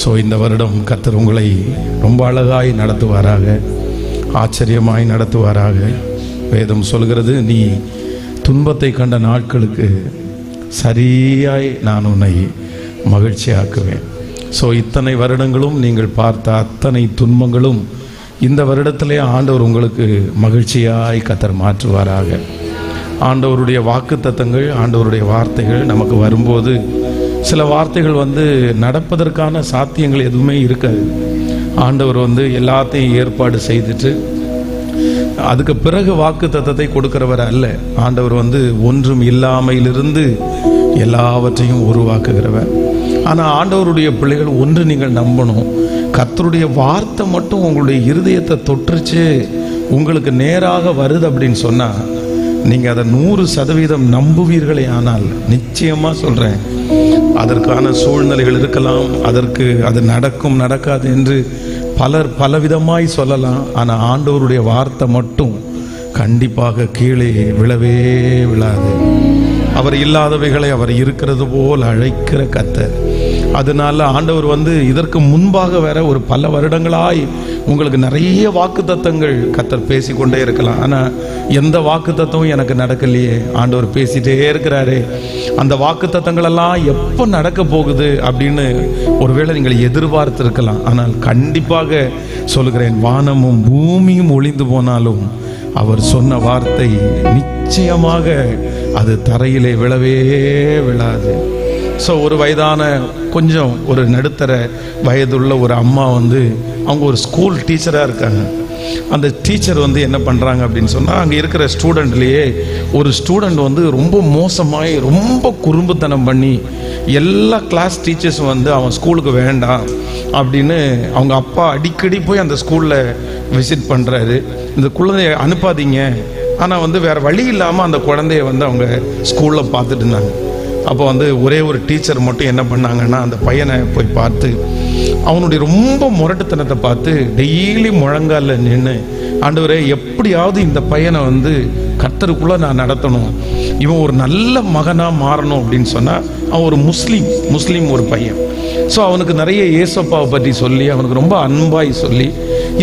So இந்த வருடம் கர்த்தர் உங்களை ரொம்ப அழகாய் நடத்துவாராக, ஆச்சரியமாய் நடத்துவாராக. வேதம் சொல்கிறது, நீ துன்பத்தை கண்ட நாட்களுக்கு சரியாய் நான் உன்னை மகிழ்ச்சியாக்குவேன். ஸோ இத்தனை வருடங்களும் நீங்கள் பார்த்த அத்தனை துன்பங்களும் இந்த வருடத்திலே ஆண்டவர் உங்களுக்கு மகிழ்ச்சியாய் கர்த்தர் மாற்றுவாராக. ஆண்டவருடைய வாக்குத்தத்தங்கள், ஆண்டவருடைய வார்த்தைகள் நமக்கு வரும்போது சில வார்த்தைகள் நடப்பதற்கான சாத்தியங்கள் எதுவுமே இருக்காது. ஆண்டவர் எல்லாத்தையும் ஏற்பாடு செய்துட்டு அதுக்கு பிறகு வாக்குத்தத்தத்தை கொடுக்கிறவர் அல்ல. ஆண்டவர் ஒன்றும் இல்லாமையிலிருந்து எல்லாவற்றையும் உருவாக்குகிறவர். ஆனால் ஆண்டவருடைய பிள்ளைகள் ஒன்று நீங்கள் நம்பணும், கர்த்தருடைய வார்த்தை மட்டும் உங்களுடைய இருதயத்தை தொற்றுச்சு, உங்களுக்கு நேராக வருது அப்படின்னு சொன்னால் நீங்கள் அதை 100% நம்புவீர்களே. ஆனால் நிச்சயமாக சொல்கிறேன், அதற்கான சூழ்நிலைகள் இருக்கலாம், அதற்கு அது நடக்கும் நடக்காது என்று பலர் பலவிதமாய் சொல்லலாம். ஆனால் ஆண்டவருடைய வார்த்தை மட்டும் கண்டிப்பாக கீழே விழவே விழாது. அவர் இல்லாதவைகளை அவர் இருக்கிறது போல் அழைக்கிற கர்த்தர். அதனால ஆண்டவர் இதற்கு முன்பாக வேற ஒரு பல வருடங்களாய் உங்களுக்கு நிறைய வாக்குத்தத்தங்கள் கர்த்தர் பேசிக்கொண்டே இருக்கலாம். ஆனால் எந்த வாக்குத்தத்தமும் எனக்கு நடக்கலையே, ஆண்டவர் பேசிட்டே இருக்கிறாரே, அந்த வாக்குத்தத்தங்களெல்லாம் எப்போ நடக்க போகுது அப்படின்னு ஒருவேளை நீங்கள் எதிர்பார்த்திருக்கலாம். ஆனால் கண்டிப்பாக சொல்கிறேன், வானமும் பூமியும் ஒளிந்து போனாலும் அவர் சொன்ன வார்த்தை நிச்சயமாக அது தரையிலே விழவே விழாது. ஸோ ஒரு வயதான கொஞ்சம் ஒரு நடுத்தர வயதுள்ள ஒரு அம்மா அவங்க ஒரு ஸ்கூல் டீச்சராக இருக்காங்க. அந்த டீச்சர் என்ன பண்ணுறாங்க அப்படின்னு சொன்னால், அங்கே இருக்கிற ஸ்டூடெண்ட்லேயே ஒரு ஸ்டூடெண்ட் ரொம்ப மோசமாய் ரொம்ப குறும்புத்தனம் பண்ணி எல்லா கிளாஸ் டீச்சர்ஸும் அவன் ஸ்கூலுக்கு வேண்டாம் அப்படின்னு அவங்க அப்பா அடிக்கடி போய் அந்த ஸ்கூலில் விசிட் பண்ணுறாரு. இந்த குழந்தைய அனுப்பாதீங்க. ஆனால் வேறு வழி இல்லாமல் அந்த குழந்தைய அவங்க ஸ்கூலில் பார்த்துட்டு இருந்தாங்க. அப்போ ஒரே ஒரு டீச்சர் மட்டும் என்ன பண்ணாங்கன்னா, அந்த பையனை போய் பார்த்து அவனுடைய ரொம்ப முரட்டுத்தனத்தை பார்த்து டெய்லி முழங்கால நின்று, ஆண்டவரே எப்படியாவது இந்த பையனை கர்த்தருக்குள்ளே நான் நடத்தணும், இவன் ஒரு நல்ல மகனாக மாறணும் அப்படின்னு சொன்னால், அவன் ஒரு முஸ்லீம் ஒரு பையன். ஸோ அவனுக்கு நிறைய ஏசப்பாவை பற்றி சொல்லி அவனுக்கு ரொம்ப அன்பாய் சொல்லி,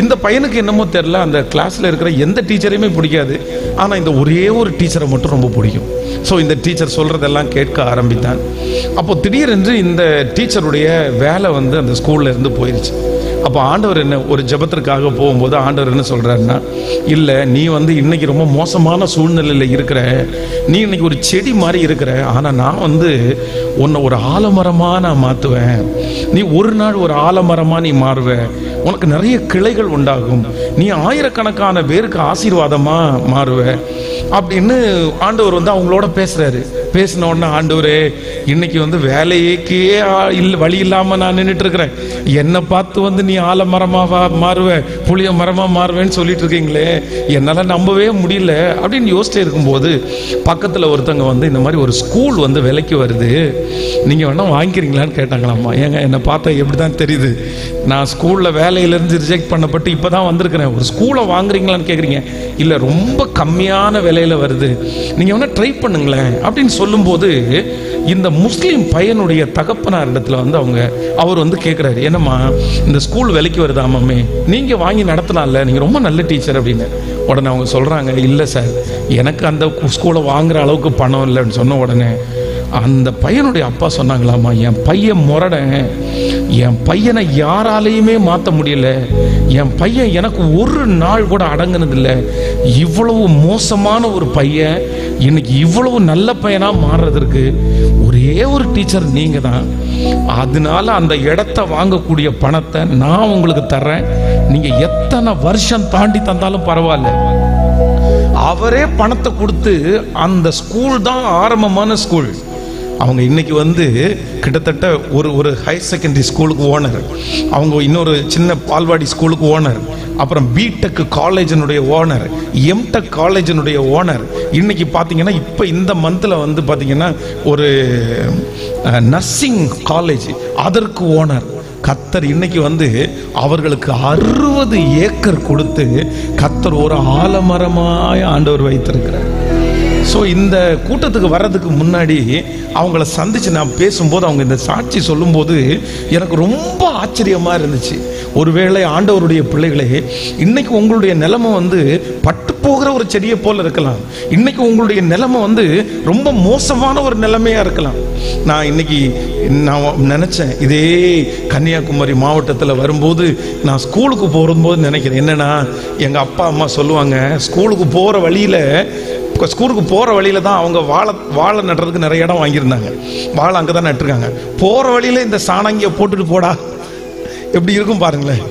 இந்த பையனுக்கு என்னமோ தெரில, அந்த கிளாஸில் இருக்கிற எந்த டீச்சரையுமே பிடிக்காது, ஆனால் இந்த ஒரே ஒரு டீச்சரை மட்டும் ரொம்ப பிடிக்கும். ஸோ இந்த டீச்சர் சொல்கிறதெல்லாம் கேட்க ஆரம்பித்தான். அப்போது திடீரென்று இந்த டீச்சருடைய வேலை அந்த ஸ்கூலில் இருந்து போயிடுச்சு. அப்போ ஆண்டவர் ஒரு ஜெபத்திற்காக போகும்போது ஆண்டவர் என்ன சொல்கிறாருன்னா, இல்லை நீ இன்னைக்கு ரொம்ப மோசமான சூழ்நிலையில் இருக்கிற, நீ இன்னைக்கு ஒரு செடி மாதிரி இருக்கிற, ஆனால் நான் உன்னை ஒரு ஆலமரமாக நான் மாற்றுவேன், நீ ஒரு நாள் ஒரு ஆலமரமாக நீ மாறுவ, உனக்கு நிறைய கிளைகள் உண்டாகும், நீ ஆயிரக்கணக்கான பேருக்கு ஆசீர்வாதமாக மாறுவ அப்படின்னு ஆண்டவர் அவங்களோட பேசுகிறாரு. பேசின உடனே, ஆண்டவரே இன்னைக்கு வேலைக்கே இல்லை வழி இல்லாமல் நான் நின்றுட்டு இருக்கிறேன், என்னை பார்த்து நீ ஆலமரமாக மாறுவ, புளிய மரமாக மாறுவேன்னு சொல்லிட்டு இருக்கீங்களே, என்னால் நம்பவே முடியல அப்படின்னு யோசிச்சு இருக்கும்போது பக்கத்தில் ஒருத்தவங்க இந்த மாதிரி ஒரு ஸ்கூல் விலைக்கு வருது, நீங்கள் வேணால் வாங்கிக்கிறீங்களான்னு கேட்டாங்களாம்மா. ஏங்க என்னை பார்த்தா எப்படி தான் தெரியுது, நான் ஸ்கூலில் வேலையிலேருந்து ரிஜெக்ட் பண்ணப்பட்டு இப்போ தான் வந்திருக்கிறேன், ஒரு ஸ்கூலை வாங்குறீங்களான்னு கேட்குறீங்க. இல்லை ரொம்ப கம்மியான விலையில் வருது, நீங்கள் வேணால் ட்ரை பண்ணுங்களேன் அப்படின்னு சொல்லும்போது, இந்த முஸ்லீம் பையனுடைய தகப்பனார் இடத்துல அவர் கேட்குறாரு, என்னம்மா இந்த ஸ்கூல் விலைக்கு வருதாமே, நீங்கள் வாங்கி நடத்தலாம்ல, நீங்கள் ரொம்ப நல்ல டீச்சர் அப்படின்னு. உடனே அவங்க சொல்கிறாங்க, இல்லை சார் எனக்கு அந்த ஸ்கூலை வாங்குற அளவுக்கு பணம் இல்லைன்னு சொன்ன உடனே அந்த பையனுடைய அப்பா சொன்னாங்களாம்மா, என் பையன் முரடன், என் பையனை யாராலையுமே மாற்ற முடியல, என் பையன் எனக்கு ஒரு நாள் கூட அடங்குனதில்லை, இவ்வளவு மோசமான ஒரு பையன் இன்னைக்கு இவ்வளவு நல்ல பையனா மாறுறதுக்கு ஒரே ஒரு டீச்சர் நீங்க தான், அதனால அந்த இடத்த வாங்கக்கூடிய பணத்தை நான் உங்களுக்கு தர்றேன், நீங்க எத்தனை வருஷம் தாண்டி தந்தாலும் பரவாயில்ல. அவரே பணத்தை கொடுத்து அந்த ஸ்கூல் தான் ஆரம்பமான ஸ்கூல். அவங்க இன்னைக்கு கிட்டத்தட்ட ஒரு ஹையர் செகண்டரி ஸ்கூலுக்கு ஓனர், அவங்க இன்னொரு சின்ன பால்வாடி ஸ்கூலுக்கு ஓனர், அப்புறம் பிடெக் காலேஜினுடைய ஓனர், எம்டெக் காலேஜினுடைய ஓனர். இன்னைக்கு பார்த்தீங்கன்னா இப்போ இந்த மந்தில் பார்த்தீங்கன்னா ஒரு நர்சிங் காலேஜ் அதற்கு ஓனர். கர்த்தர் இன்னைக்கு அவர்களுக்கு 60 ஏக்கர் கொடுத்து கர்த்தர் ஒரு ஆலமரமாய் ஆண்டவர் வைத்திருக்கிறார். ஸோ இந்த கூட்டத்துக்கு வர்றதுக்கு முன்னாடி அவங்கள சந்திச்சு நான் பேசும்போது அவங்க இந்த சாட்சி சொல்லும்போது எனக்கு ரொம்ப ஆச்சரியமா இருந்துச்சு. ஒருவேளை ஆண்டவருடைய பிள்ளைகளே, இன்னைக்கு உங்களுடைய நிலைமை வந்து பட்டு போகிற ஒரு செடியை போல இருக்கலாம். இன்னைக்கு உங்களுடைய நிலைமை வந்து ரொம்ப மோசமான ஒரு நிலைமையா இருக்கலாம். நான் இன்னைக்கு நான் நினைச்சேன், இதே கன்னியாகுமரி மாவட்டத்தில் வரும்போது நான் ஸ்கூலுக்கு போகும்போது நினைக்கிறேன் என்னன்னா, எங்க அப்பா அம்மா சொல்லுவாங்க, ஸ்கூலுக்கு போற வழியில தான் அவங்க வாழை நடுறதுக்கு நிறைய இடம் வாங்கியிருந்தாங்க. வாழை அங்கே தான் நட்டுருக்காங்க. போற வழியில இந்த சாணங்கிய போட்டுட்டு போடா, எப்படி இருக்கும் பாருங்களேன்.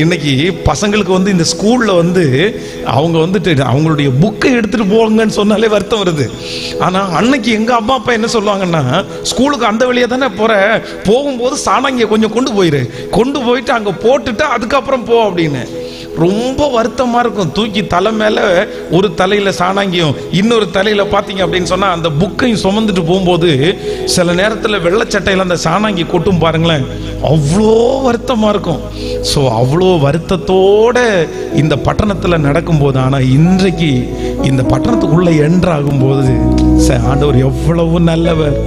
இன்னைக்கு பசங்களுக்கு வந்து இந்த ஸ்கூல்ல வந்து அவங்க வந்துட்டு அவங்களுடைய புக்கை எடுத்துட்டு போங்கன்னு சொன்னாலே வருத்தம் வருது. ஆனா அன்னைக்கு எங்க அம்மா அப்பா என்ன சொல்லுவாங்கன்னா, ஸ்கூலுக்கு அந்த வழியா தானே போகும்போது சாணங்கிய கொஞ்சம் கொண்டு போயிட்டு அங்க போட்டுட்டு அதுக்கப்புறம் போ அப்படின்னு. ரொம்ப வருத்தமா இருக்கும். தூக்கி தலை மேல ஒரு தலையில சாணாங்கியும் இன்னொரு தலையில பாத்தீங்க அப்படின்னு சொன்னா அந்த புக்கையும் சுமந்துட்டு போகும்போது சில நேரத்தில் வெள்ளச்சட்டையில அந்த சாணாங்கி கொட்டும் பாருங்களேன், அவ்வளோ வருத்தமா இருக்கும். ஸோ அவ்வளோ வருத்தத்தோட இந்த பட்டணத்தில் நடக்கும்போது, ஆனா இன்றைக்கு இந்த பட்டணத்துக்குள்ள என்ட்ராகும் போது ஆண்டவர் எவ்வளவு நல்லவர்,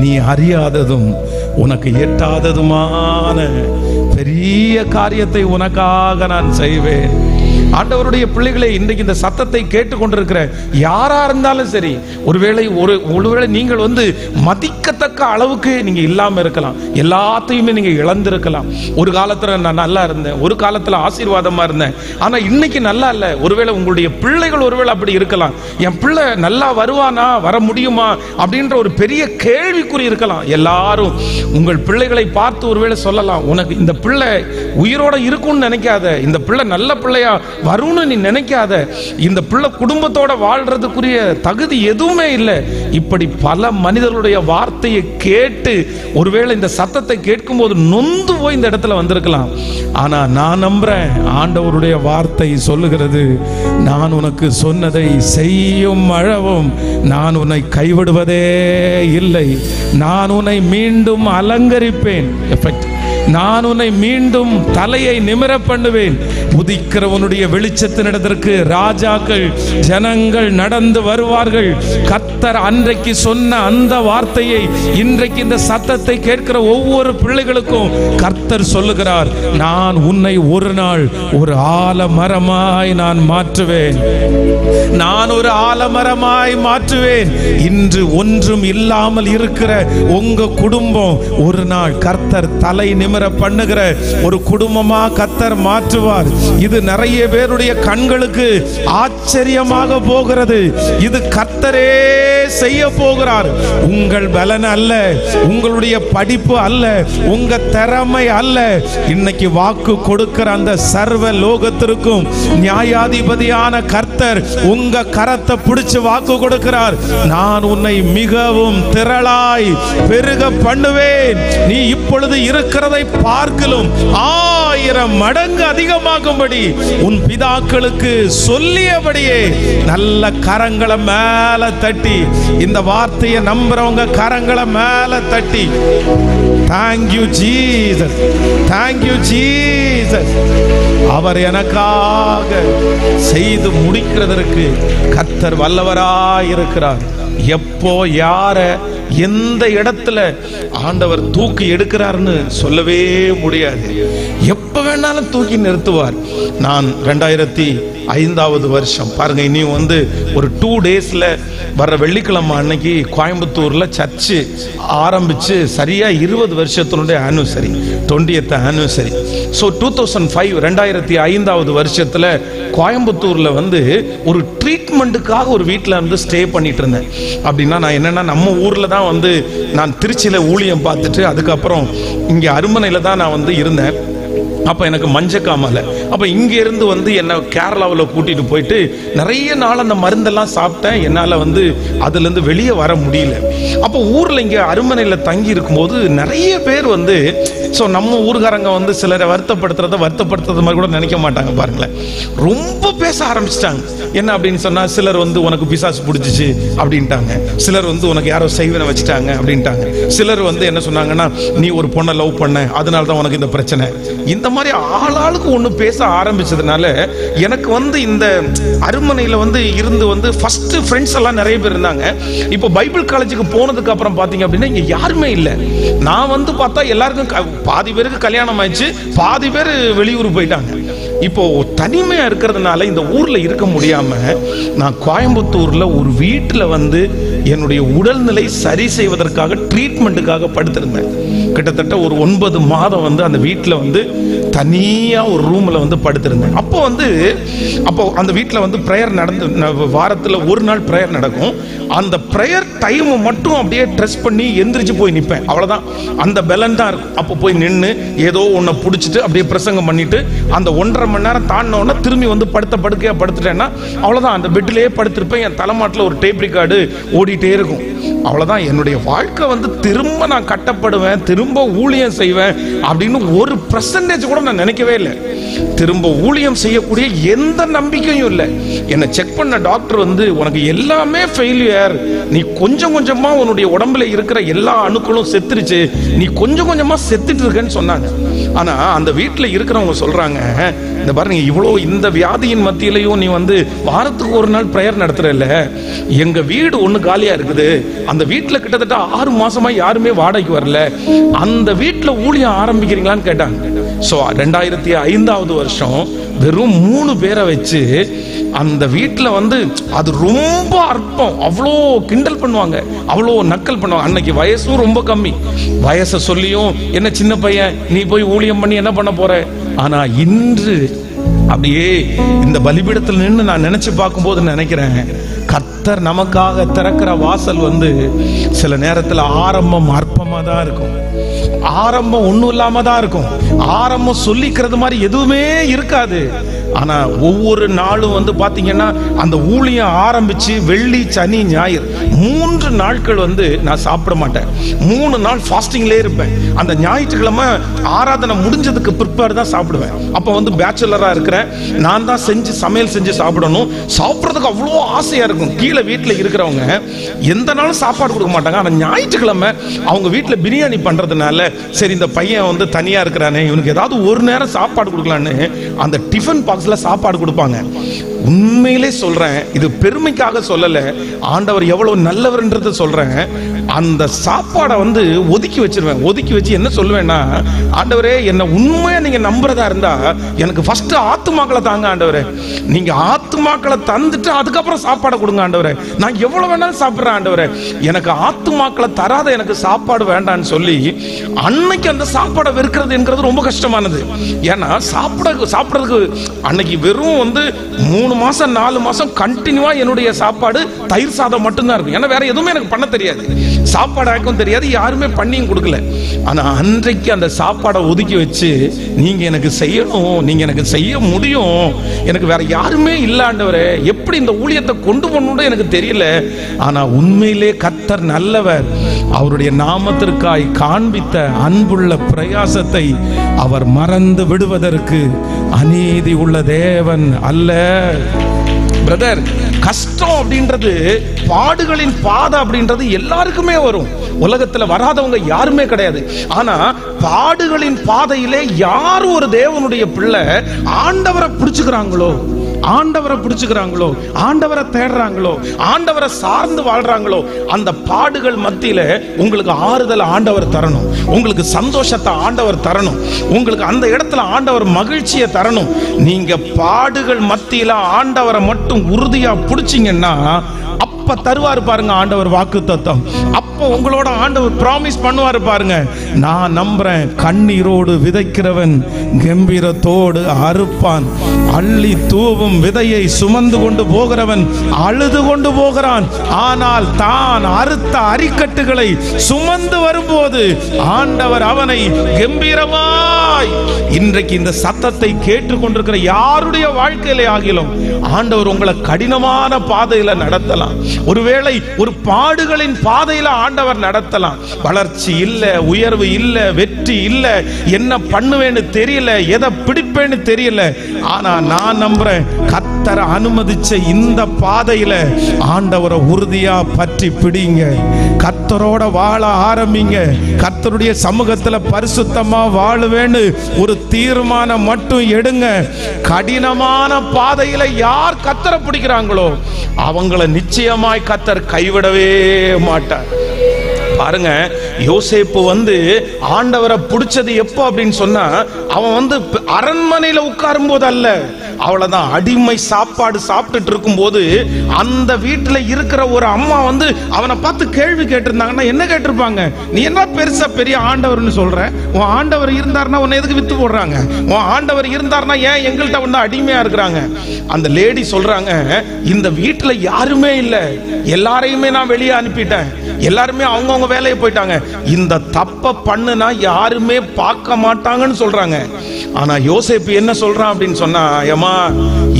நீ அறியாததும் உனக்கு எட்டாததுமான பெரிய காரியத்தை உனக்காக நான் செய்வேன். ஆண்டவருடைய பிள்ளைகளை, இன்றைக்கு இந்த சத்தத்தை கேட்டுக்கொண்டிருக்கிற யாரா இருந்தாலும் சரி, ஒருவேளை நீங்கள் வந்து மதிக்கத்தக்க அளவுக்கு நீங்க இல்லாம இருக்கலாம். எல்லாத்தையுமே நீங்க இழந்திருக்கலாம். ஒரு காலத்துல நான் நல்லா இருந்தேன், ஒரு காலத்துல ஆசீர்வாதமா இருந்தேன், ஆனா இன்னைக்கு நல்லா இல்லை. ஒருவேளை உங்களுடைய பிள்ளைகள் ஒருவேளை அப்படி இருக்கலாம். என் பிள்ளை நல்லா வருவானா, வர முடியுமா அப்படின்ற ஒரு பெரிய கேள்விக்குறி இருக்கலாம். எல்லாரும் உங்கள் பிள்ளைகளை பார்த்து ஒருவேளை சொல்லலாம், உனக்கு இந்த பிள்ளை உயிரோட இருக்கும்னு நினைக்காத, இந்த பிள்ளை நல்ல பிள்ளையா வரும்னு நீ நினைக்காத, இந்த பிள்ளை குடும்பத்தோட வாழ்றதுக்குரிய தகுதி எதுவுமே இல்லை. இப்படி பல மனிதர்களுடைய வார்த்தையை கேட்டு ஒருவேளை இந்த சத்தத்தை கேட்கும் போது நொந்து போய் இந்த இடத்துல வந்திருக்கலாம். ஆனா நான் நம்புறேன், ஆண்டவருடைய வார்த்தை சொல்லுகிறது, நான் உனக்கு சொன்னதை செய்யும் அளவும் நான் உன்னை கைவிடுவதே இல்லை, நான் உன்னை மீண்டும் அலங்கரிப்பேன், நான் உன்னை மீண்டும் தலையை நிமிர பண்ணுவேன். உதிக்கிறவனுடைய வெளிச்சத்தினிடத்திற்கு ராஜாக்கள் ஜனங்கள் நடந்து வருவார்கள். கர்த்தர் அன்றைக்கு சொன்ன அந்த வார்த்தையை இன்றைக்கு இந்த சத்தத்தை கேட்கிற ஒவ்வொரு பிள்ளைகளுக்கும் கர்த்தர் சொல்லுகிறார், நான் உன்னை ஒரு நாள் ஒரு ஆலமரமாய் நான் மாற்றுவேன், நான் ஒரு ஆலமரமாய் மாற்றுவேன். இன்று ஒன்றும் இல்லாமல் இருக்கிற உங்க குடும்பம் ஒரு நாள் கர்த்தர் தலை நிமிர பண்ணுகிற ஒரு குடும்பமா கர்த்தர் மாற்றுவார். இது நிறைய பேருடைய கண்களுக்கு ஆச்சரியமாக போகிறது. இது கர்த்தரே செய்ய போகிறார். உங்கள் பலன் அல்ல, உங்களுடைய படிப்பு அல்ல, உங்க திறமை அல்ல. இன்னைக்கு வாக்கு கொடுக்கிற அந்த சர்வ லோகத்திற்கும் நியாயாதிபதியான கர்த்தர் உங்க கரத்தை பிடிச்சு வாக்கு கொடுக்கிறார், நான் உன்னை மிகவும் திரளாய் பெருக பண்ணுவேன், நீ இப்பொழுது இருக்கிறதை பார்க்கலும் 1000 மடங்கு அதிகமாகும்படி உன் பிதாக்களுக்கு சொல்லியபடியே. நல்ல கரங்களை மேல தட்டி இந்த வார்த்தையை நம்புறவங்க கரங்களை மேல தட்டி, thank you Jesus, thank you Jesus. அவர் எனக்காக செய்து முடிக்கிறதற்கு கர்த்தர் வல்லவராய் இருக்கிறார். எப்போ யார எந்த இடத்துல ஆண்டவர் தூக்கி எடுக்கிறார்னு சொல்லவே முடியாது. எப்ப வேணாலும் தூக்கி நிறுத்துவார். நான் 2005 வருஷம் பாருங்க, இனியும் வந்து ஒரு 2 daysல வர்ற வெள்ளிக்கிழமை அன்னைக்கு கோயம்புத்தூர்ல சர்ச்சு ஆரம்பிச்சு சரியா 20 வருஷத்தினுடைய ஆனிவர்சரி, 20th ஆனிவர்சரி. ஸோ 2005 வருஷத்துல கோயம்புத்தூர்ல வந்து ஒரு ட்ரீட்மெண்ட்டுக்காக ஒரு வீட்டில் வந்து ஸ்டே பண்ணிட்டு இருந்தேன். அப்படின்னா நான் என்னன்னா, நம்ம ஊர்ல தான் வந்து நான் திருச்சியில ஊழியம் பார்த்துட்டு அதுக்கப்புறம் இங்க அருமனையில தான் நான் வந்து இருந்தேன். அப்போ எனக்கு மஞ்சக்காமலை. அப்போ இங்கே இருந்து வந்து என்னை கேரளாவில் கூட்டிகிட்டு போயிட்டு நிறைய நாள் அந்த மருந்தெல்லாம் சாப்பிட்டேன். என்னால் வந்து அதுலேருந்து வெளியே வர முடியல. அப்போ ஊரில் இங்கே அருமனையில் தங்கி இருக்கும்போது நிறைய பேர் வந்து ஸோ நம்ம ஊர்காரங்க வந்து சிலரை வருத்தப்படுத்துறது மாதிரி கூட நினைக்க மாட்டாங்க பாருங்களேன். ரொம்ப பேச ஆரம்பிச்சிட்டாங்க. என்ன அப்படின்னு சொன்னா, சிலர் வந்து உனக்கு பிசாசு பிடிச்சிச்சு அப்படின்ட்டாங்க, சிலர் வந்து உனக்கு யாரோ செய்வனை வச்சுட்டாங்க அப்படின்ட்டாங்க, சிலர் வந்து என்ன சொன்னாங்கன்னா, நீ ஒரு பொண்ணை லவ் பண்ண அதனால தான் உனக்கு இந்த பிரச்சனை. இந்த மாதிரி ஆளாளுக்கு ஒன்று பேச ஆரம்பிச்சதுனால எனக்கு வந்து இந்த அருமனையில் வந்து இருந்து வந்து ஃபர்ஸ்ட் ஃப்ரெண்ட்ஸ் எல்லாம் நிறைய பேர் இருந்தாங்க. இப்போ பைபிள் காலேஜுக்கு போனதுக்கு அப்புறம் பார்த்தீங்க அப்படின்னா இங்கே யாருமே இல்லை. நான் வந்து பார்த்தா எல்லாருக்கும் பாதி பேருக்கு கல்யாணம் ஆயிடுச்சு, பாதி பேர் வெளியூர் போயிட்டாங்க. இப்போ தனிமையா இருக்கிறதுனால இந்த ஊர்ல இருக்க முடியாம நான் கோயம்புத்தூர்ல ஒரு வீட்டில் வந்து என்னுடைய உடல்நிலை சரி செய்வதற்காக ட்ரீட்மெண்ட்டுக்காக படுத்திருந்தேன். கிட்டத்தட்ட ஒரு 9 மாதம் வந்து அந்த வீட்டில் வந்து தனியா ஒரு ரூம்ல வந்து படுத்திருந்தேன். அப்போ அந்த வீட்டில் வந்து ப்ரேயர் நடந்து வாரத்தில் ஒரு நாள் ப்ரேயர் நடக்கும். அந்த ப்ரேயர் டைம் மட்டும் அப்படியே ட்ரெஸ் பண்ணி எந்திரிச்சு போய் நிற்பேன், அவ்வளோதான். அந்த பெலன் தான் இருக்கும். அப்போ போய் நின்று ஏதோ ஒன்றை பிடிச்சிட்டு அப்படியே பிரசங்கம் பண்ணிட்டு அந்த 1.5 மணி நேரம் தாண்டினோன்னா திரும்பி வந்து படுக்கையா படுத்துட்டேன்னா அவ்வளோதான். அந்த பெட்டிலேயே படுத்திருப்பேன். என் தலைமாட்டில் ஒரு டேப் ரெக்கார்டு ஓடிட்டே இருக்கும், அவ்வளோதான். என்னுடைய வாழ்க்கை வந்து திரும்ப நான் கட்டப்படுவேன், திரும்ப ஊழியம் செய்வேன் அப்படின்னு ஒரு % கூட நான் நினைக்கவே இல்லை. திரும்ப ஊழியம் செய்யக்கூடிய எந்த நம்பிக்கையும் இல்லை. என்னை செக் பண்ண டாக்டர் வந்து உனக்கு எல்லாமே ஃபெயிலியர், நீ கொஞ்சம் கொஞ்சமா உன்னுடைய உடம்புல இருக்கிற எல்லா அணுக்களும் செத்துருச்சு, நீ கொஞ்சம் கொஞ்சமா செத்துட்டு இருக்கேன்னு சொன்னாங்க. ஆனா அந்த வீட்டில் இருக்கிறவங்க சொல்றாங்க, இந்த பாருங்க, இவ்வளோ இந்த வியாதியின் மத்தியிலையும் நீ வந்து வாரத்துக்கு ஒரு நாள் ப்ரேயர் நடத்துறல, எங்க வீடு ஒன்று காலியா இருக்குது, அந்த வீட்டில் கிட்டத்தட்ட 6 மாசமா யாருமே வாடகைக்கு வரல, அந்த வீட்டில் ஊழியம் ஆரம்பிக்கிறீங்களான்னு கேட்டாங்க. ஸோ 2005ஆவது வருஷம் வெறும் 3 பேரை வச்சு அந்த வீட்டில் வந்து அது ரொம்ப அற்பம், அவ்வளோ கிண்டல் பண்ணுவாங்க, அவ்வளோ நக்கல் பண்ணுவாங்க. அன்னைக்கு வயசும் ரொம்ப கம்மி, வயசை சொல்லியும் என்ன சின்ன பையன் நீ போய் ஊழியம் பண்ணி என்ன பண்ண போற. ஆனா இன்று அப்படியே இந்த பலிபீடத்தில் நின்று நான் நினைச்சு பார்க்கும்போது நினைக்கிறேன், கர்த்தர் நமக்காக திறக்கிற வாசல் வந்து சில நேரத்தில் ஆரம்பம் அற்பமா தான் இருக்கும், ஆரம்பம் ஒன்றும் இல்லாம தான் இருக்கும், ஆரம்பம் சொல்லிக்கிறது மாதிரி எதுவுமே இருக்காது. ஆனா ஒவ்வொரு நாளும் வந்து பாத்தீங்கன்னா அந்த ஊழியம் ஆரம்பிச்சு வெள்ளி சனி ஞாயிறு 3 நாட்கள் வந்து நான் சாப்பிட மாட்டேன், 3 நாள் ஃபாஸ்டிங்லேயே இருப்பேன். அந்த ஞாயிற்றுக்கிழமை ஆராதனை முடிஞ்சதுக்கு பிற்பாடு தான் சாப்பிடுவேன். அப்போ வந்து பேச்சுலரா இருக்கிறேன், நான் தான் சமையல் செஞ்சு சாப்பிடணும், சாப்பிட்றதுக்கு அவ்வளோ ஆசையா இருக்கும். கீழே வீட்டில் இருக்கிறவங்க எந்த நாளும் சாப்பாடு கொடுக்க மாட்டாங்க, ஆனால் ஞாயிற்றுக்கிழமை அவங்க வீட்டில் பிரியாணி பண்றதுனால சரி இந்த பையன் வந்து தனியா இருக்கிறானே, இவனுக்கு ஏதாவது ஒரு நேரம் சாப்பாடு கொடுக்கலான்னு அந்த டிஃபன் பாக்ஸ்ல சாப்பாடு கொடுப்பாங்க. உண்மையிலே சொல்றேன், இது பெருமைக்காக சொல்லல, ஆண்டவர் எவ்வளவு நல்லவர்ன்றத சொல்றேன். அந்த சாப்பாடை வந்து ஒதுக்கி வச்சிருவேன். ஒதுக்கி வச்சு என்ன சொல்லுவேன்னா, ஆண்டவரே என்ன உண்மையா நீங்க நம்புறதா இருந்தா எனக்கு ஃபர்ஸ்ட் ஆத்துமாக்களை தாங்க ஆண்டவரே, நீங்க ஆத்துமாக்களை தந்துட்டு அதுக்கப்புறம் சாப்பாடை கொடுங்க ஆண்டவரே, நான் எவ்வளவு வேணாலும் சாப்பிடுறேன் ஆண்டவரே, எனக்கு ஆத்துமாக்களை தராத எனக்கு சாப்பாடு வேண்டான்னு சொல்லி அன்னைக்கு அந்த சாப்பாடை வெறுக்கிறது என்கிறது ரொம்ப கஷ்டமானது. ஏன்னா சாப்பிடுறதுக்கு அன்னைக்கு வெறும் வந்து 3 மாசம் 4 மாசம் கண்டினியூவா என்னுடைய சாப்பாடு தயிர் சாதம் மட்டும்தான் இருக்கும். ஏன்னா வேற எதுவுமே எனக்கு பண்ண தெரியாது, சாப்பாடு ஆக்கும் தெரியாது, யாருமே பண்ணியும் கொடுக்கல. ஆனா அன்றைக்கு அந்த சாப்பாடை ஒதுக்கி வச்சு நீங்க எனக்கு செய்யணும், நீங்க எனக்கு செய்ய முடியும், எனக்கு வேற யாருமே இல்ல ஆண்டவரே, எப்படி இந்த ஊழியத்தை கொண்டு போகணும்னு எனக்கு தெரியல. ஆனா உண்மையிலே கர்த்தர் நல்லவர், அவருடைய நாமத்திற்காய் காண்பித்த அன்புள்ள பிரயாசத்தை அவர் மறந்து விடுவதற்கு அநீதி உள்ள தேவன் அல்ல. பிரதர், கஷ்டம் அப்படின்றது, பாடுகளின் பாதை அப்படின்றது எல்லாருக்குமே வரும், உலகத்துல வராதவங்க யாருமே கிடையாது. ஆனா பாடுகளின் பாதையிலே யார் ஒரு தேவனுடைய பிள்ளை ஆண்டவரை பிடிச்சுக்கிறாங்களோ, ஆண்டவரை தேடுறாங்களோ, ஆண்டவரை சார்ந்து வாழ்றாங்களோ, அந்த பாடுகள் மத்தியில உங்களுக்கு ஆறுதல் ஆண்டவர் தரணும், உங்களுக்கு சந்தோஷத்தை ஆண்டவர் தரணும், உங்களுக்கு அந்த இடத்துல ஆண்டவர் மகிழ்ச்சியை தரணும். நீங்க பாடுகள் மத்தியில ஆண்டவரை மட்டும் உறுதியா பிடிச்சீங்கன்னா அப்ப தருவாரு பாருங்க ஆண்டவர் வாக்குத்தத்தம், அப்போ உங்களோட ஆண்டவர் ப்ராமிஸ் பண்ணுவாரு பாருங்க. நான் நம்புறேன், கண்ணீரோடு விதைக்கிறவன் கம்பீரத்தோடு அறுப்பான், அள்ளி தூவும் விதையை சுமந்து கொண்டு போகிறவன் அழுது கொண்டு போகிறான், ஆனால் தான் அறுத்த அரிக்கட்டுகளை சுமந்து வரும்போது ஆண்டவர் அவனை கம்பீரமாய் நிச்சயமாய் இன்றைக்கு இந்த சத்தத்தை கேட்டுக்கொண்டிருக்கிற யாருடைய வாழ்க்கையிலே ஆகிலும் ஆண்டவர் உங்களை கடினமான பாதையில நடத்தலாம். ஒருவேளை ஒரு பாடுகளின் பாதையில ஆண்டவர் நடத்தலாம். வளர்ச்சி இல்ல, உயர்வு இல்ல, வெற்றி இல்ல, என்ன பண்ணுவேன்னு தெரியல, எதை பிடிப்பேன்னு தெரியல. ஆனா நான் நம்புறேன், கர்த்தர் அனுமதிச்ச இந்த பாதையில ஆண்டவரை உறுதியா பற்றி பிடிங்க. கர்த்தரோட வாழ ஆரம்பிங்க. கர்த்தருடைய சமூகத்துல பரிசுத்தமா வாழுவேன்னு ஒரு தீர்மானம் மட்டும் எடுங்க. கடினமான பாதையில யார் கர்த்தரை பிடிக்கிறாங்களோ அவங்களை நிச்சயமாய் கர்த்தர் கைவிடவே மாட்டார். பாருங்க, யோசேப்பு ஆண்டவரை பிடிச்சது எப்போ அப்படின்னு சொன்னா, அவன் அரண்மனையில உட்காரும் போது அல்ல, அவ்வளவுதான். அடிமை சாப்பாடு சாப்பிட்டுட்டு இருக்கும் போது அந்த வீட்டுல இருக்கிற ஒரு அம்மா அவனை பார்த்து கேள்வி கேட்டிருந்தாங்கன்னா என்ன கேட்டிருப்பாங்க? நீ என்ன பெருசா பெரிய ஆண்டவர்னு சொல்ற? உன் ஆண்டவர் இருந்தார்னா உன்னை எதுக்கு வித்து போடுறாங்க? உன் ஆண்டவர் இருந்தார்னா ஏன் எங்கள்கிட்ட அடிமையா இருக்கிறாங்க? அந்த லேடி சொல்றாங்க, இந்த வீட்டுல யாருமே இல்ல, எல்லாரையுமே நான் வெளியே அனுப்பிட்டேன், எல்லாருமே அவங்கவுங்க வேலையை போயிட்டாங்க, இந்த தப்ப பண்ணுனா யாருமே பார்க்க மாட்டாங்கன்னு சொல்றாங்க. ஆனா யோசேப்பு என்ன சொல்றான் அப்படின்னு சொன்னா, ஏமா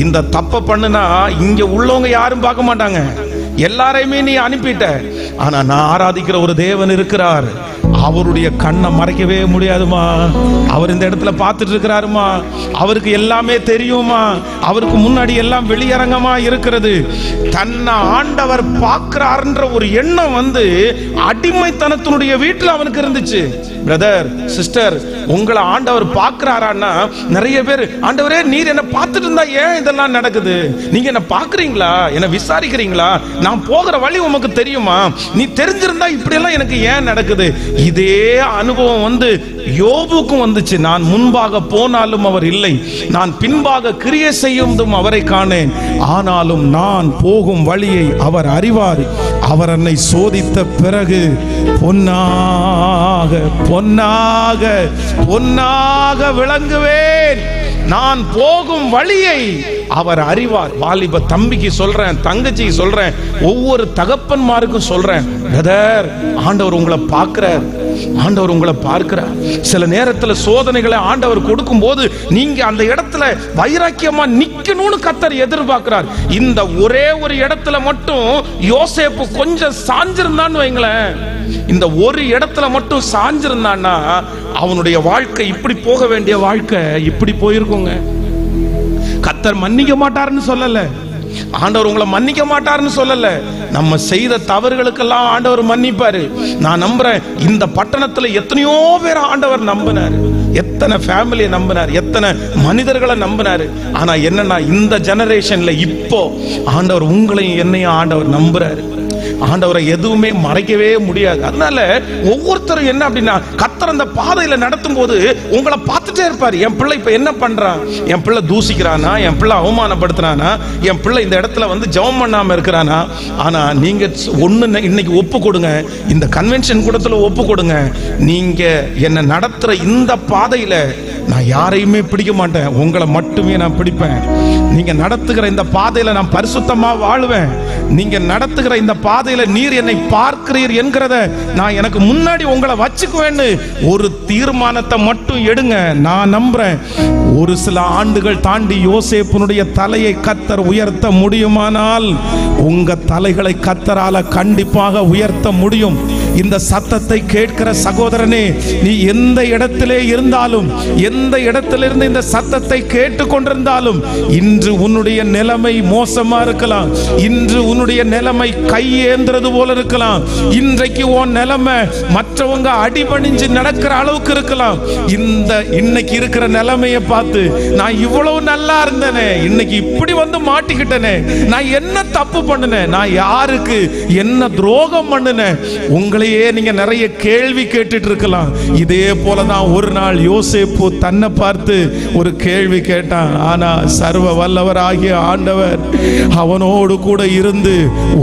இந்த தப்ப பண்ணுனா இங்க உள்ளவங்க யாரும் பார்க்க மாட்டாங்க, எல்லாரையுமே நீ அனுப்பிட்ட. ஆனா நான் ஆராதிக்கிற ஒரு தேவன் இருக்கிறார், அவருடைய கண்ணை மறைக்கவே முடியாதுமா. அவர் இந்த இடத்துல பார்த்துட்டு இருக்கிறாருமா, அவருக்கு எல்லாமே தெரியுமா, அவருக்கு முன்னாடி எல்லாம் வெளியரங்கமா இருக்கிறது. தன்னை ஆண்டவர் பார்க்கிறார்ன்ற ஒரு எண்ணம் அடிமைத்தனத்தினுடைய வீட்டில் அவனுக்கு இருந்துச்சு. பிரதர், சிஸ்டர், உங்களை ஆண்டவர் பார்க்கிறாரான்னா, நிறைய பேர் ஆண்டவரே நீர் என்ன பார்த்துட்டு இருந்தா ஏன் இதெல்லாம் நடக்குது? நீங்க என்ன பார்க்கறீங்களா? என்ன விசாரிக்கிறீங்களா? நான் போகிற வழி உமக்கு தெரியுமா? நீ தெரிஞ்சிருந்தா இப்படி எல்லாம் எனக்கு ஏன் நடக்குது? இதே அனுபவம் யோபுக்கும் வந்துச்சு. நான் முன்பாக போனாலும் அவர் இல்லை, நான் பின்பாக கிரியை செய்யும் அவரை காணேன், ஆனாலும் நான் போகும் வழியை அவர் அறிவார், அவர் என்னை சோதித்த பிறகு பொன்னாக பொன்னாக பொன்னாக விளங்குவேன், நான் போகும் வழியை அவர் அறிவார். வாலிப தம்பிக்கு சொல்றேன், தங்கச்சிக்கு சொல்றேன், ஒவ்வொரு தகப்பன்மாருக்கும் சொல்றேன், பிரதர், ஆண்டவர் உங்களை பார்க்கிறார், ஆண்டவர் உங்களை பார்க்கிறார். சில நேரத்தில் சோதனைகளை ஆண்டவர் கொடுக்கும் போது நீங்க அந்த இடத்துல வைராக்கியமா நிக்கணும்னு கர்த்தர் எதிர்பார்க்கிறார். இந்த ஒரே ஒரு இடத்துல மட்டும் யோசேப்பு கொஞ்சம் சாஞ்சிருந்தான்னு வைங்களேன், இந்த ஒரு இடத்துல மட்டும் சாஞ்சிருந்தான்னா அவனுடைய வாழ்க்கை இப்படி போக வேண்டிய வாழ்க்கை இப்படி போயிருக்குங்க. கர்த்தர் மன்னிக்க மாட்டாருன்னு சொல்லல, ஆண்டவர் உங்களை மன்னிக்க மாட்டாருன்னு சொல்லல, நம்ம செய்த தவறுகளுக்கெல்லாம் ஆண்டவர் மன்னிப்பாரு. நான் நம்புறேன், இந்த பட்டணத்துல எத்தனையோ பேர் ஆண்டவர் நம்பினார், எத்தனை ஃபேமிலியை நம்பினார், எத்தனை மனிதர்களை நம்பினாரு. ஆனா என்னன்னா, இந்த ஜெனரேஷன்ல இப்போ ஆண்டவர் உங்களையும் என்னையும் ஆண்டவர் நம்புறாரு. ஆண்டவரை எதுவுமே மறைக்கவே முடியாது. அதனால ஒவ்வொருத்தரும் என்ன அப்படின்னா, கர்த்தர் அந்த பாதையில நடத்தும் போது உங்களை பார்த்துட்டே இருப்பாரு. என் பிள்ளை இப்ப என்ன பண்றான்? என் பிள்ளை தூசிக்கிறானா? என் பிள்ளை அவமானப்படுத்துறானா? என் பிள்ளை இந்த இடத்துல ஜெபம் பண்ணாம இருக்கிறானா? ஆனா நீங்க ஒண்ணு இன்னைக்கு ஒப்பு கொடுங்க, இந்த கன்வென்ஷன் கூடத்துல ஒப்பு கொடுங்க, நீங்க என்ன நடத்துற இந்த பாதையில நான் யாரையுமே பிடிக்க மாட்டேன், உங்களை மட்டுமே நான் பிடிப்பேன். நீங்க நடத்துகிற இந்த பாதையில நான் பரிசுத்தமா வாழுவேன், நீங்க நடத்துகிற இந்த பாதையில நீர் என்னை பார்க்கிறீர் என்கிறத நான் எனக்கு முன்னாடி உங்களை வச்சுக்குவேன்னு ஒரு தீர்மானத்தை மட்டும் எடுங்க. நான் நம்புறேன், ஒரு சில ஆண்டுகள் தாண்டி யோசேப்புனுடைய தலையை கர்த்தர் உயர்த்த முடியுமானால் உங்க தலைகளை கர்த்தரால கண்டிப்பாக உயர்த்த முடியும். இந்த சத்தத்தை கேட்கிற சகோதரனே, நீ எந்த இடத்திலே இருந்தாலும், எந்த இடத்திலிருந்து இந்த சத்தத்தை கேட்டுக்கொண்டிருந்தாலும், இன்று உன்னுடைய நிலைமை மோசமா இருக்கலாம், இன்று உன்னுடைய நிலைமை கையேந்திரது போல இருக்கலாம், இன்றைக்கு உன் நிலைமை மற்றவங்க அடிபணிஞ்சு நடக்கிற அளவுக்கு இருக்கலாம். இந்த இன்னைக்கு இருக்கிற நிலைமையை பார்த்து நான் இவ்வளவு நல்லா இருந்தேனே, இன்னைக்கு இப்படி மாட்டிக்கிட்டேனே, நான் என்ன தப்பு பண்ணினேன், நான் யாருக்கு என்ன துரோகம் பண்ணினேன், உங்களையே நீங்க நிறைய கேள்வி கேட்டுட்டு இருக்கலாம். இதே போலதான் ஒரு நாள் யோசேப்பு தன்னை பார்த்து ஒரு கேள்வி கேட்டான். ஆனா சர்வ வல்லவராகிய ஆண்டவர் அவனோடு கூட இருந்து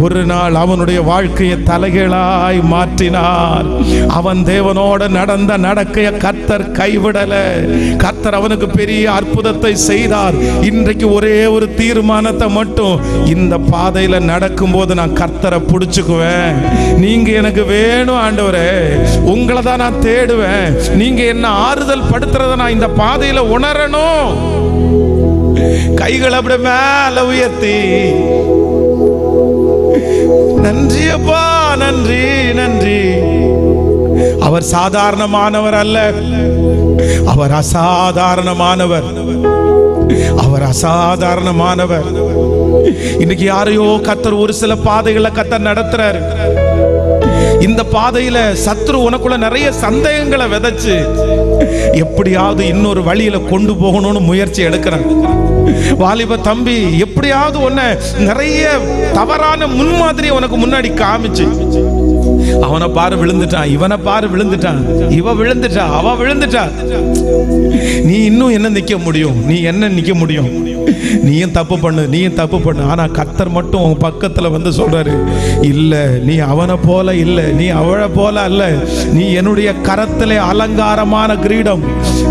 ஒரு நாள் அவனுடைய வாழ்க்கையை தலைகீழாய் மாற்றினார். அவன் தேவனோட நடந்த நடக்கைய கர்த்தர் கைவிடல. கர்த்தர் அவனுக்கு பெரிய அற்புதத்தை செய்தார். இன்றைக்கு ஒரே ஒரு தீர்மானத்தை மட்டும், இந்த பாதையில நடக்கும் போது நான் கர்த்தரை பிடிச்சுக்குவேன். நீங்க எனக்கு வேணும் ஆண்டவரே, உங்களை தான் நான் தேடுவேன். நீங்க என்ன ஆறுதல் படுத்துறத நான் இந்த பாதையில உணரணும். கைகள் அப்படி மேல உயர்த்தி, நன்றி அப்பா, நன்றி நன்றி. அவர் சாதாரணமானவர் அல்ல, அவர் அசாதாரணமானவர். அவர் அசாதாரணமானவர். இன்னைக்கு யாரையோ கர்த்தர் ஒரு சில பாதைகளை கர்த்தர் நடத்துறாரு. இந்த பாதையில சத்ரு உனக்குள்ள நிறைய சந்தேகங்களை விதைச்சு எப்படியாவது இன்னொரு வழியில கொண்டு போகணும்னு முயற்சி எடுக்கிறான். வாலிப தம்பி, எப்படியாவது உன்னை நிறைய தவறான முன்மாதிரி உனக்கு முன்னாடி காமிச்சு, அவனை பாரு விழுந்துட்டான், இவனை பாரு விழுந்துட்டான், இவ விழுந்துட்டா, அவ விழுந்துட்டா, நீ இன்னும் என்ன நிக்க முடியும், நீ என்ன நிக்க முடியும், நீயும் தப்பு பண்ணு, நீயும் தப்பு பண்ணு. ஆனா கர்த்தர் மட்டும் உன் பக்கத்துல வந்து சொல்றாரு, இல்ல நீ அவனை போல இல்ல, நீ அவளை போல அல்ல, நீ என்னுடைய கரத்திலே அலங்காரமான கிரீடம்,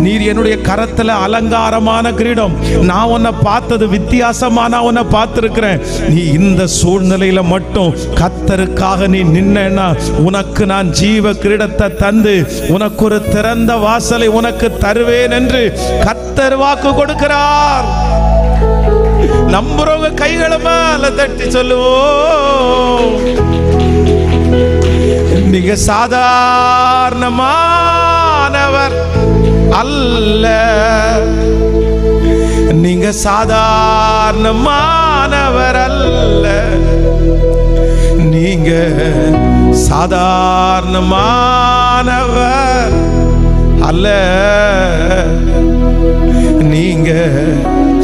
நீ என்னுடைய கரத்துல அலங்காரமான கிரீடம். நான் உன்னை பார்த்தது வித்தியாசமா, நான் உன்னை பார்த்திருக்கிறேன். நீ இந்த சூழ்நிலையில மட்டும் கர்த்தருக்காக நீ நின்னா, உனக்கு நான் ஜீவ கிரீடத்தை தந்து உனக்கு ஒரு திறந்த வாசலை உனக்கு தருவேன் என்று கர்த்தர் வாக்கு கொடுக்கிறார். நம்புறவங்க கைகளை மேல தட்டி சொல்லுவோம், நீங்க சாதாரணமானவர் அல்ல, நீங்க சாதாரணமானவர் அல்ல, நீங்க சாதாரணமானவர் அல்ல, நீங்க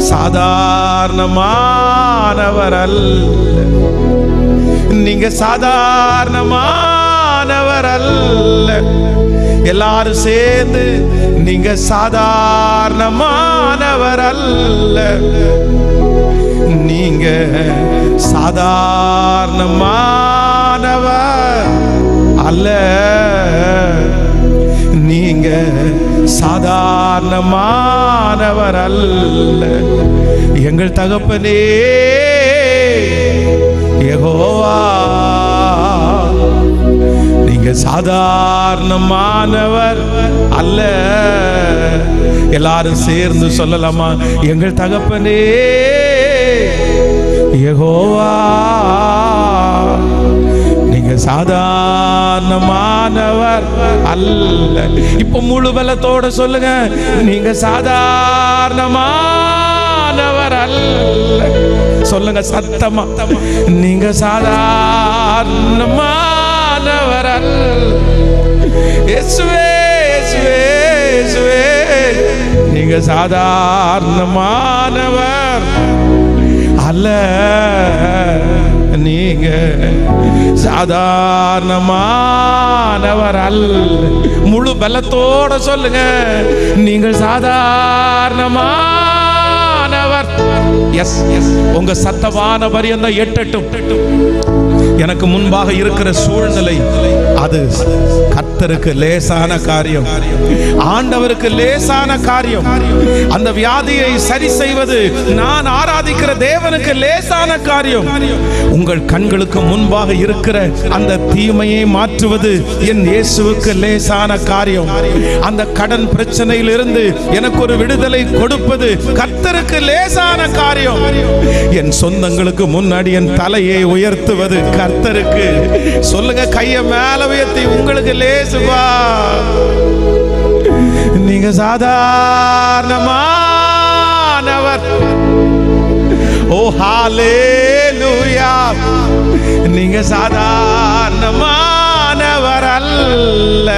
சாதாரணமானவர் அல்ல, நீங்க சாதாரணமானவர் அல்ல. எல்லாரும் சேர்ந்து, நீங்க சாதாரணமானவர் அல்ல, நீங்க சாதாரணமானவர் அல்ல, நீங்க சாதாரணமானவர் அல்ல. எங்கள் தகப்பனே யெகோவா, நீங்க சாதாரணமானவர் அல்ல. எல்லாரும் சேர்ந்து சொல்லலாமா, எங்கள் தகப்பனே யெகோவா, நீங்க சாதாரணமானவர் அல்ல. இப்ப முழு பலத்தோட சொல்லுங்க, நீங்க சாதாரணமானவர் அல்ல. சொல்லுங்க சத்தமா, நீங்க சாதாரணமானவர் அல்ல. இயேசுவே இயேசுவே இயேசுவே, நீங்க சாதாரணமானவர் அல்ல, நீங்க சாதாரணமானவர் அல்ல. முழு பலத்தோட சொல்லுங்க, நீங்கள் சாதாரணமானவர். எஸ் எஸ், உங்க சத்தமான பரியந்தம் எட்டட்டும். எனக்கு முன்பாக இருக்கிற சூழ்நிலை அது கர்த்தருக்கு லேசான காரியம், ஆண்டவருக்கு லேசான காரியம். அந்த வியாதியை சரி செய்வது நான் ஆராதிக்கிற தேவனுக்கு லேசான காரியம். உங்கள் கண்களுக்கு முன்பாக இருக்கிற அந்த தீமையை மாற்றுவது என் இயேசுவுக்கு லேசான காரியம். அந்த கடன் பிரச்சனையிலிருந்து எனக்கு ஒரு விடுதலை கொடுப்பது கர்த்தருக்கு லேசான காரியம். என் சொந்தங்களுக்கு முன்னாடி என் தலையை உயர்த்துவது கர்த்தருக்கு. சொல்லுங்க, கையை மேல உயர்த்தி, உங்களுக்கு லேசுவா. நீங்க சாதாரணமானவர். ஓ ஹalleluya, நீங்க சாதாரணமானவர் அல்ல,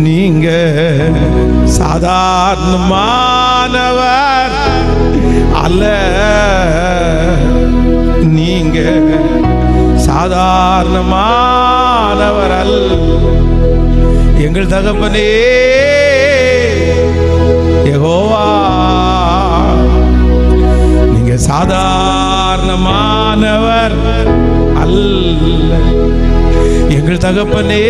நீங்க சாதாரணமானவர் அல்ல, நீங்க சாதாரணமானவர் அல்ல. எங்கள் தகப்பனே யெகோவா, நீங்க சாதாரணமானவர் அல்ல. எங்கள் தகப்பனே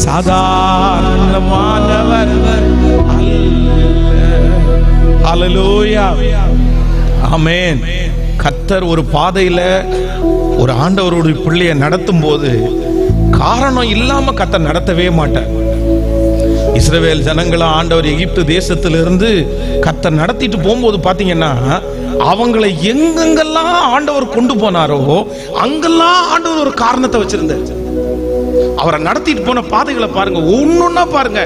சாதாரணமானவர் அல்ல. ஹல்லேலூயா, ஆமென். கர்த்தர் ஒரு பாதையில ஒரு ஆண்டவருடைய பிள்ளையை நடத்தும் போது காரணம் இல்லாம கர்த்தர் நடத்தவே மாட்டார். இஸ்ரவேல் ஜனங்களை ஆண்டவர் எகிப்து தேசத்திலிருந்து கர்த்தர் நடத்திட்டு போகும்போது பாத்தீங்கன்னா, அவங்களை எங்கெங்கெல்லாம் ஆண்டவர் கொண்டு போனாரோ அங்கெல்லாம் ஆண்டவர் ஒரு காரணத்தை வச்சிருந்தார். அவரை நடத்திட்டு போன பாதைகளை பாருங்க, ஒன்னொன்னா பாருங்க.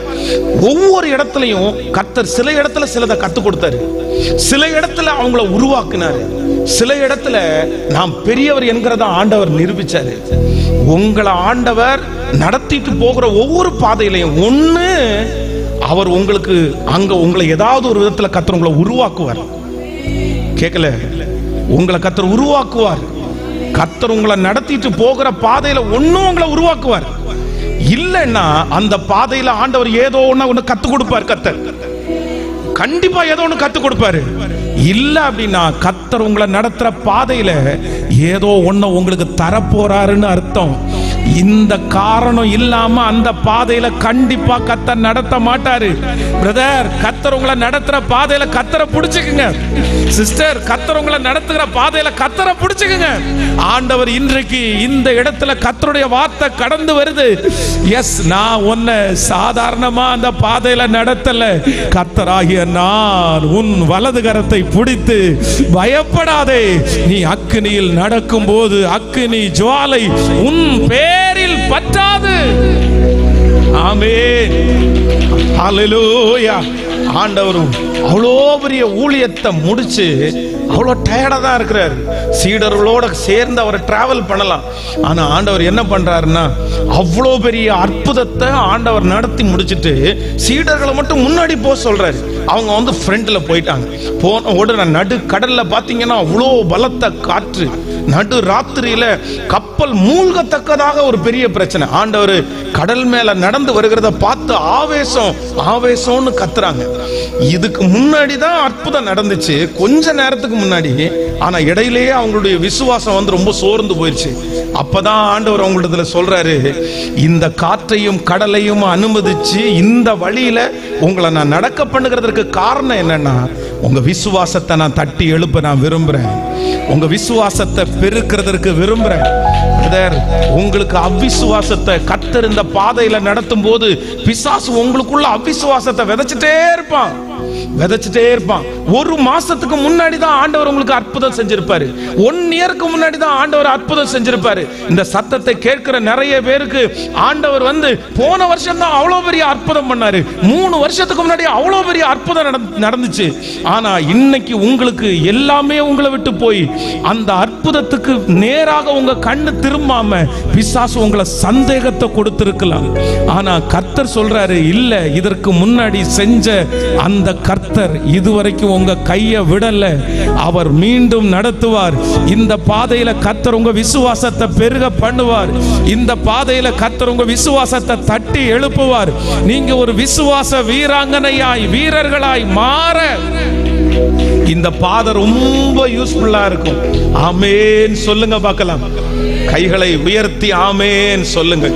ஒவ்வொரு இடத்துலயும் கர்த்தர் சில இடத்துல சிலதை கத்து கொடுத்தாரு, சில இடத்துல அவங்கள உருவாக்குனாரு, சில இடத்துல நாம் பெரியவர் என்கிறத ஆண்டவர் நிரூபிச்சாரு. உங்களை ஆண்டவர் நடத்திட்டு போகிற ஒவ்வொரு பாதையிலையும் ஒண்ணு அவர் உங்களுக்கு அங்க உங்களை ஏதாவது ஒரு விதத்துல கர்த்தர் உங்களை உருவாக்குவார். கேட்கல, உங்களை கர்த்தர் உருவாக்குவார். கர்த்தர் உங்களை நடத்திட்டு போகிற பாதையில ஒன்னும் உங்களை உருவாக்குவார். இல்லைன்னா அந்த பாதையில ஆண்டவர் ஏதோ ஒண்ணு கத்து கொடுப்பார். கர்த்தர் கண்டிப்பா ஏதோ ஒண்ணு கத்து கொடுப்பாரு. இல்ல அப்படின்னா கர்த்தர் உங்களை நடத்துற பாதையில ஏதோ ஒண்ணு உங்களுக்கு தரப்போறாருன்னு அர்த்தம். இந்த காரணம் இல்லாம அந்த பாதையில கண்டிப்பா கர்த்தர் நடத்த மாட்டாரு. பிரதர், கர்த்தர் உங்களை நடத்துற பாதையில கர்த்தரை பிடிச்சுக்குங்க. சிஸ்டர், கர்த்தர் உங்களை நடத்துகிற பாதையில கர்த்தரை பிடிச்சுக்குங்க. ஆண்டவர் இன்றைக்கு இந்த இடத்துல கர்த்தருடைய வார்த்தை கடந்து வருது. எஸ், நான் உன்னை சாதாரணமா அந்த பாதையில நடத்தல. கர்த்தராகிய நான் உன் வலது கரத்தை பிடித்து பயப்படாதே, நீ அக்கினியில் நடக்கும் போது அக்கினி ஜுவாலை உன் பேரில் பற்றாது. ஆமென், ஹல்லேலூயா. ஆண்டவரும் அவ்வளோ பெரிய ஊழியத்தை முடிச்சு அவ்வளோ டயர்டா தான் இருக்கிறார். சீடர்களோட சேர்ந்து அவர் டிராவல் பண்ணலாம். ஆனா ஆண்டவர் என்ன பண்றாருன்னா, அவ்வளோ பெரிய அற்புதத்தை ஆண்டவர் நடத்தி முடிச்சுட்டு சீடர்களை மட்டும் முன்னாடி போக சொல்றாரு. அவங்க வந்து ஃப்ரண்ட்ல போயிட்டாங்க. போன உடனே நடு கடல்ல பாத்தீங்கன்னா அவ்வளோ பலத்த காற்று, நடு ராத்திரியில கப்பல் மூழ்கத்தக்கதாக ஒரு பெரிய பிரச்சனை. ஆண்டவர் கடல் மேல நடந்து வருகிறத பார்த்து ஆவேசம் ஆவேசம்னு கத்துறாங்க. இதுக்கு முன்னாடி தான் அற்புதம் நடந்துச்சு, கொஞ்ச நேரத்துக்கு முன்னாடி. ஆனா இடையிலேயே அவங்களுடைய விசுவாசம் வந்து ரொம்ப சோர்ந்து போயிடுச்சு. அப்பதான் ஆண்டவர் அவங்களிடத்துல சொல்றாரு, இந்த காற்றையும் கடலையும் அனுமதிச்சு இந்த வழியில உங்களை நான் நடக்க பண்ணுகிறதுக்கு காரணம் என்னன்னா, உங்க விசுவாசத்தை நான் தட்டி எழுப்ப நான் விரும்புறேன். உங்க விசுவாசத்தை பெருக்கிறதுக்கு விரும்புறேன். உங்களுக்கு அவிசுவாசத்தை கர்த்தர் இந்த பாதையில நடத்தும் போது பிசாசு உங்களுக்குள்ள அவிசுவாசத்தை விதைச்சிட்டே இருப்பான். ஒரு மாசத்துக்கு முன்னாடி தான் ஆண்டவர் உங்களுக்கு அற்புதம் செஞ்சிருப்பாரு. 1 இயருக்கு முன்னாடி தான் ஆண்டவர் அற்புதம் செஞ்சிருப்பாரு. இந்த சத்தத்தை கேட்கிற நிறைய பேருக்கு ஆண்டவர் வந்து போன வருஷம் தான் அவ்வளவு பெரிய அற்புதம் பண்ணாரு, 3 வருஷத்துக்கு முன்னாடி அவ்வளவு பெரிய அற்புதம் நடந்துச்சு. ஆனா இன்னைக்கு உங்களுக்கு எல்லாமே உங்களை விட்டு போய் அந்த அற்புதத்துக்கு நேராக உங்க கண்ணு திரும்பாம பிசாசு உங்களை சந்தேகத்தை கொடுத்திருக்கலாம். ஆனா கர்த்தர் சொல்றாரு, இல்ல, இதற்கு முன்னாடி செஞ்ச அந்த கர்த்தர் இதுவரைக்கும் உங்க கையை விடல, அவர் மீண்டும் நடத்துவார். இந்த பாதையில கர்த்தர் உங்க விசுவாசத்தை பெருக பண்ணுவார். இந்த பாதையில கர்த்தர் உங்க விசுவாசத்தை தட்டி எழுப்புவார். நீங்க ஒரு விசுவாச வீராங்கனையாய் வீரர்களாய் மாற இந்த பாதை ரொம்ப யூஸ்ஃபுல்லா இருக்கும். ஆமென் சொல்லுங்க பார்க்கலாம். கைகளை உயர்த்தி ஆமென் சொல்லுங்க.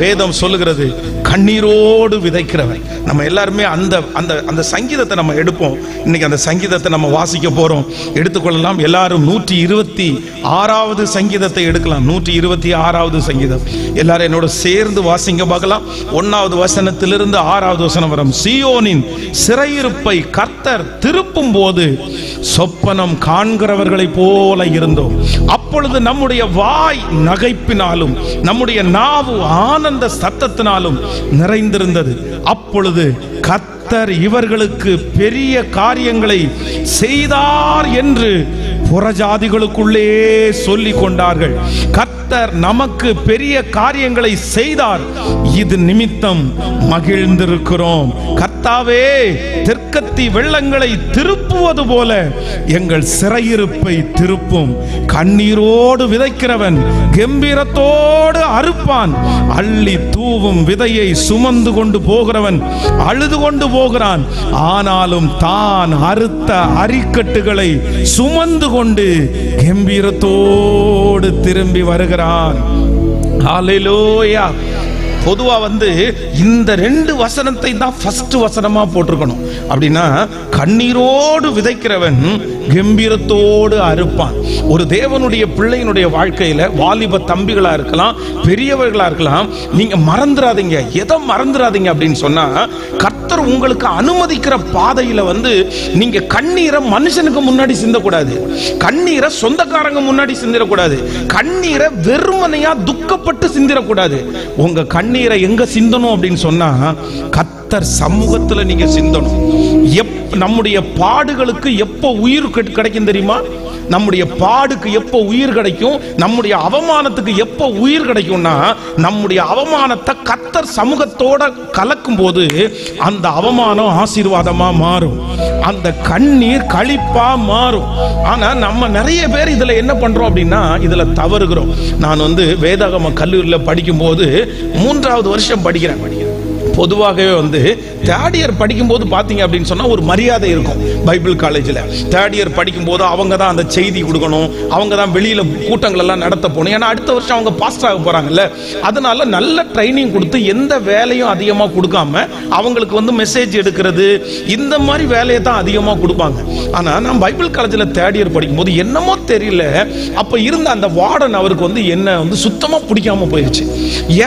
வேதம் சொல்லுகிறது, கண்ணீரோடு விதைக்கிறவன். நம்ம எல்லாருமே அந்த அந்த அந்த சங்கீதத்தை நம்ம எடுப்போம். இன்னைக்கு அந்த சங்கீதத்தை நம்ம வாசிக்க போறோம். எடுத்துக்கொள்ளலாம். எல்லாரும் 126வது சங்கீதத்தை எடுக்கலாம். 126வது சங்கீதம் எல்லாரும் என்னோட சேர்ந்து வாசிங்க பார்க்கலாம். 1வது வசனத்திலிருந்து 6வது வசனம் வரும். சீயோனின் சிறையிருப்பை கர்த்தர் திருப்பும் போது சொப்பனம் காண்கிறவர்களை போல இருந்தோம். அப்பொழுது நம்முடைய வாய் நகைப்பினாலும் நம்முடைய நாவு ஆனந்த சத்தத்தினாலும் நிறைந்திருந்தது. அப்பொழுது கர்த்தர் இவர்களுக்கு பெரிய காரியங்களை செய்தார் என்று புறஜாதிகளுக்குள்ளே சொல்லிக் கொண்டார்கள். கர்த்தர் நமக்கு பெரிய காரியங்களை செய்தார், இது நிமித்தம் மகிழ்ந்திருக்கிறோம். கர்த்தாவே, தெற்கத்தி வெள்ளங்களை திருப்புவது போல எங்கள் சிறையிருப்பை திருப்பும். கண்ணீரோடு விதைக்கிறவன் கம்பீரத்தோடு அறுப்பான். அள்ளி தூவும் விதையை சுமந்து கொண்டு போகிறவன் அழுது கொண்டு போகிறான். ஆனாலும் தான் அறுத்த அரிக்கட்டுகளை சுமந்து கொண்டு கம்பீரத்தோடு திரும்பி வருகிறான். ஹல்லேலூயா. பொதுவா வந்து இந்த 2 வசனத்தை தான் ஃபர்ஸ்ட் வசனமா போட்டிருக்கணும். அப்படின்னா கண்ணீரோடு விதைக்கிறவன் கம்பீரத்தோடு அறுப்பான். ஒரு தேவனுடைய பிள்ளையினுடைய வாழ்க்கையில வாலிப தம்பிகளா இருக்கலாம், பெரியவர்களா இருக்கலாம், நீங்க மறந்துடாதீங்க. எதை மறந்துடாதீங்க அப்படின்னு சொன்னா, கர்த்தர் உங்களுக்கு அனுமதிக்கிற பாதையில வந்து நீங்க கண்ணீரை மனுஷனுக்கு முன்னாடி சிந்தக்கூடாது, கண்ணீரை சொந்தக்காரங்க முன்னாடி சிந்திடக்கூடாது, கண்ணீரை வெறுமனையா துக்கப்பட்டு சிந்திடக்கூடாது. உங்க கண்ணீரை எங்க சிந்தணும் அப்படின்னு சொன்னா கர்த்தர் சமூகத்துல நீங்க சிந்தணும். நம்முடைய பாடுகளுக்கு எப்போ உயிர் கிடைக்கும் தெரியுமா? நம்முடைய பாடுக்கு எப்போ உயிர் கிடைக்கும், நம்முடைய அவமானத்துக்கு எப்போ உயிர் கிடைக்கும்னா, நம்முடைய அவமானத்தை கர்த்தர் சமூகத்தோட கலக்கும் போது அந்த அவமானம் ஆசீர்வாதமா மாறும், அந்த கண்ணீர் களிப்பா மாறும். ஆனா நம்ம நிறைய பேர் இதுல என்ன பண்றோம் அப்படின்னா இதுல தவறுகிறோம். நான் வந்து வேதாகம கல்லூரியில் படிக்கும் போது 3வது வருஷம் படிக்கிறேன். பொதுவாகவே வந்து தேர்ட் இயர் படிக்கும் போது பாத்தீங்க அப்படின்னு சொன்னா ஒரு மரியாதை இருக்கும். பைபிள் காலேஜில் தேர்ட் இயர் படிக்கும் போது அவங்க தான் அந்த செய்தி கொடுக்கணும், அவங்க தான் வெளியில கூட்டங்கள் எல்லாம் நடத்த போகணும். ஏன்னா அடுத்த வருஷம் அவங்க பாஸ்டர் ஆக போறாங்கல்ல, அதனால நல்ல ட்ரைனிங் கொடுத்து எந்த வேலையும் அதிகமாக கொடுக்காம அவங்களுக்கு வந்து மெசேஜ் எடுக்கிறது இந்த மாதிரி வேலையை தான் அதிகமாக கொடுப்பாங்க. ஆனா நான் பைபிள் காலேஜில் தேர்ட் இயர் படிக்கும் போது என்னமோ தெரியல, அப்ப இருந்த அந்த வார்டன் அவருக்கு வந்து என்ன வந்து சுத்தமா பிடிக்காம போயிடுச்சு.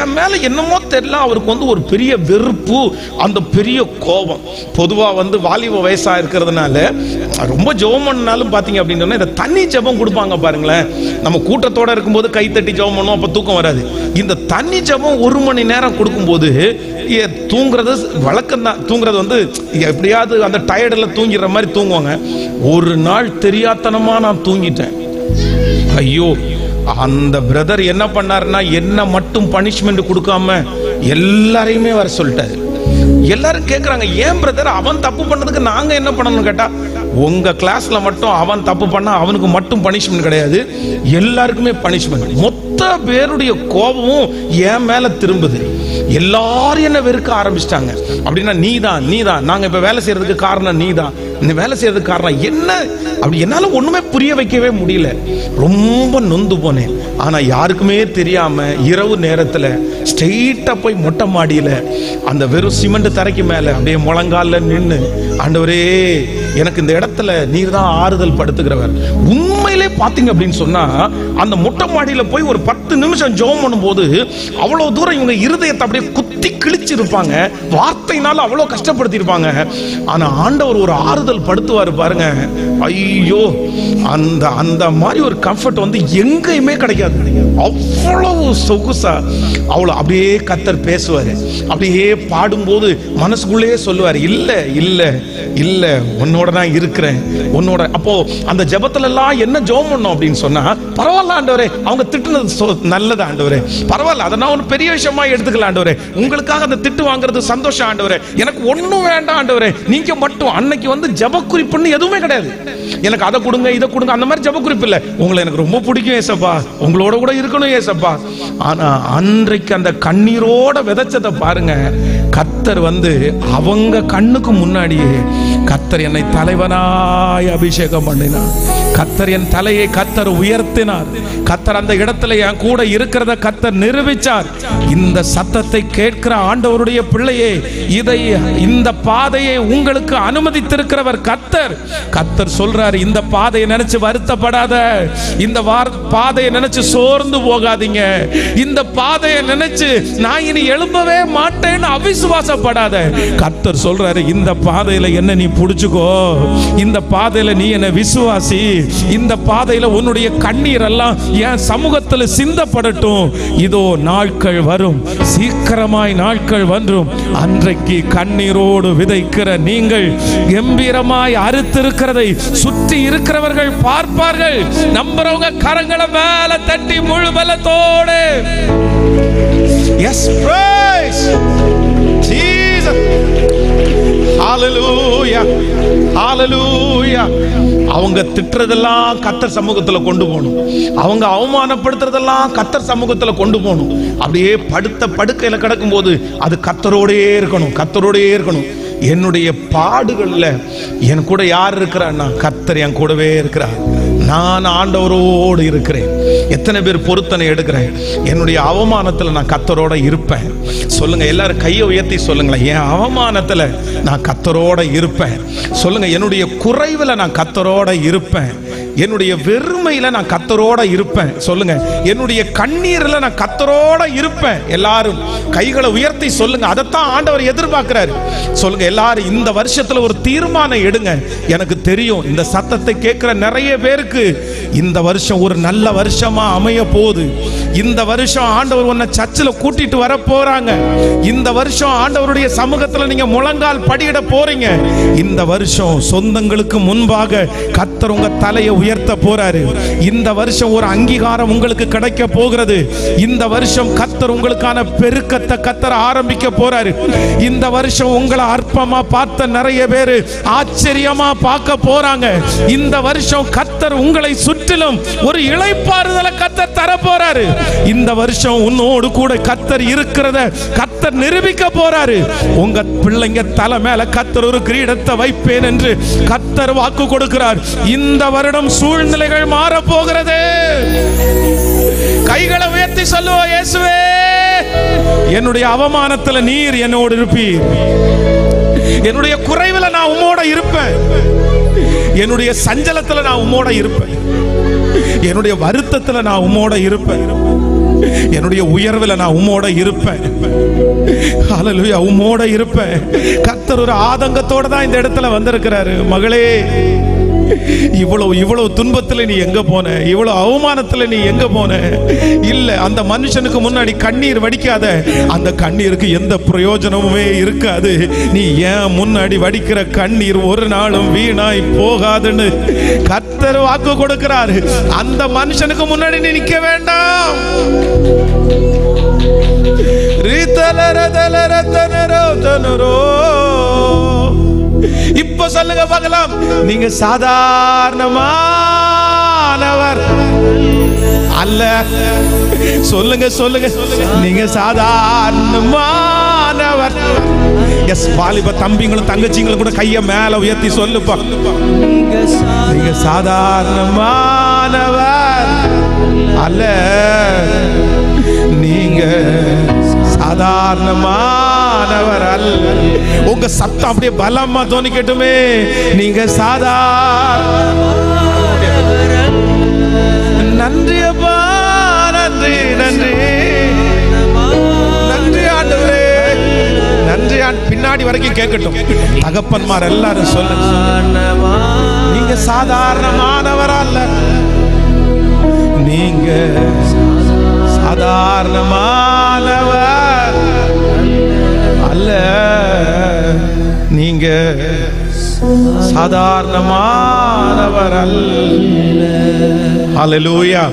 என் மேல என்னமோ தெரியல, அவருக்கு வந்து ஒரு பெரிய வெறுப்பு, அந்த பெரிய கோபம். பொதுவா வந்து வாலிப வயசா இருக்கிறதுனால ரொம்ப ஜெபம் பண்ணாலும் பாத்தீங்க அப்படின்னா இந்த தண்ணி ஜெபம் கொடுப்பாங்க பாருங்களேன். நம்ம கூட்டத்தோட இருக்கும்போது கை தட்டி ஜெபம் பண்ணுவோம், அப்ப தூக்கம் வராது. இந்த தண்ணி ஜெபம் 1 மணி நேரம் கொடுக்கும்போது தூங்குறது வழக்கம் தான். தூங்குறது வந்து எப்படியாவது அந்த டயர்டில் தூங்கிற மாதிரி தூங்குவாங்க. ஒரு நாள் தெரியாதனமா நான் தூங்கிட்டேன். ஐயோ, அந்த பிரதர் என்ன பண்ணாருன்னா என்ன மட்டும் பனிஷ்மெண்ட் கொடுக்காம எல்லாரையுமே வர சொல்லிட்டாரு. எல்லாரும் கேட்கறாங்க, ஏன் பிரதர் அவன் தப்பு பண்ணதுக்கு நாங்க என்ன பண்ணணும்னு கேட்டா, உங்க கிளாஸ்ல மட்டும் அவன் தப்பு பண்ணா அவனுக்கு மட்டும் பனிஷ்மெண்ட் கிடையாது, எல்லாருக்குமே பனிஷ்மெண்ட். மொத்த பேருடைய கோபமும் என் மேல திரும்புது. எல்லாரும் என்ன வெறுக்க ஆரம்பிச்சிட்டாங்க. அப்படின்னா நீதான் நாங்க இப்ப வேலை செய்யறதுக்கு காரணம் நீதான், இந்த வேலை செய்யறதுக்கு காரணம் என்ன அப்படி என்னால ஒண்ணுமே புரிய வைக்கவே முடியல. ரொம்ப நொந்து போனேன். ஆனா யாருக்குமே தெரியாம இரவு நேரத்துல ஸ்ட்ரெயிட்டா போய் மொட்டை மாடியில அந்த வெறும் சிமெண்ட் தரைக்கு மேல அப்படியே முழங்கால நின்று, ஆண்டவரே எனக்கு இந்த இடத்துல நீர் தான் ஆறுதல் படுத்துகிறவர். உண்மையிலே பாத்தீங்க அப்படின்னு சொன்னா அந்த மொட்டை மாடியில போய் ஒரு 10 நிமிஷம் ஜெபம் பண்ணும்போது அவ்வளவு தூரம் இவங்க இருதயத்தை அப்படியே குத்தி கிழிச்சிருப்பாங்க, வார்த்தையினால அவ்வளவு கஷ்டப்படுத்தி இருப்பாங்க. ஆனா ஆண்டவர் ஒரு ஆறுதல் படுத்துவாரு பாருங்க. ஐயோ, அந்த அந்த மாதிரி ஒரு கம்ஃபர்ட் வந்து எங்கேயுமே கிடைக்காது. அவ்வளவு சொகுசா அவ்வளவு அப்படியே கர்த்தர் பேசுவாரு. அப்படியே பாடும்போது மனசுக்குள்ளேயே சொல்லுவாரு, இல்ல இல்ல இல்ல உன்னோட நான் இருக்கிறேன், உன்னோட. அப்போ அந்த ஜெபத்துல எல்லாம் என்ன ஜெபம் பண்ணோம் அப்படின்னு சொன்னா, பரவாயில்ல ஆண்டவரே, அவங்க திட்டுனது நல்லது ஆண்டவரே, பரவாயில்ல, அதை நான் ஒரு பெரிய விஷயமா எடுத்துக்கல ஆண்டவரே, உங்களுக்காக அந்த திட்டு வாங்குறது சந்தோஷம் ஆண்டவரே, எனக்கு ஒண்ணும் வேண்டாம் ஆண்டவரே, நீங்க மட்டும். அன்னைக்கு வந்து ஜெப குறிப்புன்னு எதுவுமே கிடையாது. எனக்கு அதை கொடுங்க இதை கொடுங்க அந்த மாதிரி ஜெப குறிப்பு இல்ல. உங்களை எனக்கு ரொம்ப பிடிக்கும் ஏசப்பா, உங்களோட கூட இருக்கணும் ஏசப்பா. ஆனா அன்றைக்கு அந்த கண்ணீரோட விதைச்சதை பாருங்க, கர்த்தர் வந்து அவங்க கண்ணுக்கு முன்னாடியே கர்த்தர் என்னை தலைவனாய் அபிஷேகம் பண்ணினார். கர்த்தர் என் தலையை கர்த்தர் உயர்த்தினார். கர்த்தர் அந்த இடத்துல என் கூட இருக்கிறத கர்த்தர் நிரூபிச்சார். இந்த சத்தத்தை கேட்கிற ஆண்டவருடைய பிள்ளையே, இந்த பாதையை உங்களுக்கு அனுமதித்திருக்கிறவர் கர்த்தர். கர்த்தர் சொல்றார், இந்த பாதையை நினைச்சு வருத்தப்படாத, இந்த பாதையை நினைச்சு சோர்ந்து போகாதீங்க, இந்த பாதையை நினைச்சு நான் இனி எழும்பவே மாட்டேன்னு அவிசுவாசப்படாத. கர்த்தர் சொல்றாரு, இந்த பாதையில என்ன நீ புடிச்சுக்கோ, இந்த பாதையில நீ என்ன விசுவாசி, இந்த பாதையில உன்னுடைய கண்ணீர் எல்லாம் என் சமூகத்தில் சிந்தப்படட்டும். இதோ நாட்கள் வரும், சீக்கிரமாய் நாட்கள் வரும், அன்றைக்கு கண்ணீரோடு விதைக்கிற நீங்கள் கம்பீரமாய் அறுத்திருக்கிறதை சுற்றி இருக்கிறவர்கள் பார்ப்பார்கள். நம்புறவங்க கரங்களை மேல தட்டி முழு பலத்தோடு எஸ் பிரைஸ் ஜீசஸ், ஹalleluya ஹalleluya. அவங்க திட்டுறதெல்லாம் கர்த்தர் சமூகத்துல கொண்டு போகணும், அவங்க அவமானப்படுத்துறதெல்லாம் கர்த்தர் சமூகத்துல கொண்டு போகணும். அப்படியே படுத்த படுக்கையில கிடக்கும் போது அது கர்த்தரோடே இருக்கணும், கர்த்தரோடே இருக்கணும். என்னுடைய பாடுகள்ல என் கூட யார் இருக்கிறான்னா கர்த்தர் என் கூடவே இருக்கிறார். நான் ஆண்டவரோடு இருக்கிறேன். எத்தனை பேர் பொருத்தனை எடுக்கிறேன்? என்னுடைய அவமானத்துல நான் கர்த்தரோட இருப்பேன். சொல்லுங்க, எல்லாரும் கையை உயர்த்தி சொல்லுங்களேன், என் அவமானத்துல நான் கர்த்தரோட இருப்பேன். சொல்லுங்க, என்னுடைய குறைவுல நான் கர்த்தரோட இருப்பேன். என்னுடைய வெறுமையில நான் கர்த்தரோட இருப்பேன். சொல்லுங்க, என்னுடைய கண்ணீர்ல நான் கர்த்தரோட இருப்பேன். எல்லாரும் கைகளை உயர்த்தி சொல்லுங்க. அதைத்தான் ஆண்டவர் எதிர்பார்க்கிறாரு. சொல்லுங்க எல்லாரும், இந்த வருஷத்துல ஒரு தீர்மானம் எடுங்க. எனக்கு தெரியும் இந்த சத்தத்தை கேட்கிற நிறைய பேருக்கு இந்த வருஷம் ஒரு நல்ல வருஷமா அமைய போகுது. இந்த வருஷம் ஆண்டவர் உன்னை சர்ச்சில் கூட்டிட்டு வர போறாங்க. இந்த வருஷம் ஆண்டவருடைய சமூகத்துல நீங்க முழங்கால் படியிட போறீங்க. இந்த வருஷம் சொந்தங்களுக்கு முன்பாக கர்த்தர் உங்க தலையை உயர்த்த போறாரு. இந்த வருஷம் ஒரு அங்கீகாரம் உங்களுக்கு கிடைக்க போகிறது. இந்த வருஷம் கர்த்தர் உங்களுக்கான பெருக்கத்தை கர்த்தர் ஆரம்பிக்க போறாரு. இந்த வருஷம் உங்களை அற்பமா பார்த்த நிறைய பேர் ஆச்சரியமா பார்க்க போறாங்க. இந்த வருஷம் கர்த்தர் உங்களை சுற்றிலும் ஒரு இளைப்பாறுதலை கர்த்தர் தர போறாரு. இந்த வருஷம் உன்னோடு கூட கர்த்தர் இருக்கிறத கர்த்தர் நிரூபிக்க போறாரு. உங்க பிள்ளைங்க தலை மேல கர்த்தர் ஒரு கிரீடத்தை வைப்பேன் என்று கர்த்தர் வாக்கு கொடுக்கிறார். இந்த வருடம் சூழ்நிலைகள் மாற போகிறது. கைகளை உயர்த்தி சொல்லுவோம், இயேசுவே என்னுடைய அவமானத்துல நீர் என்னோடு இருப்பீர். என்னுடைய குறைவுல நான் உம்மோட இருப்பேன். என்னுடைய சஞ்சலத்துல நான் உம்மோட இருப்பேன். என்னுடைய வருத்தத்துல நான் உம்மோட இருப்பேன். என்னுடைய உயர்வுல நான் உம்மோட இருப்பேன். ஹல்லேலூயா, உம்மோட இருப்பேன். கர்த்தர் ஒரு ஆதங்கத்தோட தான் இந்த இடத்துல வந்திருக்கிறாரு. மகளே, இவ்வளவு துன்பத்துல நீ எங்க போன? இவ்வளவு அவமானத்துல நீ எங்க போன? இல்ல, அந்த மனுஷனுக்கு முன்னாடி கண்ணீர் வடிக்காத. அந்த கண்ணீருக்கு எந்த பிரயோஜனமுமே இருக்காது. நீ ஏன் முன்னாடி வடிக்கிற கண்ணீர் ஒரு நாளும் வீணாய் போகாதுன்னு கர்த்தர் வாக்கு கொடுக்கிறாரு. அந்த மனுஷனுக்கு முன்னாடி நீ நிக்க வேண்டாம். இப்ப சொல்லுங்க பார்க்கலாம், நீங்க சாதாரணமானவர் அல்ல. சொல்லுங்க சொல்லுங்க, நீங்க சாதாரணமானவர். எஸ், வாலிப தம்பிங்களும் தங்கச்சிங்களும் கூட கைய மேல உயர்த்தி சொல்லுப்பா, நீங்க சாதாரணமானவர் அல்ல. நீங்க சாதாரணமானவர் அல்ல. உங்க சத்தம் அப்படியே பலமா தோணிக்கட்டுமே. நீங்க நன்றி அப்பா, நன்றி நன்றி நன்றி ஆண்டவரே, நன்றி. பின்னாடி வரைக்கும் கேட்கட்டும். தகப்பன்மார் எல்லாரும் சொல்லுங்க, நீங்க சாதாரணமானவர் அல்ல. நீங்க சாதாரணமானவர் அல்ல. நீங்க சாதாரணமானவர் அல்ல. ஹல்லேலூயா.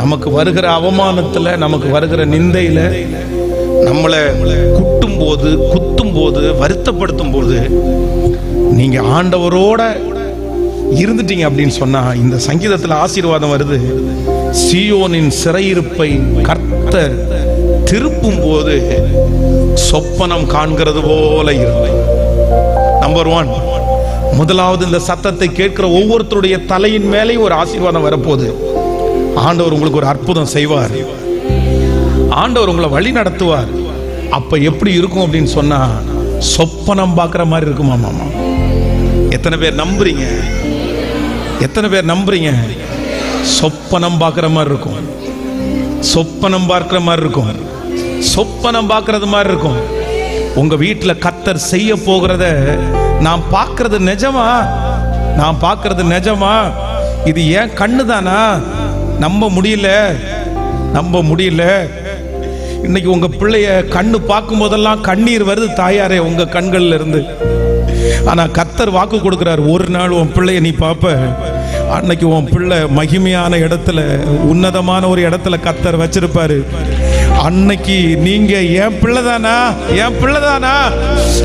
நமக்கு வருகிற அவமானத்துல, நமக்கு வருகிற நிந்தையில, நம்மளை குட்டும் போது, குத்தும் போது, வருத்தப்படுத்தும் போது நீங்க ஆண்டவரோட இருந்துட்டீங்க அப்படின்னு சொன்னா, இந்த சங்கீதத்துல ஆசீர்வாதம் வருது. சீயோனின் சிறையிருப்பை கர்த்தர் திருப்பும் போது சொப்பனம் காண்கிறது போல இருந்தது. நம்பர் 1, முதலாவது இந்த சத்தத்தை கேட்கிற ஒவ்வொருத்தருடைய தலையின் மேலே ஒரு ஆசீர்வாதம் வரப்போகுது. ஆண்டவர் உங்களுக்கு ஒரு அற்புதம் செய்வார். ஆண்டவர் உங்களை வழி நடத்துவார். அப்ப எப்படி இருக்கும் அப்படின்னு சொன்னா, சொப்பனம் பார்க்கிற மாதிரி இருக்குமா? மாமா, எத்தனை பேர் நம்புறீங்க? எத்தனை பேர் நம்புறீங்க? சொப்பனம் பார்க்கிற மாதிரி இருக்கும். சொப்பனம் பார்க்கிற மாதிரி இருக்கும். சொப்பனம் பார்க்கிறது மாதிரி இருக்கும். உங்க வீட்டுல கர்த்தர் செய்ய போகிறத நான் பார்க்கிறது நிஜமா? நான் பார்க்கிறது நிஜமா? இது ஏன் கண்ணு தானா? நம்ப முடியல, நம்ப முடியல. இன்னைக்கு உங்க பிள்ளைய கண்ணு பார்க்கும் போதெல்லாம் கண்ணீர் வருது தாயாரே உங்க கண்கள்ல இருந்து. ஆனா கர்த்தர் வாக்கு கொடுக்கிறார், ஒரு நாள் உன் பிள்ளைய நீ பார்ப்ப. அன்னைக்கு உன் பிள்ளை மகிமையான இடத்துல, உன்னதமான ஒரு இடத்துல கர்த்தர் வச்சிருப்பாரு. அன்னைக்கு நீங்க என் பிள்ளைதானா, என் பிள்ளைதானா,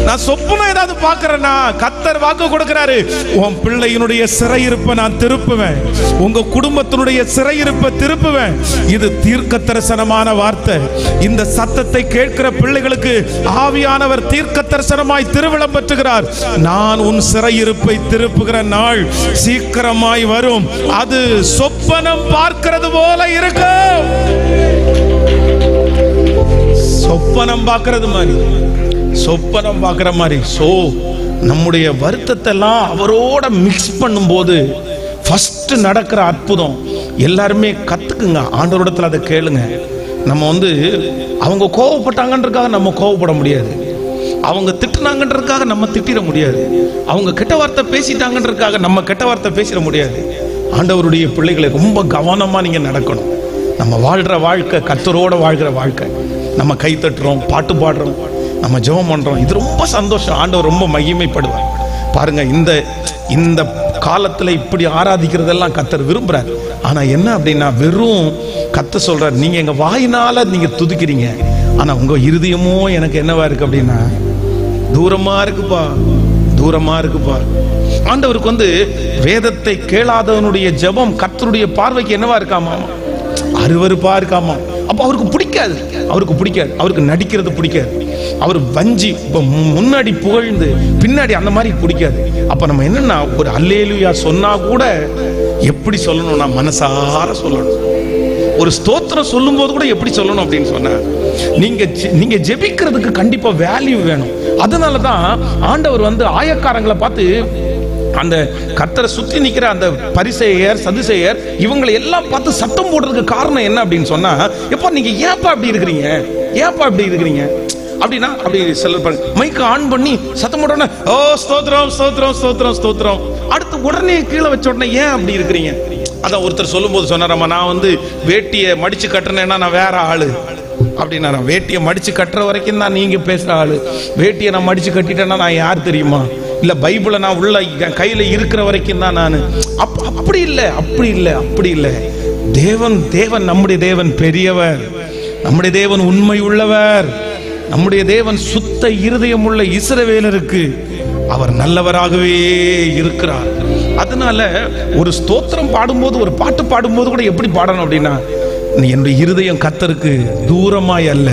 நான் சொப்பனம் ஏதாவது பார்க்கறேன்னா கர்த்தர் வாக்கு கொடுக்கிறாரு, உன் பிள்ளையினுடைய சிறையிருப்பை நான் திருப்புவேன், உங்க குடும்பத்தினுடைய சிறையிருப்பை திருப்புவேன். இது தீர்க்க தரிசனமான வார்த்தை. இந்த சத்தத்தை கேட்கிற பிள்ளைகளுக்கு ஆவியானவர் தீர்க்க தரிசனமாய் திருவிழம் பெற்றுகிறார். நான் உன் சிறையிருப்பை திருப்புகிற நாள் சீக்கிரமாய் வரும். அது சொப்பனம் பார்க்கிறது போல இருக்கும். சொப்பனம் பார்க்கிறது மாதிரி, சொப்பனம் பார்க்கிற மாதிரி. சோ நம்முடைய வருத்தத்தை எல்லாம் அவரோட மிக்ஸ் பண்ணும்போது ஃபர்ஸ்ட் நடக்கிற அற்புதம். எல்லாருமே கத்துக்குங்க, ஆண்டவரிடத்துல அதை கேளுங்க. நம்ம அவங்க கோவப்பட்டாங்கன்றதுக்காக நம்ம கோவப்பட முடியாது, அவங்க திட்டுனாங்கன்றதுக்காக நம்ம திட்டிட முடியாது, அவங்க கெட்ட வார்த்தை பேசிட்டாங்கன்றதுக்காக நம்ம கெட்ட வார்த்தை பேசிட முடியாது. ஆண்டவருடைய பிள்ளைகளை ரொம்ப கவனமா நீங்க நடக்கணும். நம்ம வாழ்ற வாழ்க்கை கர்த்தரோட வாழ்கிற வாழ்க்கை. நம்ம கை தட்டுறோம், பாட்டு பாடுறோம், நம்ம ஜெபம் பண்றோம், இது ரொம்ப சந்தோஷம். ஆண்டவர் ரொம்ப மகிமைப்படுவார். பாருங்க, இந்த காலத்துல இப்படி ஆராதிக்கிறதெல்லாம் கர்த்தர் விரும்புறார். ஆனா என்ன அப்படின்னா, வெறும் கர்த்தர் சொல்றார், நீங்க எங்க வாயினால நீங்க துதிக்கிறீங்க, ஆனா உங்க இருதயமோ எனக்கு என்னவா இருக்கு அப்படின்னா தூரமா இருக்குப்பா, தூரமா இருக்குப்பா. ஆண்டவருக்கு வேதத்தை கேளாதவனுடைய ஜெபம் கர்த்தருடைய பார்வைக்கு என்னவா இருக்காமா, அருவருப்பா இருக்காமா. அப்ப அவருக்கு பிடிக்காது, அவருக்கு பிடிக்காது, அவருக்கு நடிக்கிறது பிடிக்காது, அவர் வஞ்சி முன்னாடி புகழ்ந்து பின்னாடி அந்த மாதிரி பிடிக்காது. அப்ப நம்ம என்னன்னா, ஒரு அல்லேலூயா சொன்னா கூட எப்படி சொல்லணும்னா மனசார சொல்லணும். ஒரு ஸ்தோத்திரம் சொல்லும் போது கூட எப்படி சொல்லணும் அப்படின்னு சொன்னா, நீங்க ஜெபிக்கிறதுக்கு கண்டிப்பா வேல்யூ வேணும். அதனாலதான் ஆண்டவர் ஆயக்காரங்களை பார்த்து, அந்த கர்த்தரை சுத்தி நிக்கிற அந்த பரிசேயர் சதுசேயர் இவங்களை எல்லாம் பார்த்து சத்தம் போடுறதுக்கு காரணம் என்ன அப்படின்னு சொன்னா, எப்பா நீங்க ஏப்பா அப்படி இருக்கிறீங்க, ஏப்பா அப்படி இருக்கிறீங்க அப்படின்னா, அப்படி சிலர் மைக்கு ஆன் பண்ணி சத்தம் போட்டோன்னே ஓ ஸ்தோத்திரம் ஸ்தோத்திரம் ஸ்தோத்திரம் ஸ்தோத்திரம், அடுத்து உடனே கீழே வச்ச உடனே ஏன் அப்படி இருக்கிறீங்க. அதான் ஒருத்தர் சொல்லும் போது சொன்னாராமா, நான் வேட்டியை மடிச்சு கட்டுறேன்னா நான் வேற ஆளு அப்படின்னா, வேட்டியை மடிச்சு கட்டுற வரைக்கும் தான் நீங்க பேசுற ஆளு, வேட்டியை நான் மடிச்சு கட்டிட்டேன்னா நான் யார் தெரியுமா, இல்ல பைபிளை நான் உள்ள கையில இருக்கிற வரைக்கும் தான் நான். அப்படி இல்லை, அப்படி இல்லை, அப்படி இல்லை. தேவன் நம்முடைய தேவன் பெரியவர், நம்முடைய தேவன் உண்மை உள்ளவர், நம்முடைய தேவன் சுத்த இருதயம் உள்ள இஸ்ரவேலருக்கு அவர் நல்லவராகவே இருக்கிறார். அதனால ஒரு ஸ்தோத்திரம் பாடும்போது, ஒரு பாட்டு பாடும்போது கூட எப்படி பாடணும் அப்படின்னா, என்னுடைய இருதயம் கர்த்தருக்கு தூரமாய் அல்ல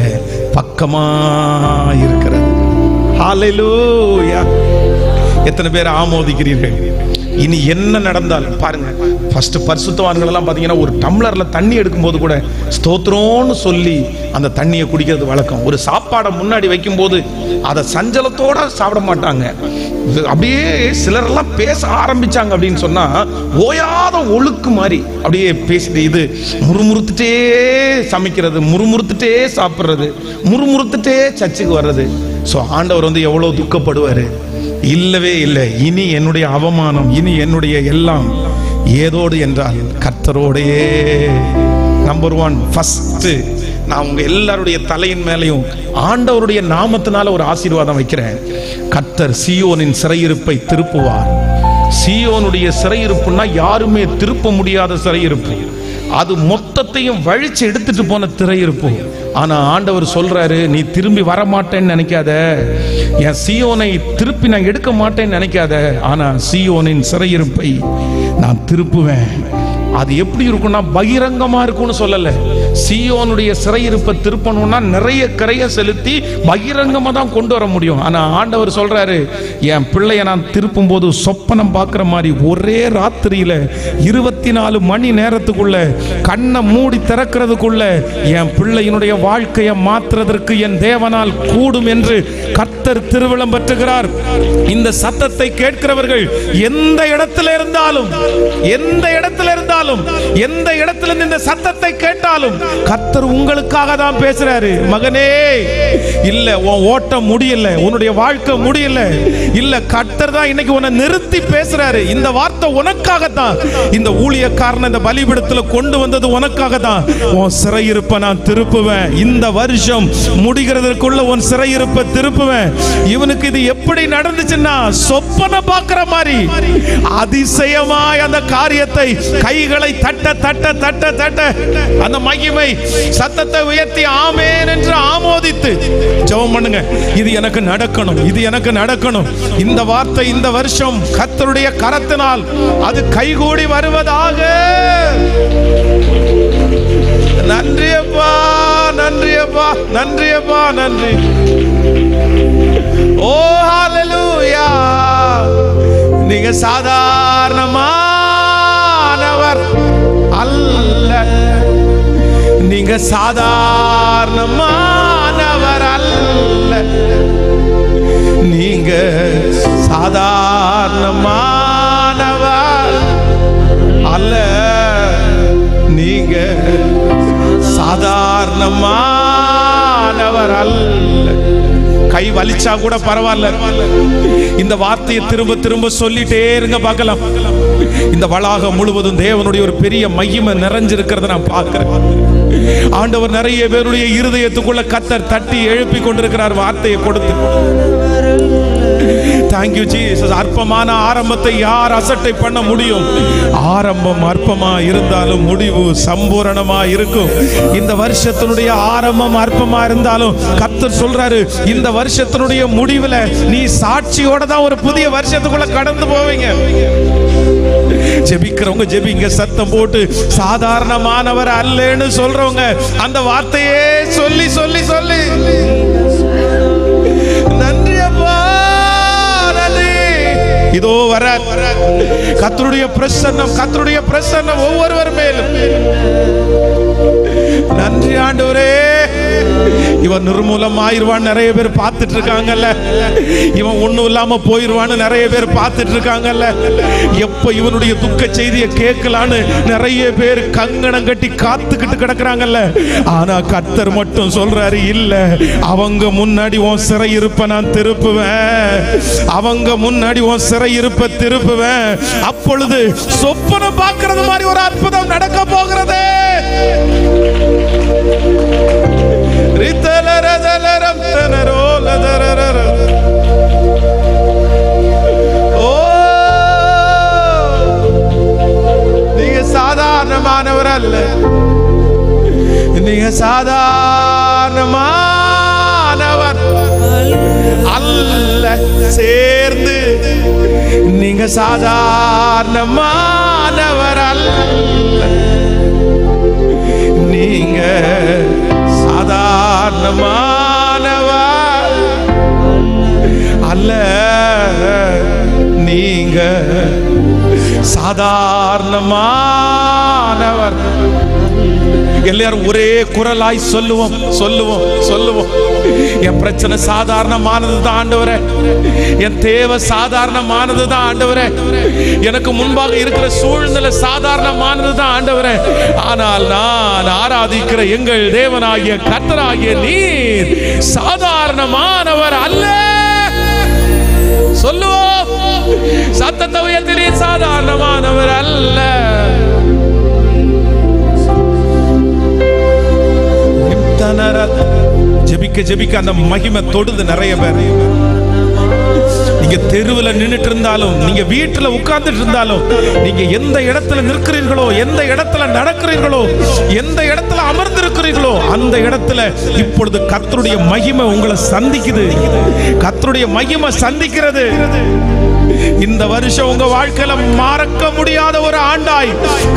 பக்கமாய் இருக்கிறது. ஹல்லேலூயா. எத்தனை பேர் ஆமோதிக்கிறீர்கள்? இனி என்ன நடந்தாலும் பாருங்க, ஃபர்ஸ்ட் பரிசுத்தவான்கள் எல்லாம் பாத்தீங்கன்னா ஒரு டம்ளர்ல தண்ணி எடுக்கும் போது கூட ஸ்தோத்திரம்னு சொல்லி அந்த தண்ணியை குடிக்கிறது வழக்கம். ஒரு சாப்பாடை முன்னாடி வைக்கும் போது அதை சஞ்சலத்தோட சாப்பிட மாட்டாங்க. அப்படியே சிலரெல்லாம் பேச ஆரம்பிச்சாங்க அப்படின்னு சொன்னா ஓயாத ஒழுக்கு மாதிரி அப்படியே பேசிட்டு, இது முறுமுறுத்துட்டே சமைக்கிறது, முறுமுறுத்துட்டே சாப்பிடுறது, முறுமுறுத்துட்டே சர்ச்சுக்கு வர்றது. ஸோ ஆண்டவர் எவ்வளவு துக்கப்படுவாரு. இல்லவே இல்லை. இனி என்னுடைய அவமானம், இனி என்னுடைய எல்லாம் ஏதோடு என்றால் கர்த்தரோடையே. நம்பர் 1 ஃபர்ஸ்ட் நான் உங்க எல்லாருடைய தலையின் மேலையும் ஆண்டவருடைய நாமத்தினால ஒரு ஆசீர்வாதம் வைக்கிறேன். கர்த்தர் சீயோனின் சிறையிருப்பை திருப்புவார். சீயோனுடைய சிறையிருப்புன்னா யாருமே திருப்ப முடியாத சிறையிருப்பு, அது மொத்தத்தையும் வழிச்சு எடுத்துட்டு போன திரையிருப்பு. ஆனா ஆண்டவர் சொல்றாரு, நீ திரும்பி வர மாட்டேன்னு நினைக்காத, என் சீயோனை திருப்பி நான் எடுக்க மாட்டேன்னு நினைக்காத, ஆனா சீயோனின் சிறையிருப்பை நான் திருப்புவேன். அது எப்படி இருக்கும்னா பகிரங்கமா இருக்கும்னு சொல்லல. சீயோனுடைய சிறையிருப்பை திருப்பணும்னா நிறைய கரையை செலுத்தி பகிரங்கமா தான் கொண்டு வர முடியும். ஆனா ஆண்டவர் சொல்றாரு, என் பிள்ளைய நான் திருப்பும் போது சொப்பனம் பார்க்கிற மாதிரி ஒரே ராத்திரியில 24 மணி நேரத்துக்குள்ள கண்ணை மூடி திறக்கிறதுக்குள்ள என் பிள்ளையினுடைய வாழ்க்கையை மாற்றுவதற்கு என் தேவனால் கூடும் என்று கர்த்தர் திருவிழம் பெற்றுகிறார். இந்த சத்தத்தை கேட்கிறவர்கள் எந்த இடத்துல இருந்தாலும், எந்த இடத்துல இருந்தாலும், எந்த இடத்துல இந்த சத்தத்தை கேட்டாலும் கர்த்தர் உங்களுக்காக தான் பேசுறாரு. மகனே, இல்ல உன் ஓட்டம் முடியல, உன்னுடைய வாழ்க்கை முடியல, இல்ல கர்த்தர் தான் இன்னைக்கு உன்னை நிறுத்தி பேசுறாரு. இந்த வார்த்தை உனக்காக தான். இந்த ஊழியக்காரனை இந்த பலிபீடத்துல கொண்டு வந்தது உனக்காக தான். உன் சிறையிருப்பை நான் திருப்புவேன். இந்த வருஷம் முடிகிறதுக்குள்ள உன் சிறையிருப்பை திருப்புவேன். இவனுக்கு இது எப்படி நடந்துச்சுன்னா சொப்பன பார்க்கிற மாதிரி அதிசயமாய் அந்த காரியத்தை கைகளை தட்ட தட்ட தட்ட தட்ட அந்த மைய மகிமை. சத்தத்தை உயர்த்தி ஆமென் என்று ஆமோதித்து ஜெபம் பண்ணுங்க. இது எனக்கு நடக்கணும், இது எனக்கு நடக்கணும். இந்த வார்த்தை இந்த வருஷம் கர்த்தருடைய கரத்தினால் அது கைகூடி வருவதாக. நன்றி அப்பா, நன்றி அப்பா, நன்றி அப்பா, நன்றி. ஓ ஹalleluya. நீங்க சாதாரணமானவர் அல்ல, நீங்க சாதாரணமானவர் அல்ல, நீங்க சாதாரணமானவர் அல்ல, நீங்க சாதாரணமானவர் அல்ல. கை வலிச்சா கூட பரவாயில்ல, இந்த வார்த்தையை திரும்ப திரும்ப சொல்லிட்டே இருங்க பார்க்கலாம். இந்த வளாகம் முழுவதும் தேவனுடைய ஒரு பெரிய மகிமை நிறைஞ்சிருக்கிறத நான் பார்க்கிறேன். ஆண்டவர் நிறைய பேருடைய இருதயத்துக்குள்ள கர்த்தர் தட்டி எழுப்பி கொண்டிருக்கிறார் வார்த்தையை கொடுத்து. Thank you Jesus. அற்பமான ஆரம்பத்தை யார் அசட்டை பண்ண முடியும்? ஆரம்பம் அற்பமா இருந்தாலும் முடிவு சம்பூரணமா இருக்கும். இந்த வருஷத்தினுடைய ஆரம்பம் அற்பமா இருந்தாலும் கர்த்தர் சொல்றாரு, இந்த வருஷத்தினுடைய முடிவுல நீ சாட்சியோட தான் ஒரு புதிய வருஷத்துக்குள்ள கடந்து போவீங்க. ஜெபிக்கிறவங்க ஜெபிங்க, சத்தம் போட்டு சாதாரணமானவர் அல்லன்னு சொல்றவங்க அந்த வார்த்தையே சொல்லி சொல்லி சொல்லி நன்றி அப்பா, நன்றி. இதோ வர கர்த்தருடைய பிரசன்னம், கர்த்தருடைய பிரசன்னம் ஒவ்வொருவர் மேலும். நன்றி ஆண்டவரே. இவன் நிர்மூலமாயிருவான் நிறைய பேர் பார்த்துட்டு இருக்காங்கல்ல, இவன் ஒண்ணும் இல்லாம போயிருவான்னு நிறைய பேர் பார்த்துட்டு இருக்காங்கல்ல, எப்ப இவனுடைய துக்க செய்தியை கேட்கலான்னு நிறைய பேர் கங்கணம் கட்டி காத்துக்கிட்டு கிடக்குறாங்கல்ல. ஆனா கர்த்தர் மட்டும் சொல்றாரு, இல்ல, அவங்க முன்னாடி உன் சிறையிருப்ப நான் திருப்புவேன், அவங்க முன்னாடி உன் சிறையிருப்ப திருப்புவேன். அப்பொழுது சொப்பனம் பார்க்கிறது மாதிரி ஒரு அற்புதம் நடக்க போகிறது. நீங்க சாதாரணமானவர் அல்ல, நீங்க சாதாரணமானவர் அல்ல. சேர்ந்து நீங்க சாதாரணமானவர் அல்ல, நீங்க சாதாரணமானவர் அல்ல, நீங்க சாதாரணமானவர். எல்லாரும் ஒரே குரலாய் சொல்லுவோம் சொல்லுவோம் சொல்லுவோம். என் பிரச்சனை சாதாரணமானது தான் ஆண்டவரே, என் தேவை சாதாரணமானது தான் ஆண்டவரே, எனக்கு முன்பாக இருக்கிற சூழ்நிலை சாதாரணமானது தான் ஆண்டவரே. ஆனால் நான் ஆராதிக்கிற எங்கள் தேவனாகிய கர்த்தராகிய நீர் சாதாரணமானவர் அல்ல. சொல்லுவோம் சத்தத்தை உயர்த்தி, சாதாரணமானவர் அல்ல. ஜெபிக்க ஜெபிக்க அந்த மகிமை தொடுது நிறைய பேர். நீங்க தெருவில் நின்றுட்டு இருந்தாலும், நீங்க வீட்டுல உட்கார்ந்துட்டு இருந்தாலும், நீங்க எந்த இடத்துல நிற்கிறீர்களோ, எந்த இடத்துல நடக்கிறீர்களோ, எந்த இடத்துல அமர்ந்திருக்கிறீர்களோ, அந்த இடத்துல இப்பொழுது கர்த்தருடைய மகிமை உங்களை சந்திக்குது, கர்த்தருடைய மகிமை சந்திக்கிறது. இந்த வருஷம் உங்க வாழ்க்கையில மறக்க முடியாத ஒரு ஆண்டாய்,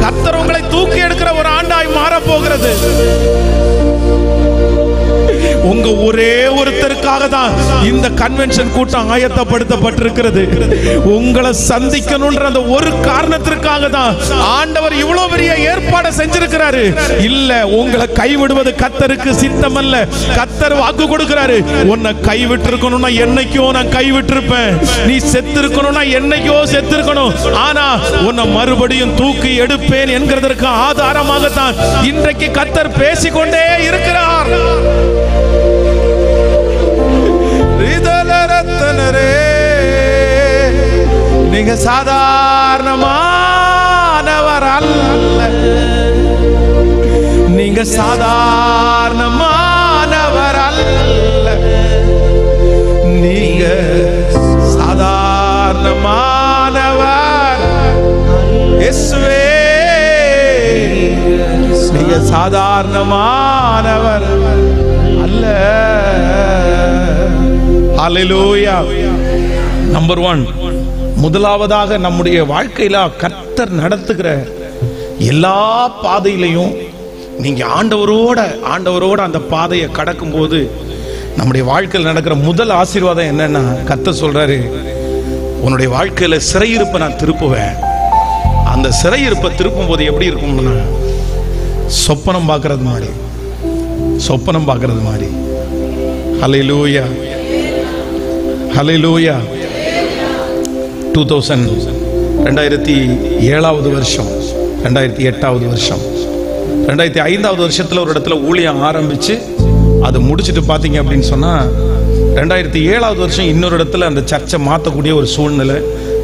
கர்த்தர் உங்களை தூக்கி எடுக்கிற ஒரு ஆண்டாய் மாற போகிறது. உங்க ஒரே ஒருத்தருக்காக தான் இந்த கன்வென்ஷன் கூட்டம் ஆயத்தப்படுத்தப்பட்டிருக்கிறது. உங்களை சந்திக்கணும்ன்ற அந்த ஒரு காரணத்திற்காக தான் ஆண்டவர் இவ்வளவு பெரிய ஏற்பாடு செஞ்சிருக்கிறாரு. இல்ல, உங்களை கைவிடுவது கர்த்தருக்கு சித்தம் அல்ல. கர்த்தர் வாக்கு கொடுக்கிறாரு, உன்னை கைவிட்டு இருக்கணும்னா என்னைக்கோ நான் கைவிட்டு இருப்பேன், நீ செத்து இருக்கணும்னா என்னைக்கோ செத்து இருக்கணும், ஆனா உன்னை மறுபடியும் தூக்கி எடுப்பேன் என்கிறதற்கு ஆதாரமாகத்தான் இன்றைக்கு கர்த்தர் பேசிக்கொண்டே இருக்கிறார். நீங்க சாதாரணமானவர் அல்ல, நீங்க சாதாரணமானவர் அல்ல, நீங்க சாதாரணமானவர். இயேசுவே நீங்க சாதாரணமானவர் அல்ல. ஹல்லேலூயா. நம்பர் 1, முதலாவதாக நம்முடைய வாழ்க்கையில கர்த்தர் நடத்துகிற எல்லா பாதையிலையும் நீங்க ஆண்டவரோட அந்த பாதையை கடக்கும் போது நம்முடைய வாழ்க்கையில் நடக்கிற முதல் ஆசீர்வாதம் என்னன்னா, கர்த்தர் சொல்றாரு, உன்னுடைய வாழ்க்கையில சிறையிருப்பை நான் திருப்புவேன். அந்த சிறையிருப்பை திருப்பும் போது எப்படி இருக்கும்னா, சொப்பனம் பார்க்கறது மாதிரி. ஹல்லேலூயா, ஹல்லேலூயா. 2007வது வருஷம், 2008வது வருஷம், 2005வது வருஷத்துல ஒரு இடத்துல ஊழியம் ஆரம்பிச்சு அது முடிச்சுட்டு பார்த்தீங்க அப்படின்னு சொன்னா, 2007வது வருஷம் இன்னொரு இடத்துல அந்த சர்ச்சை மாற்றக்கூடிய ஒரு சூழ்நிலை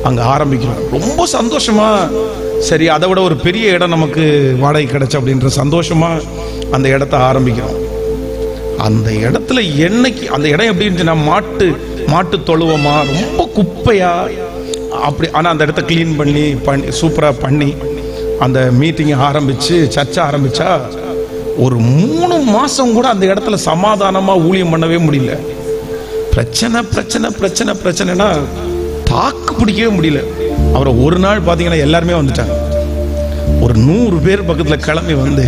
அங்கே ஆரம்பிக்கிறோம். ரொம்ப சந்தோஷமா, சரி அதை விட ஒரு பெரிய இடம் நமக்கு வாடகை கிடைச்சு அப்படின்ற சந்தோஷமா அந்த இடத்த ஆரம்பிக்கிறோம். அந்த இடத்துல என்னைக்கு அந்த இடம் எப்படி இருந்துச்சுன்னா, மாட்டு தொழுவமா, ரொம்ப குப்பையா அப்படி. ஆனால் அந்த இடத்த கிளீன் பண்ணி சூப்பராக பண்ணி அந்த மீட்டிங் ஆரம்பிச்சு சர்ச்சை ஆரம்பிச்சா ஒரு 3 மாசம் கூட அந்த இடத்துல சமாதானமா ஊழியம் பண்ணவே முடியல. பிரச்சனைனா தாக்கு பிடிக்கவே முடியல. அப்புறம் ஒரு நாள் பார்த்தீங்கன்னா எல்லாருமே வந்துட்டாங்க. ஒரு 100 பேர் பக்கத்தில் கிளம்பி வந்து,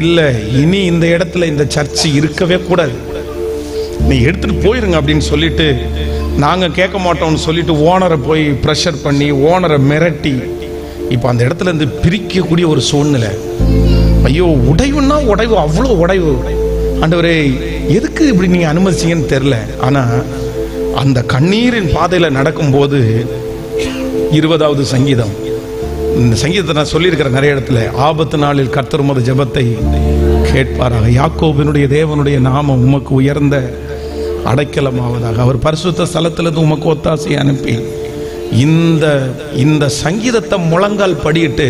இல்லை இனி இந்த இடத்துல இந்த சர்ச்சு இருக்கவே கூடாது, நீ எடுத்துட்டு போயிருங்க அப்படின்னு சொல்லிட்டு, நாங்கள் கேட்க மாட்டோம்னு சொல்லிட்டு ஓனரை போய் ப்ரெஷர் பண்ணி ஓனரை மிரட்டி இப்போ அந்த இடத்துல இருந்து பிரிக்கக்கூடிய ஒரு சூழ்நிலை. ஐயோ, உடைவுன்னா உடைவு, அவ்வளோ உடைவு. ஆண்டவரே எதுக்கு இப்படி நீங்க அனுமதிச்சீங்கன்னு தெரியல. ஆனா அந்த கண்ணீரின் பாதையில நடக்கும்போது 20வது சங்கீதம், இந்த சங்கீதத்தை நான் சொல்லியிருக்கிறேன் நிறைய இடத்துல, ஆபத்து நாளில் கர்த்தர் உமது ஜெபத்தை கேட்பாராக, யாக்கோபினுடைய தேவனுடைய நாமம் உமக்கு உயர்ந்த அடைக்கலமாவதாக, அவர் பரிசுத்த ஸ்தலத்திலிருந்து உமக்கு ஒத்தாசை அனுப்பி. இந்த சங்கீதத்தை முழங்கால் படியிட்டு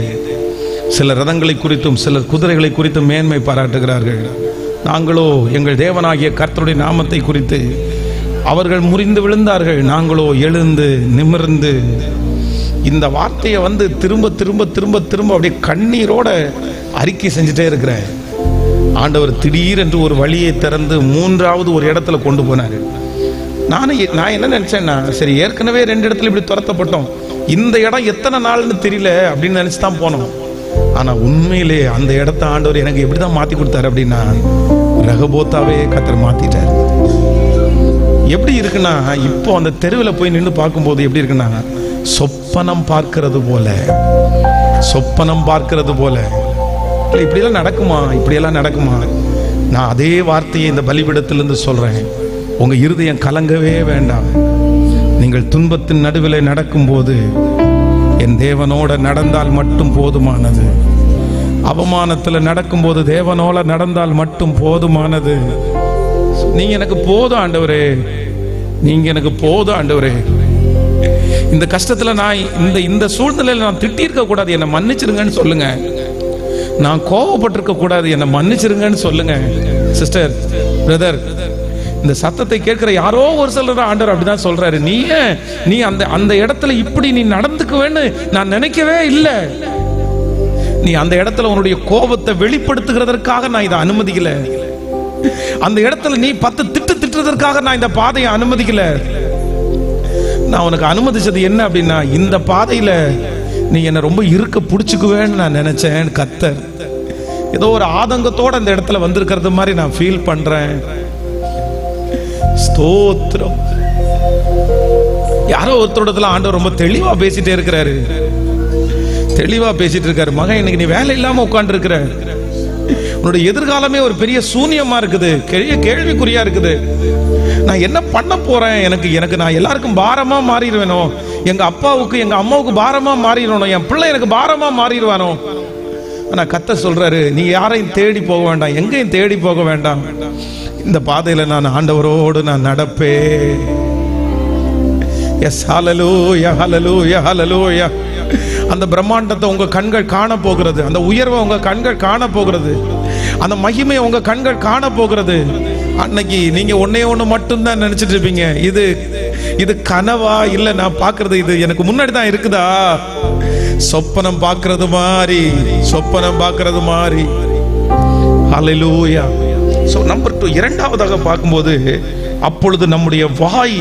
சில ரதங்களை குறித்தும் சிலர் குதிரைகளை குறித்தும் மேன்மை பாராட்டுகிறார்கள். நாங்களோ எங்கள் தேவனாகிய கர்த்தருடைய நாமத்தை குறித்து, அவர்கள் முறிந்து விழுந்தார்கள், நாங்களோ எழுந்து நிமிர்ந்து. இந்த வார்த்தையை வந்து திரும்ப திரும்ப திரும்ப திரும்ப அப்படியே கண்ணீரோட அறிக்கை செஞ்சுட்டே இருக்கிறேன். ஆண்டவர் திடீரென்று ஒரு வழியை திறந்து 3வது ஒரு இடத்துல கொண்டு போனார். நான் என்ன நினைச்சேன்னா, சரி ஏற்கனவே 2 இடத்துல இப்படி துரத்தப்பட்டோம், இந்த இடம் எத்தனை நாள்னு தெரியல அப்படின்னு நினைச்சு தான் போனோம். ஆனா உண்மையிலே அந்த இடத்த ஆண்டவர் எனக்கு எப்படிதான் மாத்தி கொடுத்தாரு அப்படின்னா, ரகபோத்தாவே கர்த்தர் மாத்திட்டார். எப்படி இருக்குன்னா, இப்போ அந்த தெருவில் போய் நின்று பார்க்கும்போது எப்படி இருக்குன்னா, சொப்பனம் பார்க்கிறது போல. இப்படியெல்லாம் நடக்குமா? நான் அதே வார்த்தையை இந்த பலிபீடத்திலிருந்து சொல்றேன். உங்க இருதயம் கலங்கவே வேண்டாம். நீங்கள் துன்பத்தின் நடுவில் நடக்கும்போது என் தேவனோட நடந்தால் மட்டும் போதுமானது. அவமானத்தில் நடக்கும்போது தேவனோட நடந்தால் மட்டும் போதுமானது. நீங்க எனக்கு போதும் ஆண்டவரே, இந்த கஷ்டத்துல நான் இந்த சூழ்நிலையில நான் திட்டிருக்க கூடாது, என்னை மன்னிச்சிருங்கன்னு சொல்லுங்க. நான் கோபப்பட்டிருக்க கூடாது, என்னை மன்னிச்சிருங்கன்னு சொல்லுங்க. சிஸ்டர், பிரதர், இந்த சத்தத்தை கேட்கிற யாரோ ஒரு சிலர் ஆண்டவர் அப்படிதான் சொல்றாரு. நீ அந்த இடத்துல இப்படி நீ நடந்துக்குவேன்னு நான் நினைக்கவே இல்லை. நீ அந்த இடத்துல உன்னுடைய கோபத்தை வெளிப்படுத்துகிறதற்காக நான் இதை அனுமதிக்கல. அந்த இடத்துல நீ 10 திட்டுறதற்காக நான் இந்த பாதையை அனுமதிக்கல. நான் உனக்கு அனுமதிச்சது என்ன அப்படின்னா, இந்த பாதையில நீ என்ன ரொம்ப இருக்க பிடிச்சுக்குவேன்னு நான் நினைச்சேன். கர்த்தர் ஏதோ ஒரு ஆதங்கத்தோட அந்த இடத்துல வந்திருக்கிறது மாதிரி நான் ஃபீல் பண்றேன். ஸ்தோத்திரம். யாரோ ஒருத்தரோடத்துல ஆண்டவர் ரொம்ப தெளிவா பேசிட்டே இருக்கிறாரு. மகன், இன்னைக்கு நீ வேலை இல்லாம உட்கார்ந்து இருக்கிற, உன்னுடைய எதிர்காலமே ஒரு பெரிய சூன்யமா இருக்குது, கேள்விக்குறியா இருக்குது. நான் என்ன பண்ண போறேன்? எனக்கு நான் எல்லாருக்கும் பாரமா மாறிடுவேனோ, எங்க அப்பாவுக்கு எங்க அம்மாவுக்கு பாரமா மாறிடுவானோ, என் பிள்ளை எனக்கு பாரமா மாறிடுவானோ. ஆனா கர்த்தர் சொல்றாரு, நீ யாரையும் தேடி போக வேண்டாம், எங்கேயும் தேடி போக வேண்டாம். இந்த பாதையில நான் ஆண்டவரோடு நான் நடப்பேன். எஸ், ஹல்லேலூயா, ஹல்லேலூயா, ஹல்லேலூயா. அந்த பிரம்மாண்டத்தை உங்க கண்கள் காண போகிறது, அந்த உயர்வை உங்க கண்கள் காண போகிறது, அந்த மகிமையை உங்க கண்கள் காண போகிறது. அன்னைக்கு நீங்க ஒன்னே ஒண்ணு மட்டும்தான் நினைச்சிட்டு இருப்பீங்க, இது கனவா இல்ல நான் பார்க்கிறது இது எனக்கு முன்னாடி தான் இருக்குதா? சொப்பனம் பார்க்கிறது மாதிரி, சொப்பனம் பார்க்கிறது மாதிரி. ஹல்லேலூயா. சோ நம்பர் 2, இரண்டாவதாக பார்க்கும்போது, அப்பொழுது நம்முடைய வாய்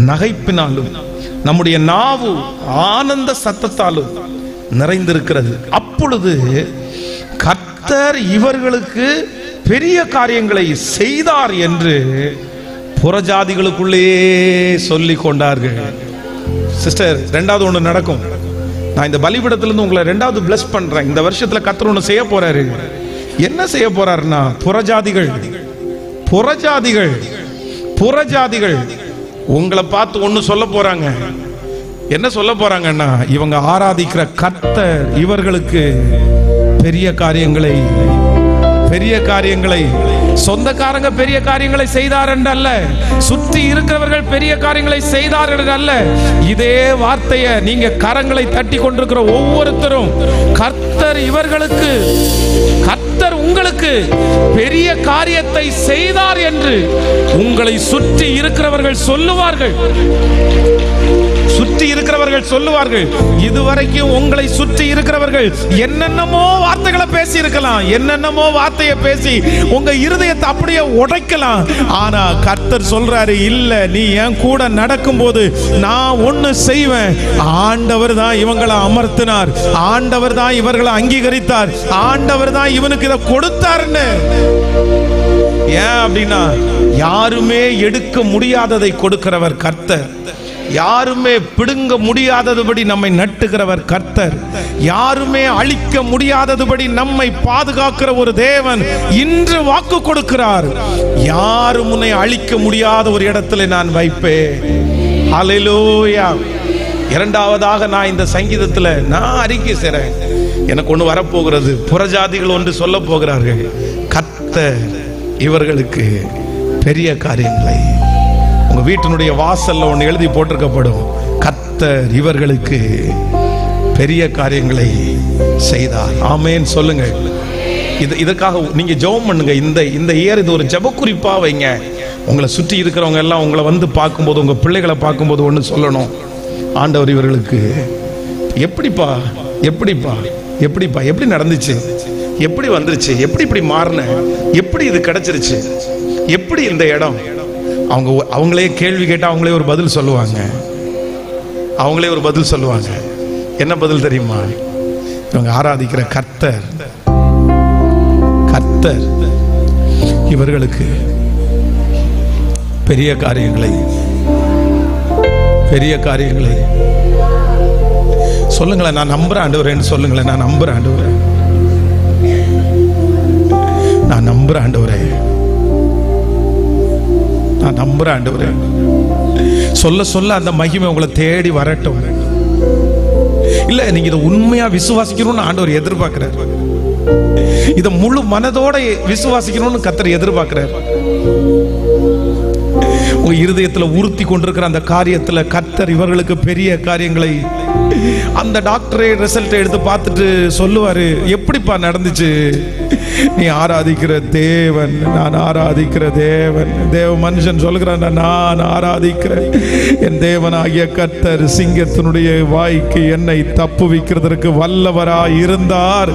நகைப்பினாலும் நம்முடைய நாவு ஆனந்த சத்தத்தாலும் நிறைந்திருக்கிறது. அப்பொழுது கர்த்தர் இவர்களுக்கு பெரிய காரியங்களை செய்தார் என்று புறஜாதிகளுக்குள்ளே சொல்லிக் கொண்டார்கள். சிஸ்டர், ரெண்டாவது ஒண்ணு நடக்கும். நான் இந்த பலிபீடத்திலிருந்து உங்களை ரெண்டாவது பிளஸ் பண்றேன். இந்த வருஷத்துல கர்த்தர் ஒண்ணு செய்ய போறாரு. என்ன செய்ய போறாருன்னா, புறஜாதிகள் உங்களை பார்த்து ஒண்ணு சொல்ல போறாங்க. என்ன சொல்ல போறாங்கன்னா, இவங்க ஆராதிக்கிற கர்த்தர் இவர்களுக்கு பெரிய காரியங்களை சொந்தக்காரங்க பெரிய காரியங்களை செய்தார் என்று அல்ல, சுற்றி இருக்கிறவர்கள் பெரிய காரியங்களை செய்தார் என்று அல்ல. இதே வார்த்தையை நீங்க கரங்களை தட்டி கொண்டிருக்கிற ஒவ்வொருத்தரும், கர்த்தர் இவர்களுக்கு, கர்த்தர் உங்களுக்கு பெரிய காரியத்தை செய்தார் என்று உங்களை சுற்றி இருக்கிறவர்கள் சொல்லுவார்கள். இதுவரைக்கும் உங்களை சுற்றி இருக்கிறவர்கள் என்னென்னமோ வார்த்தைகளை பேசி இருக்கலாம், என்னென்னமோ வார்த்தையை பேசி உங்க இருதயத்தை அப்படியே உடைக்கலாம். ஆனா கர்த்தர் சொல்றாரு, இல்ல, நீ என் கூட நடக்கும்போது நான் ஒண்ணு செய்வேன். ஆண்டவர் தான் இவங்களை அமர்த்தினார், ஆண்டவர் தான் இவர்களை அங்கீகரித்தார், ஆண்டவர் தான் இவனுக்கு இதை கொடுத்தாருன்னு. ஏன் அப்படின்னா, யாருமே எடுக்க முடியாததை கொடுக்கிறவர் கர்த்தர், யாருமே பிடுங்க முடியாததுபடி நம்மை நட்டுகிறவர் கர்த்தர், யாருமே அழிக்க முடியாததுபடி நம்மை பாதுகாக்கிற ஒரு தேவன் இன்று வாக்கு கொடுக்கிறார். யாரும் உன்னை அழிக்க முடியாத ஒரு இடத்துல நான் வைப்பேன். ஹல்லேலூயா. இரண்டாவதாக நான் இந்த சங்கீதத்துல நான் அறிக்கை செய்றேன், எனக்கு ஒன்று வரப்போகிறது. புறஜாதிகள் ஒன்று சொல்ல போகிறார்கள், கர்த்தர் இவர்களுக்கு பெரிய காரியங்களை. உங்க வீட்டினுடைய வாசல்ல ஒன்று எழுதி போட்டிருக்கப்படும், கர்த்தர் இவர்களுக்கு பெரிய காரியங்களை செய்தார். ஆமென் சொல்லுங்க. இதற்காக நீங்க ஜெபம் பண்ணுங்க. இந்த இயர் இது ஒரு ஜெப குறிப்பா வைங்க. உங்களை சுற்றி இருக்கிறவங்க எல்லாம் உங்களை வந்து பார்க்கும்போது, உங்க பிள்ளைகளை பார்க்கும்போது ஒன்று சொல்லணும், ஆண்டவர் இவர்களுக்கு எப்படி நடந்துச்சு, எப்படி வந்துருச்சு, எப்படி இப்படி மாறின, எப்படி இது கிடைச்சிருச்சு, எப்படி இந்த இடம். அவங்களே கேள்வி கேட்டா அவங்களே ஒரு பதில் சொல்லுவாங்க. என்ன பதில் தெரியுமா? இவங்க ஆராதிக்கிற கர்த்தர் இவர்களுக்கு பெரிய காரியங்களை சொல்லுங்களேன். நான் நம்புறேன் ஆண்டவரேன்னு சொல்லுங்களேன். நான் நம்புறேன் ஆண்டவரே. சொல்ல அந்த மகிமை உங்களை தேடி வரட்டும். இல்ல, நீங்க இதை உண்மையா விசுவாசிக்கணும்னு ஆண்டவர் எதிர்பார்க்கிறார். இதை முழு மனதோட விசுவாசிக்கணும்னு கர்த்தர் எதிர்பார்க்கிறார். உங்க இருதயத்துல உறுத்தி கொண்டிருக்கிற அந்த காரியத்துல கர்த்தர் இவர்களுக்கு பெரிய காரியங்களை, அந்த டாக்டரே ரிசல்ட் எடுத்து பார்த்துட்டு சொல்லுவாரு, எப்படிப்பா நடந்துச்சு? நீ ஆராதிக்கிற தேவன், நான் ஆராதிக்கிற தேவன். தேவ மனுஷன் சொல்லுகிறான், நான் ஆராதிக்கிற என் தேவனாகிய கர்த்தர் சிங்கத்தினுடைய வாய்க்கு என்னை தப்புவிக்கிறதற்கு வல்லவராய் இருந்தார்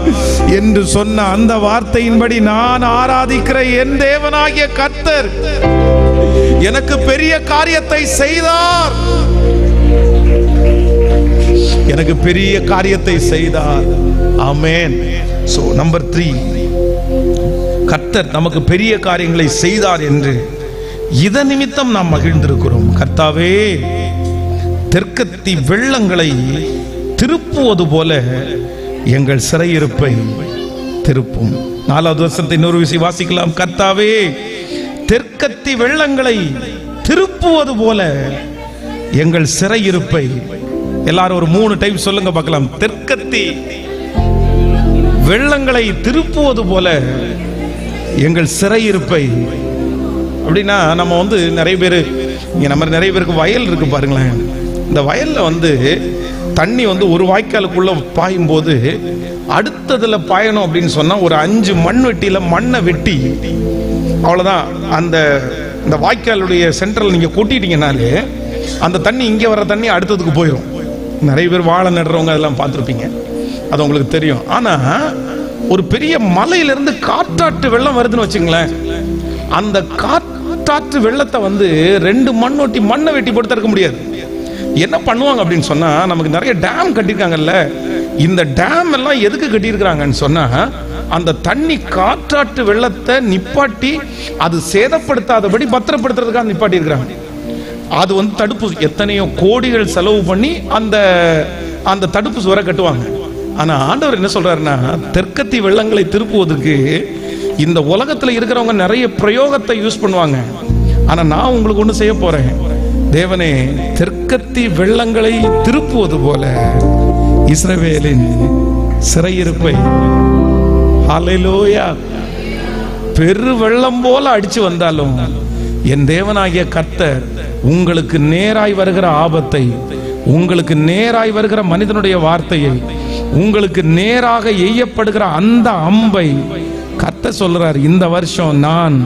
என்று சொன்ன அந்த வார்த்தையின்படி, நான் ஆராதிக்கிற என் தேவனாகிய கர்த்தர் எனக்கு பெரிய காரியத்தை செய்தார், எனக்கு பெரிய காரியத்தை செய்தார். ஆமென். சோ நம்பர் 3, கர்த்தர் நமக்கு பெரிய காரியங்களை செய்தார் என்று இத நிமித்தம் நாம் மகிழ்ந்திருக்கிறோம். கர்த்தாவே, தெற்கத்தி வெள்ளங்களை திருப்புவது போல எங்கள் சிறையிருப்பை திருப்பும். 4வது வசனத்தை இன்னொரு விஷயம் வாசிக்கலாம். கர்த்தாவே, தெற்கத்தி வெள்ளங்களை திருப்புவது போல எங்கள் சிறையிருப்பை. எல்லாரும் ஒரு 3 டைம் சொல்லுங்க பார்க்கலாம். தெற்கத்தி வெள்ளங்களை திருப்புவது போல எங்கள் சிறையிருப்பை. அப்படின்னா நம்ம நிறைய பேர் நம்ம நிறைய பேருக்கு வயல் இருக்கு பாருங்களேன். இந்த வயல்ல தண்ணி ஒரு வாய்க்காலுக்குள்ள பாயும் போது அடுத்ததுல பாயணும் அப்படின்னு சொன்னா ஒரு 5 மண்வெட்டியில மண்ணை வெட்டி அவ்வளவுதான் அந்த வாய்க்காலுடைய சென்ட்ரல் நீங்க கொட்டிட்டீங்கனாலே அந்த தண்ணி இங்கே வர தண்ணி அடுத்ததுக்கு போயிடும். நிறைய பேர் வாழை நடுறவங்க அதெல்லாம் பார்த்துருப்பீங்க, அது உங்களுக்கு தெரியும். ஆனால் ஒரு பெரிய மலையிலிருந்து காற்றாற்று வெள்ளம் வருதுன்னு வச்சுங்களேன், அந்த காற்றாற்று வெள்ளத்தை வந்து 2 மண்ணை வெட்டி போட்டு தடுக்க முடியாது. என்ன பண்ணுவாங்க அப்படின்னு சொன்னா, நமக்கு நிறைய டேம் கட்டியிருக்காங்கல்ல, இந்த டேம் எல்லாம் எதுக்கு கட்டியிருக்கிறாங்கன்னு சொன்னா, அந்த தண்ணி காற்றாற்று வெள்ளத்தை நிப்பாட்டி அது சேதப்படுத்தாதபடி பத்திரப்படுத்துறதுக்காக நிப்பாட்டி இருக்கிறாங்க. அது வந்து தடுப்பு எத்தனையோ கோடிகள் செலவு பண்ணி அந்த தடுப்பு சுவரை கட்டுவாங்க. ஆனா ஆண்டவர் என்ன சொல்றாருன்னா, தெற்கத்தி வெள்ளங்களை திருப்புவதற்கு இந்த உலகத்துல இருக்கிறவங்க நிறைய பிரயோகத்தை யூஸ் பண்ணுவாங்க. ஆனா நான் உங்களுக்கு ஒண்ணு செய்ய போறேன். தேவனே, தெற்கத்தி வெள்ளங்களை திருப்புவது போல இஸ்ரவேலின் சிறையிருப்பை ஹல்லேலூயா பெரு வெள்ளம் போல அடிச்சு வந்தாலும் என் தேவனாகிய கர்த்தர் உங்களுக்கு நேராய் வருகிற ஆபத்தை, உங்களுக்கு நேராய் வருகிற மனிதனுடைய வார்த்தையை, உங்களுக்கு நேராக எய்யப்படுகிற அந்த அம்பை கர்த்தர் சொல்றார், இந்த வருஷம் நான்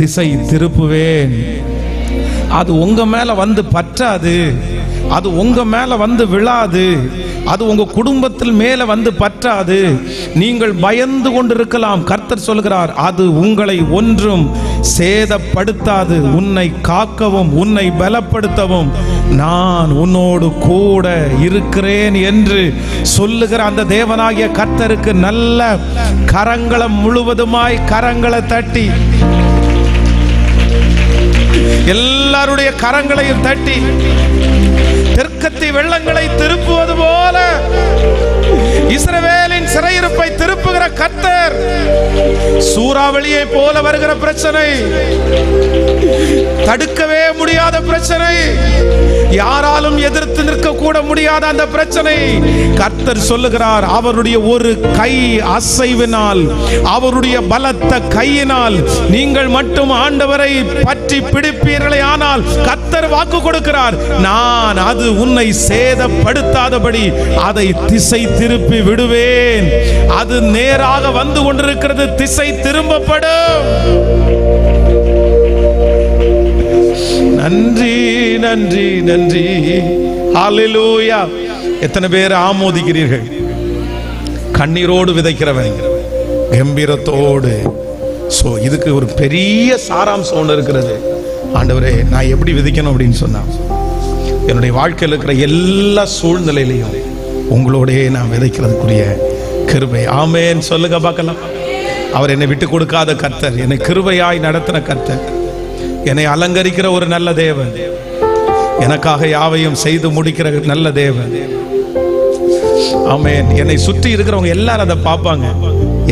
திசை திருப்புவேன். அது உங்க மேல வந்து பற்றாது, அது உங்க மேல வந்து விழாது, அது உங்க குடும்பத்தில் மேல வந்து பற்றாது. நீங்கள் பயந்து கொண்டிருக்கலாம். கர்த்தர் சொல்கிறார், அது உங்களை ஒன்றும் சேதப்படுத்தாது. உன்னை காக்கவும் உன்னை பலப்படுத்தவும் நான் உன்னோடு கூட இருக்கிறேன் என்று சொல்லுகிற அந்த தேவனாகிய கர்த்தருக்கு நல்ல கரங்களை முழுவதுமாய் கரங்களை தட்டி, எல்லாருடைய கரங்களையும் தட்டி, தெற்கத்தி வெள்ளங்களை திருப்புவது போல இஸ்ரவேலின் சிறையிருப்பை திருப்புகிற கர்த்தர், சூறாவளியை போல வருகிற பிரச்சனை, தடுக்கவே முடியாத பிரச்சனை, யாராலும் எதிர்த்து நிற்க கூட முடியாத அந்த பிரச்சனை, கர்த்தர் சொல்லுகிறார், அவருடைய ஒரு கை அசைவினால், அவருடைய பலத்த கையினால் நீங்கள் மட்டும் ஆண்டவரை பற்றி பிடிப்பீர்களே ஆனால் கர்த்தர் வாக்கு கொடுக்கிறார், நான் அது உன்னை சேதப்படுத்தாதபடி அதை திசை திருப்பி விடுவேன். அது நேராக வந்து கொண்டிருக்கிறது, திசை திரும்பப்படும். நன்றி நன்றி நன்றி. ஹல்லேலூயா. எத்தனை பேர் ஆமோதிக்கிறீர்கள்? கண்ணீரோடு விதைக்கிறவன் கம்பீரத்தோடு. சோ இதுக்கு ஒரு பெரிய சாராம்சம் ஒன்று இருக்கிறது. ஆண்டவரே, நான் எப்படி விதைக்கணும் அப்படின்னு சொன்னா, என்னுடைய வாழ்க்கையில் இருக்கிற எல்லா சூழ்நிலையிலையும் உங்களோடே நான் விதைக்கிறதுக்குரிய கிருபை. ஆமென் சொல்லுங்க பார்க்கலாம். அவர் என்னை விட்டு கொடுக்காத கர்த்தர், என்னை கிருபையாய் நடத்தின கர்த்தர், என்னை அலங்கரிக்கிற ஒரு நல்ல தேவன், எனக்காக யாவையும் செய்து முடிக்கிற நல்ல தேவன். ஆமென். என்னை சுற்றி இருக்கிறவங்க எல்லாரும் அதை பார்ப்பாங்க.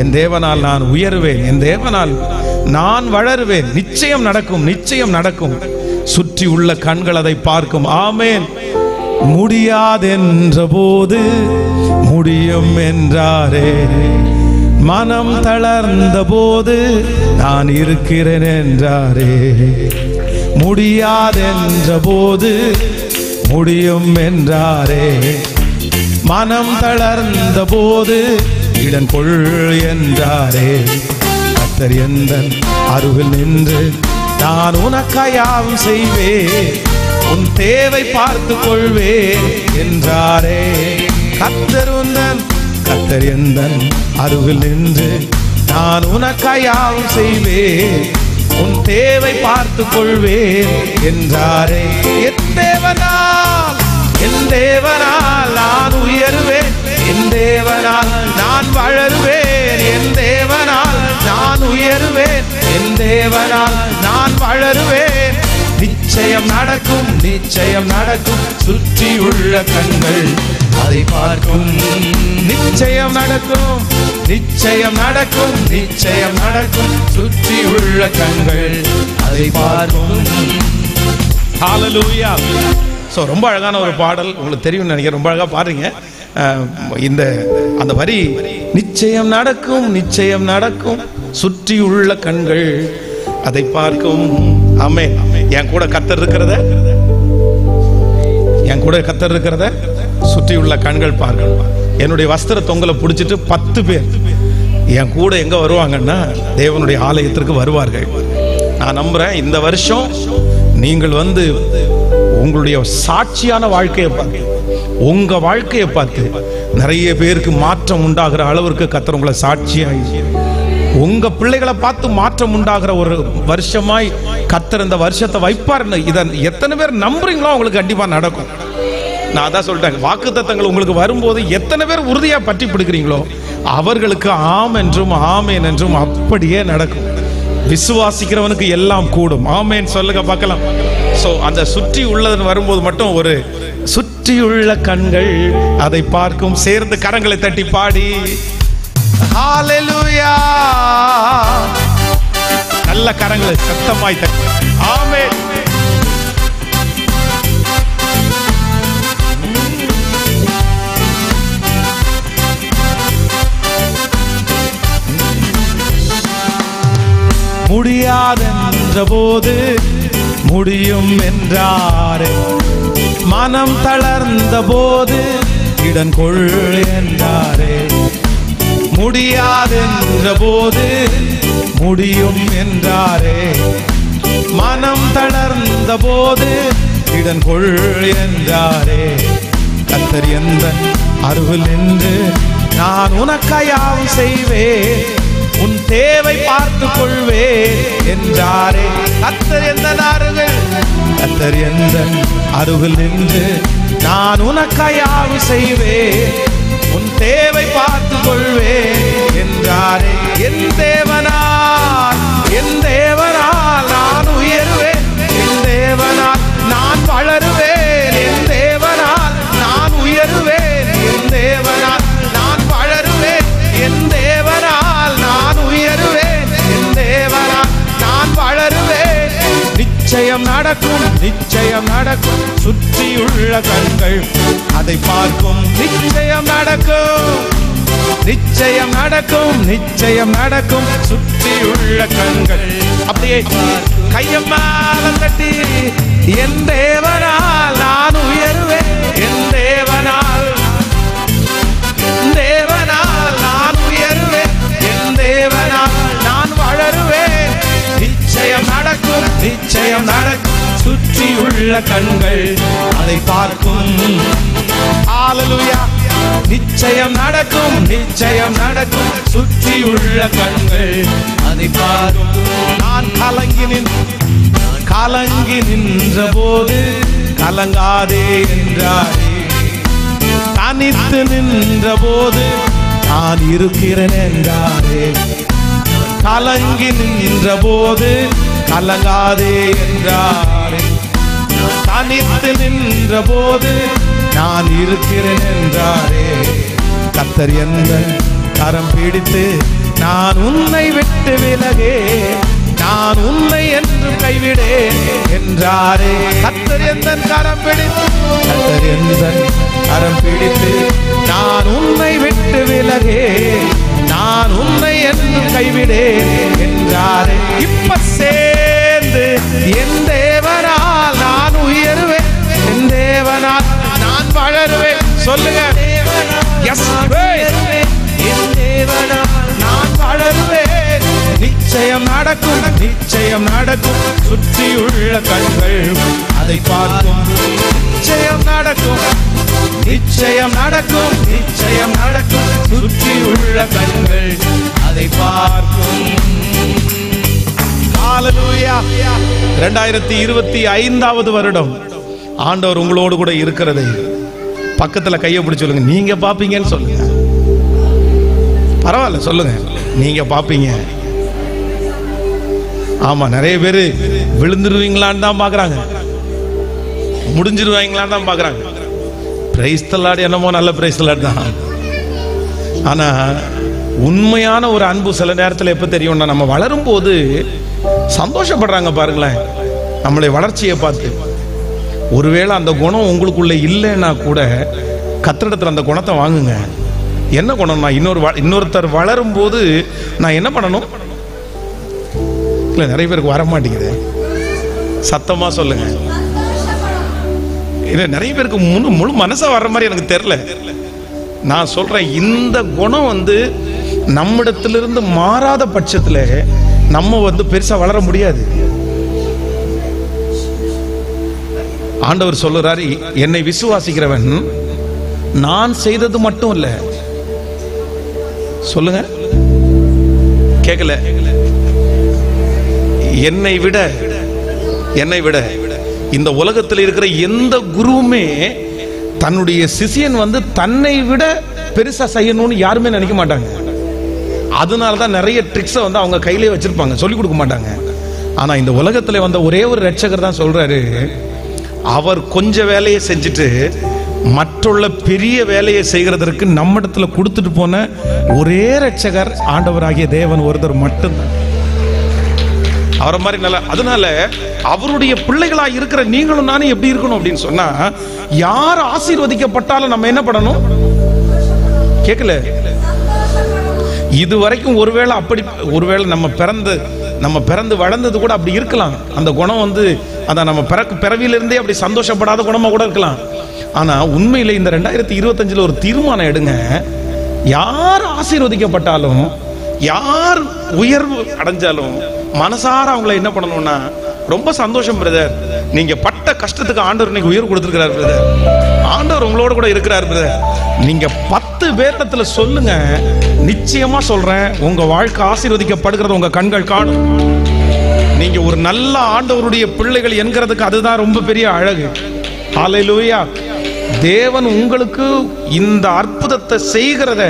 என் தேவனால் நான் உயர்வேன், என் தேவனால் நான் வளருவேன். நிச்சயம் நடக்கும், நிச்சயம் நடக்கும். சுற்றி உள்ள கண்கள் அதை பார்க்கும். ஆமென். முடியாதென்ற போது முடியும் என்றாரே, மனம் தளர்ந்த போது நான் இருக்கிறேன் என்றாரே. முடியாதென்ற போது முடியும் என்றாரே, மனம் தளர்ந்த போது இடம் கொள் என்றாரே. கர்த்தர் எந்தன் அருகில் நின்று நான் உனக்காயாவும் செய்வேன், உன் தேவை பார்த்து கொள்வேன் என்றாரே. கர்த்தர் எந்தன் அருகில் நின்று நான் உனக்காயாவும் செய்வேன், உன் தேவை பார்த்து கொள்வேன் என்றாரே. என் தேவனால் நான் உயர்வேன், என் தேவனால் நான் வளருவேன், என் தேவனால் நான் உயர்வேன், என் தேவனால் நான் வளருவேன். நிச்சயம் நடக்கும், நிச்சயம் நடக்கும், சுற்றியுள்ள கண்கள் அதை பார்க்கும். நிச்சயம் நடக்கும், நிச்சயம் நடக்கும், நிச்சயம் நடக்கும், சுற்றியுள்ள கண்கள் அதை பார்க்கும். ஹல்லேலூயா. ஸோ ரொம்ப அழகான ஒரு பாடல், உங்களுக்கு தெரியும் நினைக்கிறேன், ரொம்ப அழகாக பாடுறீங்க. அந்த வரி, நிச்சயம் நடக்கும், நிச்சயம் நடக்கும், சுற்றியுள்ள கண்கள் அதை பார்க்கும். ஆமென். என் கூட கர்த்தர் இருக்கிறத, என் கூட கர்த்தர் இருக்கிறத சுற்றியுள்ள கண்கள் பார்க்கணும். என்னுடைய வஸ்திர தொங்கலை பிடிச்சிட்டு 10 பேர் என் கூட எங்க வருவாங்கன்னா தேவனுடைய ஆலயத்திற்கு வருவார்கள். நான் நம்புறேன் இந்த வருஷம் நீங்கள் வந்து உங்களுடைய சாட்சியான வாழ்க்கையை பார்த்து, உங்க வாழ்க்கையை பார்த்து நிறைய பேருக்கு மாற்றம் உண்டாகிற அளவிற்கு கர்த்தர் உங்களை சாட்சியாகி, உங்க பிள்ளைகளை பார்த்து மாற்றம் உண்டாகிற ஒரு வருஷமாய் கர்த்தர் இந்த வருஷத்தை வைப்பார்னு இதை எத்தனை பேர் நம்புறீங்களோ உங்களுக்கு கண்டிப்பா நடக்கும். நான் அதான் சொல்லிட்டேன், வாக்குத்தத்தங்கள் உங்களுக்கு வரும்போது எத்தனை பேர் உறுதியா பற்றி பிடிக்கிறீங்களோ அவர்களுக்கு ஆம் என்றும் ஆமேன் என்றும் அப்படியே நடக்கும். விசுவாசிக்கிறவனுக்கு எல்லாம் கூடும். ஆமேன் சொல்லுங்க பார்க்கலாம். சோ அந்த சுற்றி உள்ளதன் வரும்போது மட்டும் ஒரு சுற்றியுள்ள கண்கள் அதை பார்க்கும். சேர்ந்து கரங்களை தட்டி பாடி ஹalleluya, நல்ல கரங்களை சத்தமாய் தட்டி ஆமென். முடியாதென்ற போது முடியும் என்றாரே, மனம் தளர்ந்த போது இடங்கொள் என்றாரே. முடியாதென்ற போது முடியும் என்றாரே, மனம் தளர்ந்த போது இடங்கொள் என்றாரே. கர்த்தர் எந்தன் அருகில் நின்று நான் உனக்காயாவும் செய்வேன், உன் தேவை பார்த்துக் கொள்வேன் என்றாரே. கர்த்தர் எந்தன் அருகில், கர்த்தர் எந்தன் அருகில் நின்று நான் உனக்காயாவும் செய்வேன், உன் தேவை பார்த்துக் கொள்வேன் என்றாரே. என் தேவனால், என் தேவனால் நான் உயர்வேன், என் தேவனால் நான் வளருவேன், என் தேவனால் நான் உயர்வேன், என் தேவனால் நான் வளருவேன், என் தேவனால் நான் உயருவேன், என் தேவனால் நான் வளருவேன். நிச்சயம் நடக்கும், நிச்சயம் நடக்கும், சுற்றியுள்ள கண்கள் அதை பார்க்கும். நிச்சயம் நடக்கும், நிச்சயம் நடக்கும், நிச்சயம் நடக்கும், சுற்றியுள்ள கண்கள் அப்படியே கையம்மால தட்டி என் தேவனால் நான் உயருவேன், என் தேவனால், தேவனால் நான் உயருவேன், என் தேவனால் நான் வளருவேன். நிச்சயம் நடக்கும், நிச்சயம் நடக்கும், சுற்றியுள்ள கண்கள் அதை பார்க்கும். ஹalleluya, நிச்சயம் நடக்கும், நிச்சயம் நடக்கும், சுற்றியுள்ள கண்கள் அதை பார்க்கும். நான் கலங்கி நின்ற போது கலங்காதே என்றாரே, தனித்து நின்ற போது நான் இருக்கிறேன் என்றாரே. கலங்கி நின்ற போது கலங்காதே என்றாரே, தனித்து நின்ற போது நான் இருக்கிறேன் என்றாரே. கர்த்தர் எந்தன் கரம் பிடித்து நான் உன்னை விட்டு விலகே, நான் உன்னை என்று கைவிடேன் என்றாரே. கர்த்தர் எந்தன் கரம் பிடித்து, கர்த்தர் எந்தன் கரம் பிடித்து நான் உன்னை விட்டு விலகே, நான் உன்னை என்று கைவிடேன் என்றாரே. இப்ப சேர்ந்து என் தேவனால் நான் உயருவேன், என் தேவனால் நான் வளருவேன். சொல்லுங்க, எஸ், என் தேவனால் நான் வளருவேன். நிச்சயம் நடக்கும், நிச்சயம் நடக்கும், சுற்றியுள்ள கண்கள் அதை பார்க்கும். நிச்சயம் நடக்கும், நிச்சயம் நடக்கும், நிச்சயம் நடக்கும், சுற்றியுள்ள கண்கள் அதை பார்க்கும். ஹalleluya. 2025வது வருடம் ஆண்டவர் உங்களோடு கூட இருக்கிறதை பக்கத்துல கையை பிடிச்சு சொல்லுங்க, நீங்க பாப்பீங்கன்னு சொல்லுங்க. பரவாயில்ல சொல்லுங்க, நீங்க பாப்பீங்க. ஆமா, நிறைய பேரு விழுந்துருவீங்களான்னு தான் பாக்குறாங்க, முடிஞ்சிருவாங்களான்னு தான் பாக்குறாங்க. பிரைஸ் தி லார்ட், என்னமோ நல்ல பிரைஸ் தி லார்ட் தான். ஆனா உண்மையான ஒரு அன்பு சில நேரத்தில் எப்ப தெரியும்னா, நம்ம வளரும் போது சந்தோஷப்படுறாங்க பாருங்களேன் நம்மளுடைய வளர்ச்சியை பார்த்து. ஒருவேளை அந்த குணம் உங்களுக்குள்ள இல்லைன்னா கூட கர்த்தரிடத்துல அந்த குணத்தை வாங்குங்க. என்ன குணம்னா, இன்னொருத்தர் வளரும் போது நான் என்ன பண்ணணும்? இல்ல, நிறைய பேருக்கு வர மாட்டேங்குது, சத்தமா சொல்லுங்க. இல்ல, நிறைய பேருக்கு முழு மனசா வர்ற மாதிரி எனக்கு தெரியல. நான் சொல்றேன், இந்த குணம் நம்மிடத்திலிருந்து மாறாத பட்சத்துல நம்ம பெருசா வளர முடியாது. ஆண்டவர் சொல்லுறாரு, என்னை விசுவாசிக்கிறவன் நான் செய்தது மட்டும் இல்ல, சொல்லுங்க கேட்கல, என்னை விட இந்த உலகத்தில் இருக்கிற எந்த குருவுமே தன்னுடைய சிஷியன் வந்து தன்னை விட பெருசா செய்யணும்னு யாருமே நினைக்க மாட்டாங்க. அதனாலதான் நிறைய ட்ரிக்ஸை வந்து அவங்க கையிலே வச்சிருப்பாங்க, சொல்லிக் கொடுக்க மாட்டாங்க. ஆனா இந்த உலகத்துல வந்த ஒரே ஒரு ரட்சகர் தான் சொல்றாரு, அவர் கொஞ்ச வேலையை செஞ்சுட்டு மற்றுள்ள பெரிய வேலையை செய்கிறதற்கு நம்மிடத்துல கொடுத்துட்டு போன ஒரே ரட்சகர் ஆண்டவராகிய தேவன் ஒருத்தர் மட்டும்தான். அவரை மாதிரி நல்ல, அதனால அவருடைய பிள்ளைகளா இருக்கிற நீங்களும் நானும் எப்படி இருக்கணும் அப்படின்னு சொன்னா, யார் ஆசீர்வதிக்கப்பட்டாலும் நம்ம என்ன பண்ணணும்? கேட்கல, இதுவரைக்கும் ஒருவேளை அப்படி, ஒருவேளை நம்ம பிறந்து வளர்ந்தது கூட அப்படி இருக்கலாம். அந்த குணம் வந்து அதான் நம்ம பிறவியிலிருந்தே அப்படி சந்தோஷப்படாத குணமா கூட இருக்கலாம். ஆனா உண்மையில இந்த 2025 ஒரு தீர்மானம் எடுங்க, யார் ஆசீர்வதிக்கப்பட்டாலும் யார் உயர்வு அடைஞ்சாலும் மனசார அவங்கள என்ன பண்ணணும்னா, ரொம்ப சந்தோஷம் பிரதர், நீங்க பட்ட கஷ்டத்துக்கு ஆண்டவர் இன்னைக்கு உயர்வு கொடுத்திருக்கிறார் பிரதர், ஆண்டவர் உங்களோட கூட இருக்கிறார் பிரதர், நீங்க 10 பேரிடத்துல சொல்லுங்க, நிச்சயமா சொல்றேன் உங்க வாழ்க்கை ஆசீர்வதிக்கப்படுகிறது உங்க கண்கள் காணும். நீங்க ஒரு நல்ல ஆண்டவருடைய பிள்ளைகள் என்கிறதுக்கு அதுதான் ரொம்ப பெரிய அழகு. ஹல்லேலூயா. தேவன் உங்களுக்கு இந்த அற்புதத்தை செய்கிறத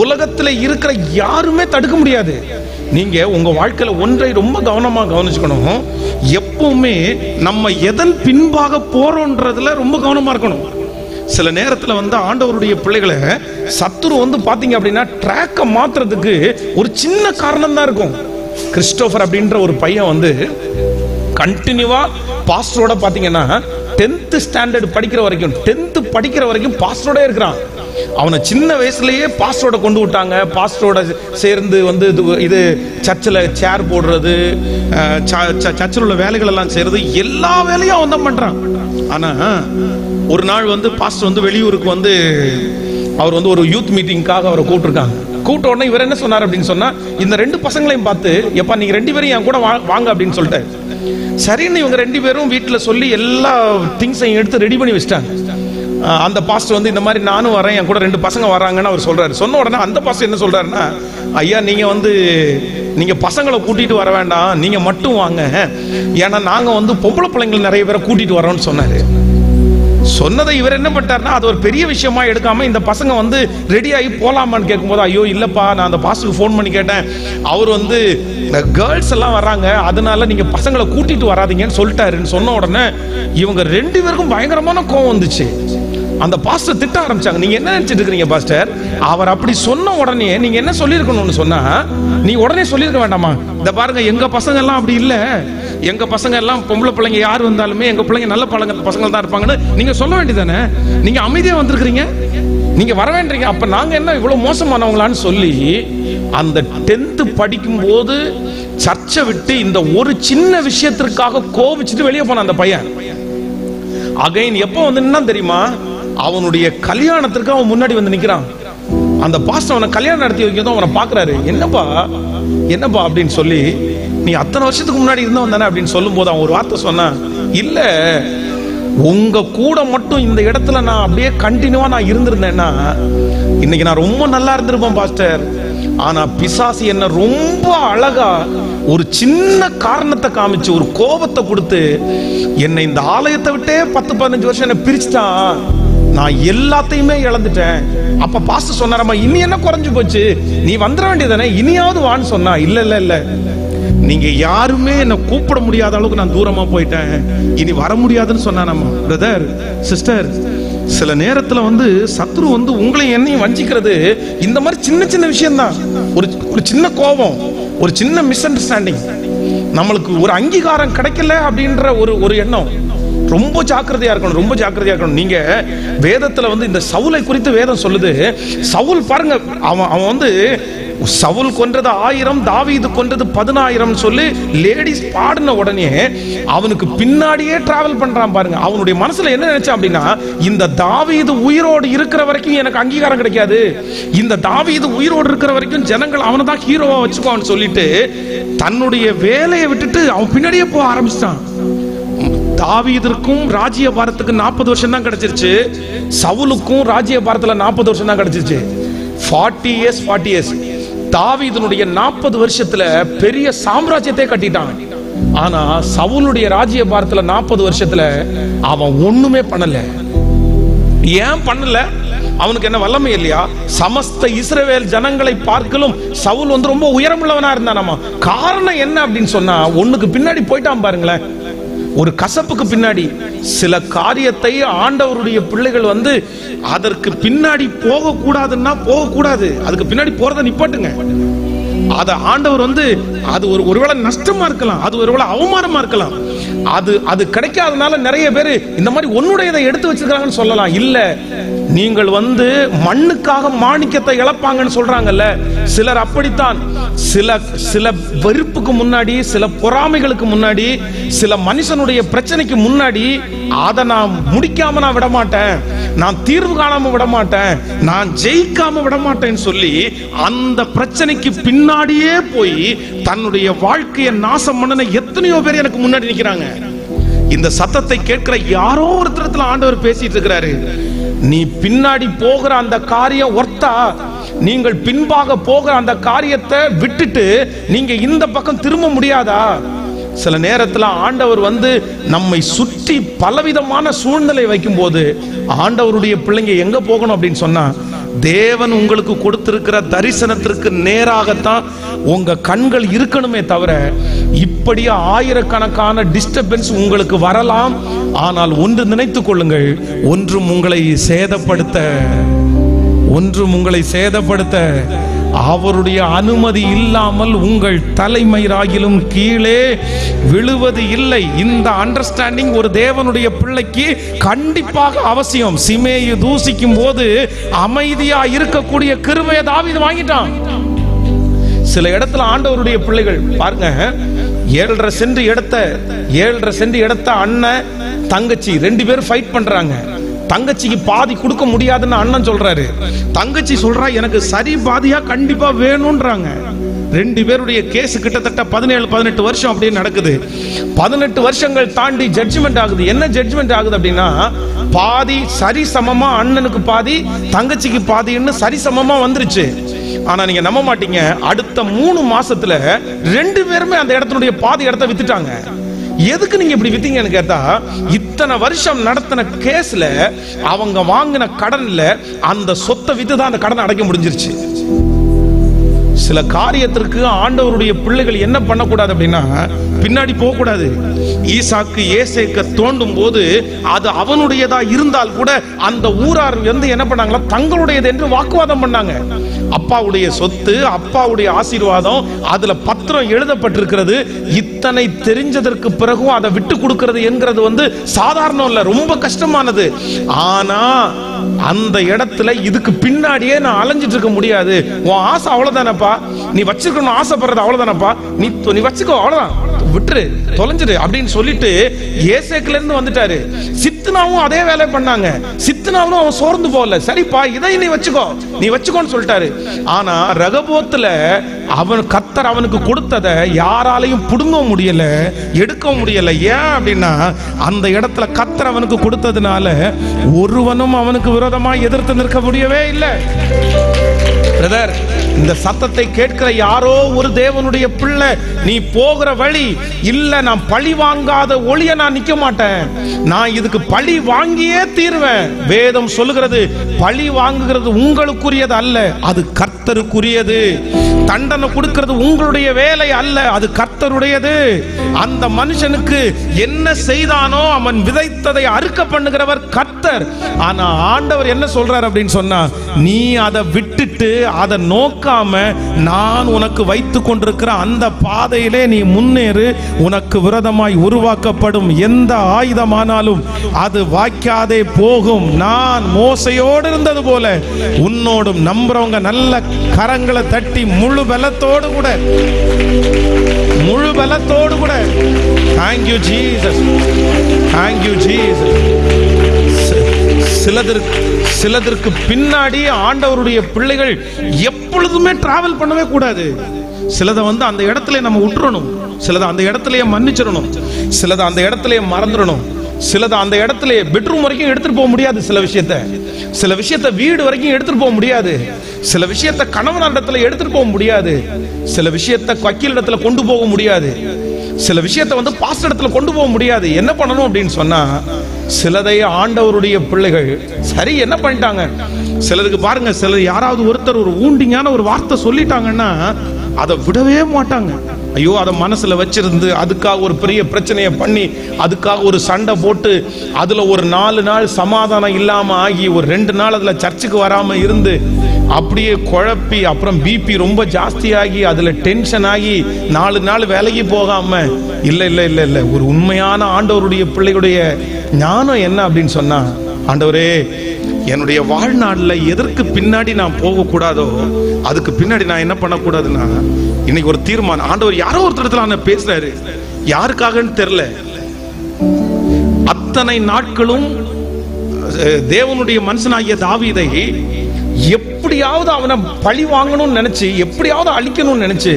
உலகத்துல இருக்கிற யாருமே தடுக்க முடியாது. நீங்க உங்க வாழ்க்கையில ஒன்றை ரொம்ப கவனமா கவனிச்சுக்கணும், எப்பவுமே நம்ம எதன் பின்பாக போறோம்ன்றதுல ரொம்ப கவனமா இருக்கணும். சில நேரத்துல வந்து ஆண்டவருடைய பிள்ளைகளை சத்துரு வந்து பாத்தீங்க அப்படின்னா ட்ராக்க மாத்துறதுக்கு ஒரு சின்ன காரணம் தான் இருக்கும். கிறிஸ்டோபர் அப்படின்ற ஒரு பையன் வந்து கண்டினியூவா பாஸ்டரோட பாத்தீங்கன்னா 10th ஸ்டாண்டர்ட் படிக்கிற வரைக்கும் பாஸ்டரோட இருக்கிறான். அவனை சின்ன வயசுலயே பாஸ்டரோட கொண்டு விட்டாங்க. பாஸ்டரோட சேர்ந்து வந்து இது சர்ச்சில் சேர் போடுறது, சர்ச்சில் உள்ள வேலைகள் எல்லாம் செய்யறது, எல்லா வேலையும் அவன் தான் பண்றான். ஆனா ஒரு நாள் வந்து பாஸ்டர் வந்து வெளியூருக்கு வந்து அவர் வந்து ஒரு யூத் மீட்டிங்காக அவரை கூப்பிட்டுருக்காங்க. கூப்பிட்ட உடனே இவர் என்ன சொன்னார் அப்படின்னு சொன்னா, இந்த 2 பசங்களையும் பார்த்து, எப்பா நீங்க 2 பேரும் என் கூட வாங்க அப்படின்னு சொல்லிட்டு, சரின்னு இவங்க 2 பேரும் வீட்டுல சொல்லி எல்லா திங்ஸையும் எடுத்து ரெடி பண்ணி வச்சிட்டாங்க. அந்த பாஸ்டர் வந்து இந்த மாதிரி நானும் வரேன், என் கூட 2 பசங்க வராங்கன்னு அவர் சொல்றாரு. சொன்ன உடனே அந்த பாஸ்டர் என்ன சொல்றாருன்னா, ஐயா நீங்க பசங்களை கூட்டிட்டு வர வேண்டாம், நீங்க மட்டும் வாங்க, ஏன்னா நாங்க வந்து பொம்பளை பிள்ளைங்களை நிறைய பேரை கூட்டிட்டு வரோம்னு சொன்னாரு. சொன்னதை இவர் என்ன பண்ணிட்டாருன்னா, அது ஒரு பெரிய விஷயமா எடுக்காம இந்த பசங்க வந்து ரெடி ஆகி போலாமான்னு கேட்கும்போது, ஐயோ இல்லப்பா, நான் அந்த பாஸ்டருக்கு ஃபோன் பண்ணி கேட்டேன், அவர் வந்து கேர்ள்ஸ் எல்லாம் வர்றாங்க, அதனால நீங்க பசங்களை கூட்டிட்டு வராதீங்கன்னு சொல்லிட்டாருன்னு சொன்ன உடனே இவங்க 2 பேருக்கும் பயங்கரமான கோவம் வந்துச்சு. அந்த பாஸ்டர் திட்ட ஆரம்பிச்சாங்க, நீங்க என்ன நினைச்சிட்டு இருக்கீங்க பாஸ்டர், அவர் அப்படி சொன்ன உடனே நீங்க என்ன சொல்லியிருக்கணும்னு சொன்னா, நீ உடனே சொல்லியிருக்க வேண்டாமா, இந்த பாருங்க எங்க பசங்க எல்லாம் அப்படி இல்ல, எங்க பசங்க எல்லாம் பொம்பளை பிள்ளைங்க யார் வந்தாலுமே எங்க பிள்ளைங்க நல்ல பசங்க தான் இருப்பாங்கன்னு நீங்க சொல்ல வேண்டியதானே, நீங்க அமைதியா வந்திருக்கிறீங்க, நீங்க வர வேண்டீங்க, அப்ப நாங்க என்ன இவ்வளவு மோசமானவங்களான்னு சொல்லி அந்த 10th படிக்கும் போது சர்ச்சை விட்டு இந்த ஒரு சின்ன விஷயத்திற்காக கோபிச்சுட்டு வெளியே போன அந்த பையன் அகைன் எப்போ வந்து என்ன தெரியுமா, அவனுடைய கல்யாணத்திற்கு அவன் முன்னாடி வந்து நிக்கிறான். அந்த பாஸ்டர் அவனை கல்யாணம் நடத்தி வைக்கிறதும் அவனை பாக்குறாரு, என்னப்பா அப்படின்னு சொல்லி, நீ அத்தனை வருஷத்துக்கு முன்னாடி இருந்தவன் தானே அப்படின்னு சொல்லும் போது அவன் ஒரு வார்த்தை சொன்னான், இல்ல உங்க கூட மட்டும் இந்த இடத்துல நான் அப்படியே கண்டினியூவா நான் இருந்திருந்தேன்னா இன்னைக்கு நான் ரொம்ப நல்லா இருந்திருப்பேன் பாஸ்டர். ஆனா பிசாசு என்ன ரொம்ப அழகா ஒரு சின்ன காரணத்தை காமிச்சு ஒரு கோபத்தை கொடுத்து என்னை இந்த ஆலயத்தை விட்டே 10-15 வருஷம் என்ன பிரிச்சுட்டான், நான் எல்லாத்தையுமே இழந்துட்டேன். அப்ப பாஸ்டர் சொன்னாரம்மா, இனி என்ன குறைஞ்சு போச்சு, நீ வந்துட வேண்டியதானே, இனியாவது வான்னு சொன்னா, இல்ல நீங்க யாருமே என்ன கூப்பிட முடியாத அளவுக்கு நான் தூரமா போயிட்டேன், இனி வர முடியாதுன்னு சொன்னானம்மா. பிரதர் சிஸ்டர், சில நேரத்துல வந்து சத்ரு வந்து உங்களை என்னையும் வஞ்சிக்கிறது இந்த மாதிரி சின்ன விஷயம் தான். ஒரு சின்ன கோபம், ஒரு சின்ன மிஸ் அண்டர்ஸ்டாண்டிங், நம்மளுக்கு ஒரு அங்கீகாரம் கிடைக்கல அப்படின்ற ஒரு எண்ணம், ரொம்ப ஜாக்கிரதையா இருக்கணும். நீங்க வேதத்துல வந்து இந்த சவுலை குறித்து வேதம் சொல்லுது. சவுல் பாருங்க, அவன் வந்து சவுல் கொன்றது 1000, தாவீது கொன்றது 10000 சொல்லி லேடிஸ் பாடின உடனே அவனுக்கு பின்னாடியே டிராவல் பண்றான் பாருங்க. அவனுடைய மனசுல என்ன நினைச்சான் அப்படின்னா, இந்த தாவீது உயிரோடு இருக்கிற வரைக்கும் எனக்கு அங்கீகாரம் கிடைக்காது, இந்த தாவீது உயிரோடு இருக்கிற வரைக்கும் ஜனங்கள் அவனை தான் ஹீரோவா வச்சுக்குவான்னு சொல்லிட்டு தன்னுடைய வேலையை விட்டுட்டு அவன் பின்னாடியே போக ஆரம்பிச்சிட்டான். தாவீதுக்கும் ராஜ்ய பாரத்துக்கு 40 வருஷம் தான் கிடைச்சிருச்சு, சவுலுக்கும் ராஜ்ய பாரத்துல 40 வருஷம் தான் கிடைச்சிருச்சு. 40 years. தாவீதுனுடைய 40 வருஷத்துல பெரிய சாம்ராஜ்யத்தை கட்டிட்டான். ஆனா சவுலுடைய ராஜ்ய பாரத்துல 40 வருஷத்துல அவன் ஒண்ணுமே பண்ணல. ஏன் பண்ணல? அவனுக்கு என்ன வல்லமை இல்லையா? சமஸ்த இஸ்ரவேல் ஜனங்களை பார்க்கலும் சவுல் வந்து ரொம்ப உயரமுள்ளவனா இருந்தானாமா. காரணம் என்ன அப்படின்னு சொன்னா, ஒண்ணுக்கு பின்னாடி போயிட்டான் பாருங்களேன். ஒரு கசப்புக்கு பின்னாடி சில காரியத்தை ஆண்டவருடைய பிள்ளைகள் வந்து அதற்கு பின்னாடி போக கூடாதுன்னா போக கூடாது. அதுக்கு பின்னாடி போறதை நிப்பாட்டுங்க. அத ஆண்டவர் வந்து அது ஒருவேளை நஷ்டமா இருக்கலாம், அது ஒருவேளை அவமானமா இருக்கலாம். அது கிடைக்காதனால நிறைய பேர் இந்த மாதிரி உன்னுடையதை எடுத்து வச்சிருக்காங்கன்னு சொல்லலாம். இல்ல, நீங்கள் வந்து மண்ணுக்காக மாணிக்கத்தை இழப்பாங்கன்னு சொல்றாங்கல்ல, சிலர் அப்படித்தான். சில வெறுப்புக்கு முன்னாடி, சில பொறாமைகளுக்கு முன்னாடி, சில மனுஷனுடைய பிரச்சனைக்கு முன்னாடி அதை நான் முடிக்காம நான் விட மாட்டேன், நான் தீர்வு காணாம விட மாட்டேன், நான் ஜெயிக்காம விட மாட்டேன்னு சொல்லி அந்த பிரச்சனைக்கு பின்னாடியே போய் தன்னுடைய வாழ்க்கையை நாசம் பண்ணன எத்தனையோ பேர் எனக்கு முன்னாடி நிக்கிறாங்க. இந்த சத்தத்தை கேட்கிற யாரோ ஒரு இடத்துல ஆண்டவர் பேசிட்டு இருக்கிறாரு. நீ பின்னாடி போகிற அந்த காரியம் ஒர்த்தா? நீங்கள் பின்பாக போகிற அந்த காரியத்தை விட்டுட்டு நீங்க இந்த பக்கம் திரும்ப முடியாதா? சில நேரத்துல ஆண்டவர் வந்து நம்மை சுற்றி பலவிதமான சூழ்நிலை வைக்கும் போது ஆண்டவருடைய பிள்ளைங்க எங்க போகணும் அப்படின்னு சொன்னா, தேவன் உங்களுக்கு கொடுத்திருக்கிற தரிசனத்திற்கு நேராகத்தான் உங்க கண்கள் இருக்கணுமே தவிர, இப்படி ஆயிரக்கணக்கான டிஸ்டர்பன்ஸ் உங்களுக்கு வரலாம். ஆனால் ஒன்று நினைத்துக் கொள்ளுங்கள், ஒன்றும் உங்களை சேதப்படுத்த அவருடைய அனுமதி இல்லாமல் உங்கள் தலைமயிராகிலும் கீழே விழுவது இல்லை. இந்த அண்டர்ஸ்டாண்டிங் ஒரு தேவனுடைய பிள்ளைக்கு கண்டிப்பாக அவசியம். சிமேயை தூசிக்கும் போது அமைதியா இருக்கக்கூடிய கிருபையை தாவீது வாங்கிட்டான். சில இடத்துல ஆண்டவருடைய பிள்ளைகள் பாருங்க, 7.5 சென்ட் இடத்த அண்ணன் தங்கச்சி 2 பேரும் ஃபைட் பண்றாங்க. தங்கச்சிக்கு பாதி கொடுக்க முடியாதுன்னு அண்ணன் சொல்றாரு, தங்கச்சி சொல்றா எனக்கு சரி பாதியா கண்டிப்பா வேணும்ன்றாங்க. 2 பேருடைய கேஸ் கிட்டத்தட்ட 17-18 வருஷம் அப்படியே நடக்குது. 18 வருஷங்கள் தாண்டி ஜட்ஜ்மெண்ட் ஆகுது. என்ன ஜட்ஜ்மெண்ட் ஆகுது அப்படின்னா, பாதி சரி சமமா அண்ணனுக்கு பாதி தங்கச்சிக்கு பாதின்னு சரி சமமா வந்துருச்சு. ஆனா நீங்க நம்ப மாட்டீங்க, அடுத்த 3 மாசத்துல 2 பேருமே அந்த இடத்தினுடைய பாதி இடத்தை வித்துட்டாங்க. எதுக்கு நீங்க இப்படி வித்தீங்கன்னு கேட்டா, இத்தனை வருஷம் நடத்தின கேஸ்ல அவங்க வாங்கின கடன்ல அந்த சொத்தை வித்து தான் அந்த கடனை அடைக்க முடிஞ்சிருச்சு. சில காரியத்திற்கு ஆண்டவருடைய பிள்ளைகள் என்ன பண்ணக்கூடாது அப்படின்னா, பின்னாடி போக கூடாது. ஈசாக்கு ஏசேக்க தோண்டும் போது அது அவனுடையதா இருந்தால் கூட அந்த ஊரார் வந்து என்ன பண்ணாங்களா, தங்களுடையது என்று வாக்குவாதம் பண்ணாங்க. அப்பாவுடைய சொத்து, அப்பாவுடைய ஆசீர்வாதம், அதுல பத்திரம் எழுதப்பட்டிருக்கிறது. இத்தனை தெரிஞ்சதற்கு பிறகும் அதை விட்டு கொடுக்கிறது என்கிறது வந்து சாதாரணம் இல்ல, ரொம்ப கஷ்டமானது. ஆனா அந்த இடத்துல இதுக்கு பின்னாடியே நான் அலைஞ்சிட்டு இருக்க முடியாது. உன் ஆசை அவ்வளவுதானப்பா, நீ வச்சுக்கணும், ஆசைப்படுறது அவ்வளவுதானப்பா, நீ வச்சுக்கோ, அவ்வளவுதான், விட்டுரு, தொலைஞ்சிரு அப்படின்னு சொல்லிட்டு ஏசேக்குல இருந்து வந்துட்டாரு. சித்னாவும் அதே வேலை பண்ணாங்க. சித்னாவும் அவன் சோர்ந்து போகல, சரிப்பா இதை நீ வச்சுக்கோன்னு சொல்லிட்டாரு. ஆனா ரகபோத்துல கர்த்தர் அவனுக்கு கொடுத்ததை யாராலையும் புடுங்க முடியல, எடுக்க முடியல. ஏன் அப்படின்னா, அந்த இடத்துல கர்த்தர் அவனுக்கு கொடுத்ததுனால ஒருவனும் அவனுக்கு விரோதமா எதிர்த்து நிற்க முடியவே இல்லை. பிரதர், இந்த சத்தத்தை கேட்கிற யாரோ ஒரு தேவனுடைய பிள்ளை, நீ போகிற வழி இல்ல, நான் பழி வாங்காத ஒளிய நான் நிக்க மாட்டேன், நான் இதுக்கு பழி வாங்கியே தீர்வேன். வேதம் சொல்லுகிறது, பழி வாங்குகிறது உங்களுக்குரியது அல்ல, அது கர்த்தருக்குரியது. தண்டனை கொடுக்கிறது உங்களுடைய வேலை அல்ல, அது கர்த்தருடையது. அந்த மனுஷனுக்கு என்ன செய்தானோ அவன் விதைத்ததை அறுக்க பண்ணுகிறவர் கர்த்தர். ஆனா ஆண்டவர் என்ன சொல்றார் அப்படின்னு சொன்னா, நீ அதை விட்டுட்டு அதை நோக்காம நான் உனக்கு வைத்துக் கொண்டிருக்கிற அந்த பாதையிலே நீ முன்னேறு. உனக்கு விரோதமாய் உருவாக்கப்படும் எந்த ஆயுதமானாலும் அது வாய்க்காதே போகும். நான் மோசையோடு இருந்தது போல உன்னோடும். நம்புறவங்க நல்ல கரங்களை தட்டி முழு பலத்தோடு கூட Thank you Jesus, thank you Jesus. சிலதற்கு பின்னாடி ஆண்டவருடைய பிள்ளைகள் எப்பொழுதுமே டிராவல் பண்ணவே கூடாது. சிலதை வந்து அந்த இடத்துல நம்ம விட்டுறணும், சிலதை அந்த இடத்துலயே மன்னிச்சிடணும், சிலதை அந்த இடத்துலயே மறந்துடணும், சிலதை அந்த இடத்துல பெட்ரூம் வரைக்கும் எடுத்துட்டு போக முடியாது, சில விஷயத்த வீடு வரைக்கும் எடுத்துட்டு போக முடியாது, சில விஷயத்த கணவன் இடத்துல எடுத்துட்டு போக முடியாது, சில விஷயத்த வக்கீல் இடத்துல கொண்டு போக முடியாது, சில விஷயத்த வந்து பாஸ்டர் இடத்துல கொண்டு போக முடியாது. என்ன பண்ணணும் அப்படின்னு சொன்னா, சிலதை ஆண்டவருடைய பிள்ளைகள் சரி என்ன பண்ணிட்டாங்க, சிலருக்கு பாருங்க, சிலர் யாராவது ஒருத்தர் ஒரு ஊண்டிங்கான ஒரு வார்த்தை சொல்லிட்டாங்கன்னா அதை விடவே மாட்டாங்க. ஐயோ, அதை மனசுல வச்சிருந்து அதுக்காக ஒரு பெரிய பிரச்சனையை பண்ணி அதுக்காக ஒரு சண்டை போட்டு அதுல ஒரு 4 நாள் சமாதானம் இல்லாம ஆகி ஒரு 2 நாள் அதுல சர்ச்சுக்கு வராம இருந்து அப்படியே குழப்பி அப்புறம் பிபி ரொம்ப ஜாஸ்தியாகி அதுல டென்ஷன் ஆகி 4 நாள் வேலைக்கு போகாம இல்ல இல்ல இல்ல இல்ல ஒரு உண்மையான ஆண்டவருடைய பிள்ளைகளுடைய ஞானம் என்ன அப்படின்னு சொன்னா, ஆண்டவரே என்னுடைய வாழ்நாள்ல எதற்கு பின்னாடி நான் போக கூடாதோ அதுக்கு பின்னாடி நான் என்ன பண்ண கூடாதுன்னா, இன்னைக்கு ஒரு தீர்மானம். ஆண்டவர் யாரோ ஒருத்தரத்துல பேசுறாரு, யாருக்காகன்னு தெரியல. அத்தனை நாட்களும் தேவனுடைய மனுஷனாகிய தாவீதை எப்படியாவது அவனை பழி வாங்கணும்னு நினைச்சு, எப்படியாவது அழிக்கணும்னு நினைச்சு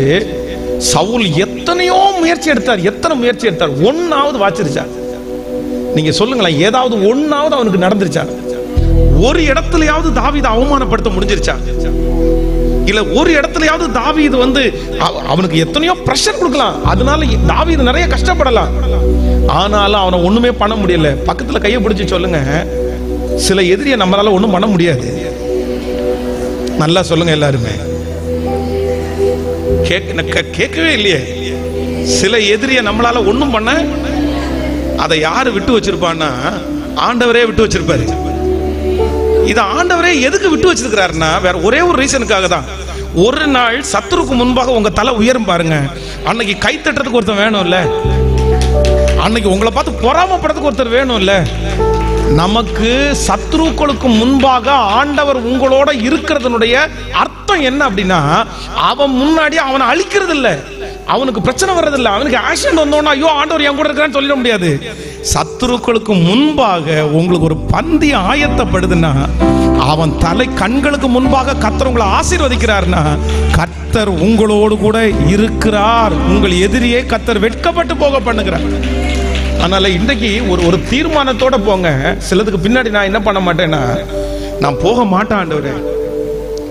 சவுல் எத்தனையோ முயற்சி எடுத்தார். எத்தனை முயற்சி எடுத்தார்? ஒன்னாவது வாச்சிருச்சார். நீங்க சொல்லுங்களேன், ஏதாவது ஒன்னாவது அவனுக்கு நடந்துருச்சா? ஒரு இடத்துலயாவது தாவீதை அவமானப்படுத்த முடிஞ்சிருச்சா? இல்ல ஒரு இடத்துலயாவது தாவீது வந்து அவனுக்கு எத்தனையோ பிரஷர் கொடுக்கலாம், அதனால தாவீது நிறைய கஷ்டப்படலாம், ஆனாலும் அவனை ஒண்ணுமே பண்ண முடியல. பக்கத்துல கையை பிடிச்சு சொல்லுங்க, சில எதிரியை நம்மளால ஒண்ணும் பண்ண முடியாது. நல்லா சொல்லுங்க எல்லாருமே. கேட்கவே இல்லையே. சில எதிரியை நம்மளால ஒண்ணும் பண்ண, அதை யாரு விட்டு வச்சிருப்பான்னா ஆண்டவரே விட்டு வச்சிருப்பாரு. இது ஆண்டவரே எதுக்கு விட்டு வச்சிருக்கிறாருன்னா, வேற ஒரே ஒரு ரீசனுக்காக தான். ஒரு நாள் சத்துருக்கு முன்பாக உங்க தலை உயரும் பாருங்க, அன்னைக்கு கை தட்டுறதுக்கு ஒருத்தர் வேணும் இல்ல, அன்னைக்கு உங்களை பார்த்து பொறாமப்படுறதுக்கு ஒருத்தர் வேணும் இல்ல. நமக்கு சத்துருக்களுக்கு முன்பாக ஆண்டவர் உங்களோட இருக்கிறதுனுடைய அர்த்தம் என்ன அப்படின்னா, அவன் முன்னாடி அவனை அழிக்கிறது இல்ல, அவனுக்கு பிரச்சனை வர்றது இல்ல, அவனுக்கு ஆக்சிடென்ட் வந்தோன்னா ஐயோ ஆண்டவர் என் கூட இருக்கிறான்னு சொல்லிட முடியாது. சத்துருக்களுக்கு முன்பாக உங்களுக்கு ஒரு பந்தி ஆயத்தப்படுதுன்னா, அவன் தலை கண்களுக்கு முன்பாக கர்த்தர் உங்களை ஆசீர்வதிக்கிறார்னா, கர்த்தர் உங்களோடு கூட இருக்கிறார். உங்கள் எதிரியை கர்த்தர் வெட்கப்பட்டு போக பண்ணுகிறார். அதனால இன்றைக்கு ஒரு தீர்மானத்தோட போங்க. சிலதுக்கு பின்னாடி நான் என்ன பண்ண மாட்டேன்னா, நான் போக மாட்டேன் ஆண்டவரே,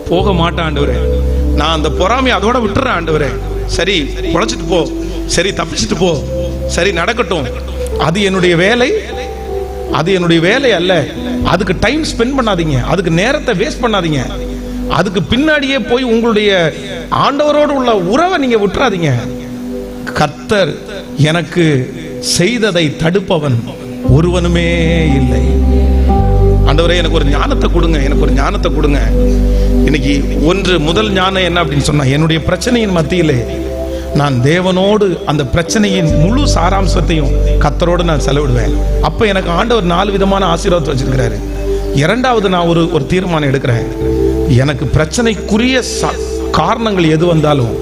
போக மாட்டேன் ஆண்டவரே, நான் அந்த பொறாமை அதோட விட்டுறேன் ஆண்டவரே. சரி பொழைச்சிட்டு போ, சரி தப்பிச்சுட்டு போ, சரி நடக்கட்டும், அது என்னுடைய வேலை, அது என்னுடைய வேலை அல்ல. அதுக்கு டைம் ஸ்பெண்ட் பண்ணாதீங்க, அதுக்கு நேரத்தை வேஸ்ட் பண்ணாதீங்க, அதுக்கு பின்னாடியே போய் உங்களுடைய ஆண்டவரோடு உள்ள உறவை நீங்க விட்டுறாதீங்க. கர்த்தர் எனக்கு செய்ததை தடுப்பவன் ஒருவனுமே இல்லை. ஆண்டவரே எனக்கு ஒரு ஞானத்தை கொடுங்க, எனக்கு ஒரு ஞானத்தை கொடுங்க. இன்னைக்கு முதல் ஞானம் என்ன அப்படின்னு சொன்னா, என்னுடைய பிரச்சனையின் மத்தியிலே நான் தேவனோடு அந்த பிரச்சனையின் முழு சாராம்சத்தையும் கர்த்தரோடு நான் செலவிடுவேன். அப்ப எனக்கு ஆண்டவர் 4 விதமான ஆசீர்வாதத்தை வச்சிருக்கிறாரு. இரண்டாவது நான் ஒரு தீர்மானம் எடுக்கிறேன், எனக்கு பிரச்சனைக்குரிய காரணங்கள் எது வந்தாலும்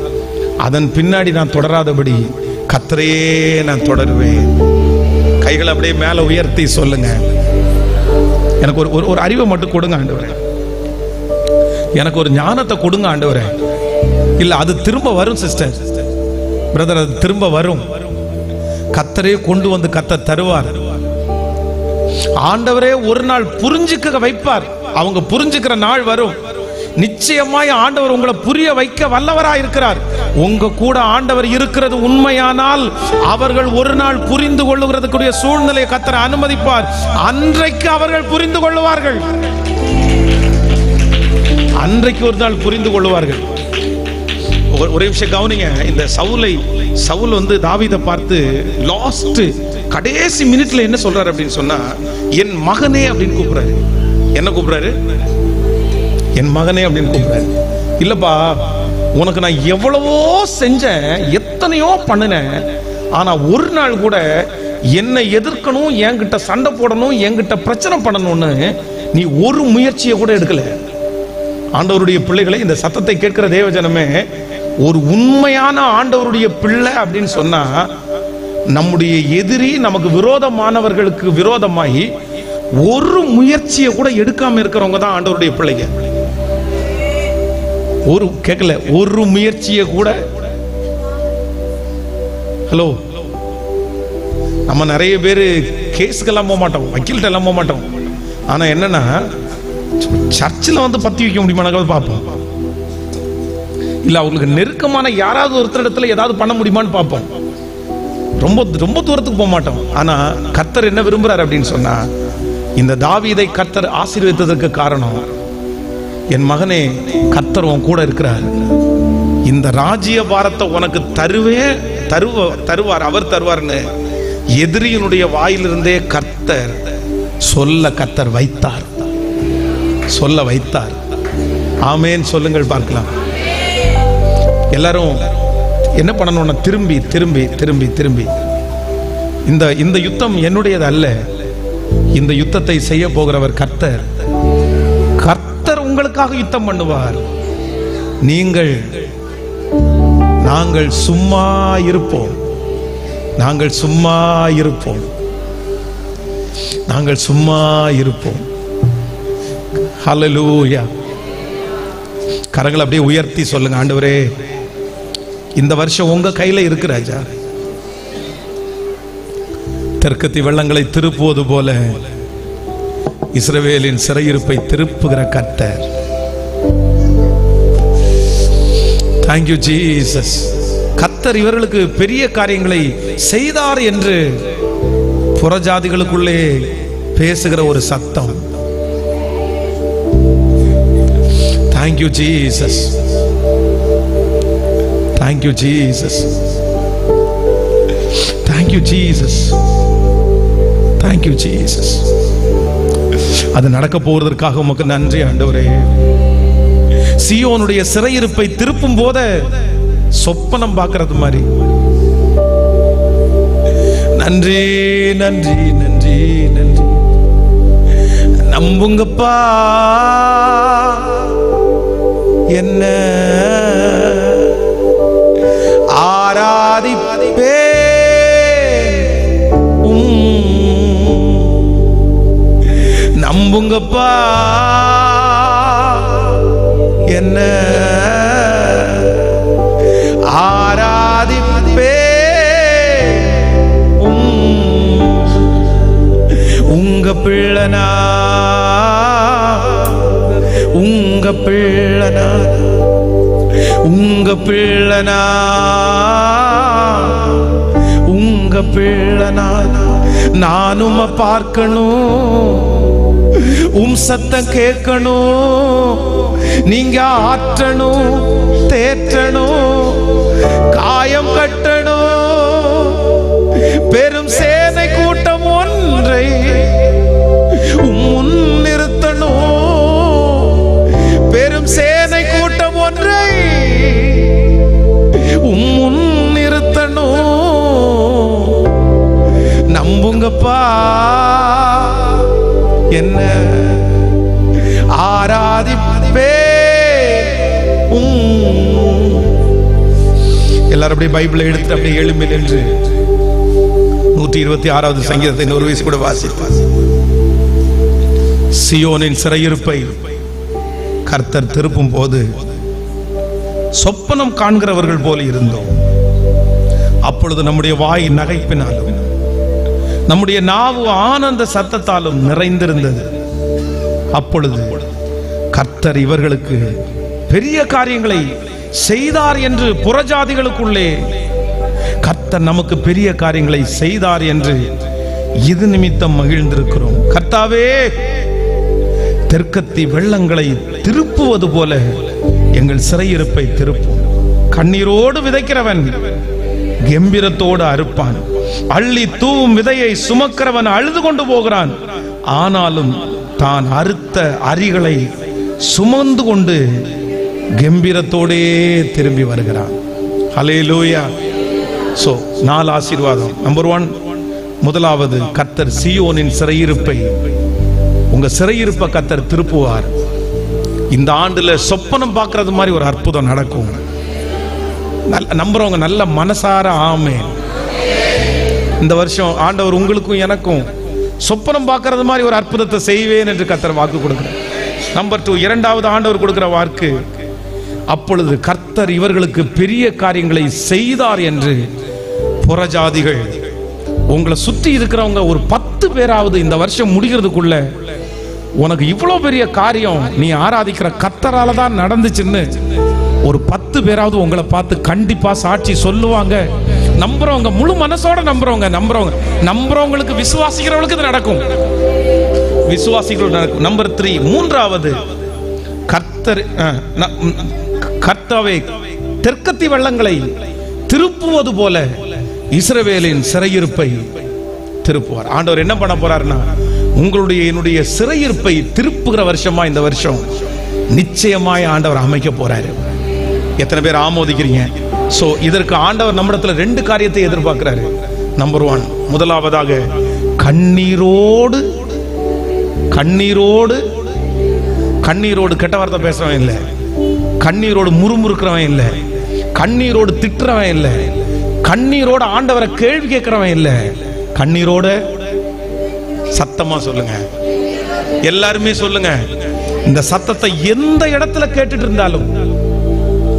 அதன் பின்னாடி நான் தொடராதபடி கர்த்தரையே நான் தொடருவேன். கைகளை அப்படியே மேல உயர்த்தி சொல்லுங்க, எனக்கு ஒரு அறிவை மட்டும் கொடுங்க ஆண்டவரே, எனக்கு ஒரு ஞானத்தை கொடுங்க ஆண்டவரே. இல்ல அது திரும்ப வரும் சிஸ்டர், பிரதர், அது திரும்ப வரும். கர்த்தரே கொண்டு வந்து கர்த்தர் தருவார். ஆண்டவரே ஒரு நாள் புரிஞ்சுக்க வைப்பார். அவங்க புரிஞ்சுக்கிற நாள் வரும். நிச்சயமாய் ஆண்டவர் உங்களை புரிய வைக்க வல்லவராய் இருக்கிறார். உங்க கூட ஆண்டவர் இருக்கிறது உண்மையானால் அவர்கள் ஒரு நாள் புரிந்து கொள்ளுகிறதுக்குரிய சூழ்நிலையை கர்த்தர் அனுமதிப்பார். அன்றைக்கு அவர்கள் புரிந்து கொள்ளுவார்கள், அன்றைக்கு ஒரு நாள் புரிந்து கொள்ளுவார்கள். ஒரே விஷயம் கவனிங்க, இந்த சவுல் வந்து தாவீதை பார்த்து லாஸ்ட் கடைசி மினிட்ல என்ன சொல்றாரு அப்படின்னு சொன்னா, என் மகனே அப்படின்னு கூப்பிடுறாரு. என்ன கூப்பிடுறாரு? என் மகனே அப்படின்னு கூப்பிடுறாரு. இல்லப்பா, உனக்கு நான் எவ்வளவோ செஞ்சேன், எத்தனையோ பண்ணினேன், ஆனா ஒரு நாள் கூட என்னை எதிர்க்கணும், என்கிட்ட சண்டை போடணும், என்கிட்ட பிரச்சனை பண்ணணும்னு நீ ஒரு முயற்சியை கூட எடுக்கல. ஆண்டவருடைய பிள்ளைகளை, இந்த சத்தத்தை கேட்கிற தேவஜனமே, ஒரு உண்மையான ஆண்டவருடைய பிள்ளை அப்படின்னு சொன்னா, நம்முடைய எதிரி நமக்கு விரோதமானவர்களுக்கு விரோதமாகி ஒரு முயற்சியை கூட எடுக்காம இருக்கிறவங்க தான் ஆண்டவருடைய பிள்ளைங்க. ஒரு முயற்சியை கூட ஹலோ, நம்ம நிறைய பேர் கேஸுக்கெல்லாம் போக மாட்டோம், வக்கீல்கிட்ட எல்லாம் போக மாட்டோம். ஆனா என்னன்னா சர்ச்சில் வந்து பத்தி வைக்க முடியுமான்னு பார்ப்போம். இல்ல அவங்களுக்கு நெருக்கமான யாராவது ஒருத்தர் இடத்துல ஏதாவது பண்ண முடியுமான்னு பார்ப்போம். ரொம்ப ரொம்ப தூரத்துக்கு போக மாட்டோம். ஆனா கர்த்தர் என்ன விரும்புறாரு அப்படின்னு சொன்னா, இந்த தாவீதை கர்த்தர் ஆசீர்வதித்ததற்கு காரணம், என் மகனே கர்த்தர் உன் கூட இருக்கிறார், இந்த ராஜ்ய பாரத்தை உனக்கு தருவார், அவர் தருவார்னு எதிரியினுடைய வாயிலிருந்தே கர்த்தர் கர்த்தர் வைத்தார், சொல்ல வைத்தார். ஆமேன் சொல்லுங்கள் பார்க்கலாம். எல்லாரும் என்ன பண்ணணும்னா திரும்பி திரும்பி திரும்பி திரும்பி இந்த யுத்தம் என்னுடையது அல்ல, இந்த யுத்தத்தை செய்ய போகிறவர் கர்த்தர். கர்த்தர் உங்களுக்காக யுத்தம் பண்ணுவார். நாங்கள் சும்மா இருப்போம், நாங்கள் சும்மா இருப்போம், நாங்கள் சும்மா இருப்போம். ஹல்லேலூயா. கரங்களை அப்படியே உயர்த்தி சொல்லுங்க, ஆண்டவரே இந்த வருஷம் உங்க கையில இருக்கு ராஜா. தெற்கத்தி வெள்ளங்களை திருப்புவது போல இஸ்ரவேலின் சிறையிருப்பை திருப்புகிற கர்த்தர். Thank you Jesus. கர்த்தர் இவர்களுக்கு பெரிய காரியங்களை செய்தார் என்று புறஜாதிகளுக்குள்ளே பேசுகிற ஒரு சத்தம். Thank you Jesus. Thank you Jesus. Thank you Jesus. Thank you Jesus. அது நடக்க போவதற்காக உமக்கு நன்றி ஆண்டவரே. சீயோனுடைய சிறையிருப்பை திருப்பும் போத சொப்பனம் பார்க்கிறது மாதிரி நன்றி நன்றி நன்றி நன்றி. நம்புங்கப்பா என்ன ஆராதிப்பே, நம்புங்கப்பா என்ன ஆராதிப்பே, உங்க பிள்ளனா, உங்க பிள்ளனா, உங்க பிள்ளனா, உங்க பிள்ளனா. நானும் பார்க்கணும், சத்தம் கேட்கணும், நீங்க ஆற்றணும், தேற்றணும், காயம் கட்டணும். பெரும் சேனை கூட்டம் ஒன்றை முன்னிறுத்தணும், பெரும் சேனை கூட்டம் ஒன்றை முன்னிறுத்தணும். நம்புங்கப்பா என்ன ஆராதிப்பே. எல்லாரும் அப்படியே பைபிளை எடுத்து அப்படியே எழும்பி நின்று 126வது சங்கீதத்தை ஒரு வயசு கூட வாசிப்பார். சியோனின் சிறையிருப்பை கர்த்தர் திருப்பும் போது சொப்பனம் காண்கிறவர்கள் போல இருந்தோம். அப்பொழுது நம்முடைய வாய் நகைப்பினாலும் நம்முடைய நாவு ஆனந்த சத்தத்தாலும் நிறைந்திருந்தது. அப்பொழுது கர்த்தர் இவர்களுக்கு பெரிய காரியங்களை செய்தார் என்று புறஜாதிகளுக்குள்ளே கர்த்தர் நமக்கு பெரிய காரியங்களை செய்தார் என்று இது நிமித்தம் மகிழ்ந்திருக்கிறோம். கர்த்தாவே, தெற்கத்தி வெள்ளங்களை திருப்புவது போல எங்கள் சிறையிருப்பை திருப்பும். கண்ணீரோடு விதைக்கிறவன் கம்பீரத்தோடு அறுப்பான், அள்ளி தூவும் விதையை சுமக்கிறவன் அழுது கொண்டு போகிறான், ஆனாலும் தான் அறுத்த அரிகளை சுமந்து கொண்டு கம்பீரத்தோடே திரும்பி வருகிறான். ஹல்லேலூயா. சோ 4 ஆசீர்வாதம். நம்பர் 1, முதலாவது, கர்த்தர் சீயோனின் சிறையிருப்பை, உங்க சிறையிருப்பை கர்த்தர் திருப்புவார். இந்த ஆண்டுல சொப்பனம் பார்க்கறது மாதிரி ஒரு அற்புதம் நடக்கும். நம்புறவங்க நல்ல மனசார ஆமென். இந்த வருஷம் ஆண்டவர் உங்களுக்கும் எனக்கும் சொப்பனம் பார்க்கறது மாதிரி ஒரு அற்புதத்தை செய்வேன் என்று கர்த்தர் வாக்கு கொடுக்கிறார். நம்பர் 2, இரண்டாவது ஆண்டவர் கொடுக்கிற வாக்கு, அப்பொழுது கர்த்தர் இவர்களுக்கு பெரிய காரியங்களை செய்தார் என்று புறஜாதிகள் உங்களை சுத்தி இருக்கிறவங்க ஒரு 10 பேராவது இந்த வருஷம் முடிகிறதுக்குள்ள உனக்கு இவ்வளவு பெரிய காரியம் நீ ஆராதிக்கிற கர்த்தரால தான் நடந்துச்சுன்னு ஒரு 10 பேராவது உங்களை பார்த்து கண்டிப்பா சாட்சி சொல்லுவாங்க. நம்புறவங்க, முழு மனசோட நம்புறவங்களுக்கு விசுவாசிக்கிறவங்களுக்கு இது நடக்கும். விசுவாசிகள் நடக்கும். நம்பர் 3, மூன்றாவது, கர்த்தாவே தெற்கத்தி வெள்ளங்களை திருப்புவது போல இஸ்ரவேலின் சிறையிருப்பை திருப்புவார். ஆண்டவர் என்ன பண்ண போறாருன்னா, உங்களுடைய என்னுடைய சிறையிருப்பை திருப்புகிற வருஷமா இந்த வருஷம் நிச்சயமாய் ஆண்டவர் அமைக்க போறாரு. எத்தனை பேர் ஆமோதிக்கிறீங்க? சோ இதற்கு ஆண்டவர் நம்மிடத்துல 2 காரியத்தை எதிர்பார்க்கிறாரு. நம்பர் 1, முதலாவதாக கண்ணீரோடு கெட்ட வார்த்தை பேசுறவன் இல்லை, கண்ணீரோடு முறுமுறுக்கிறவன் இல்லை, கண்ணீரோடு திட்டுறவன் இல்லை, கண்ணீரோட ஆண்டவரை கேள்வி கேட்கிறவன் இல்லை, கண்ணீரோட சத்தமா சொல்லுங்க, எல்லாருமே சொல்லுங்க. இந்த சத்தத்தை எந்த இடத்துல கேட்டுட்டு இருந்தாலும்,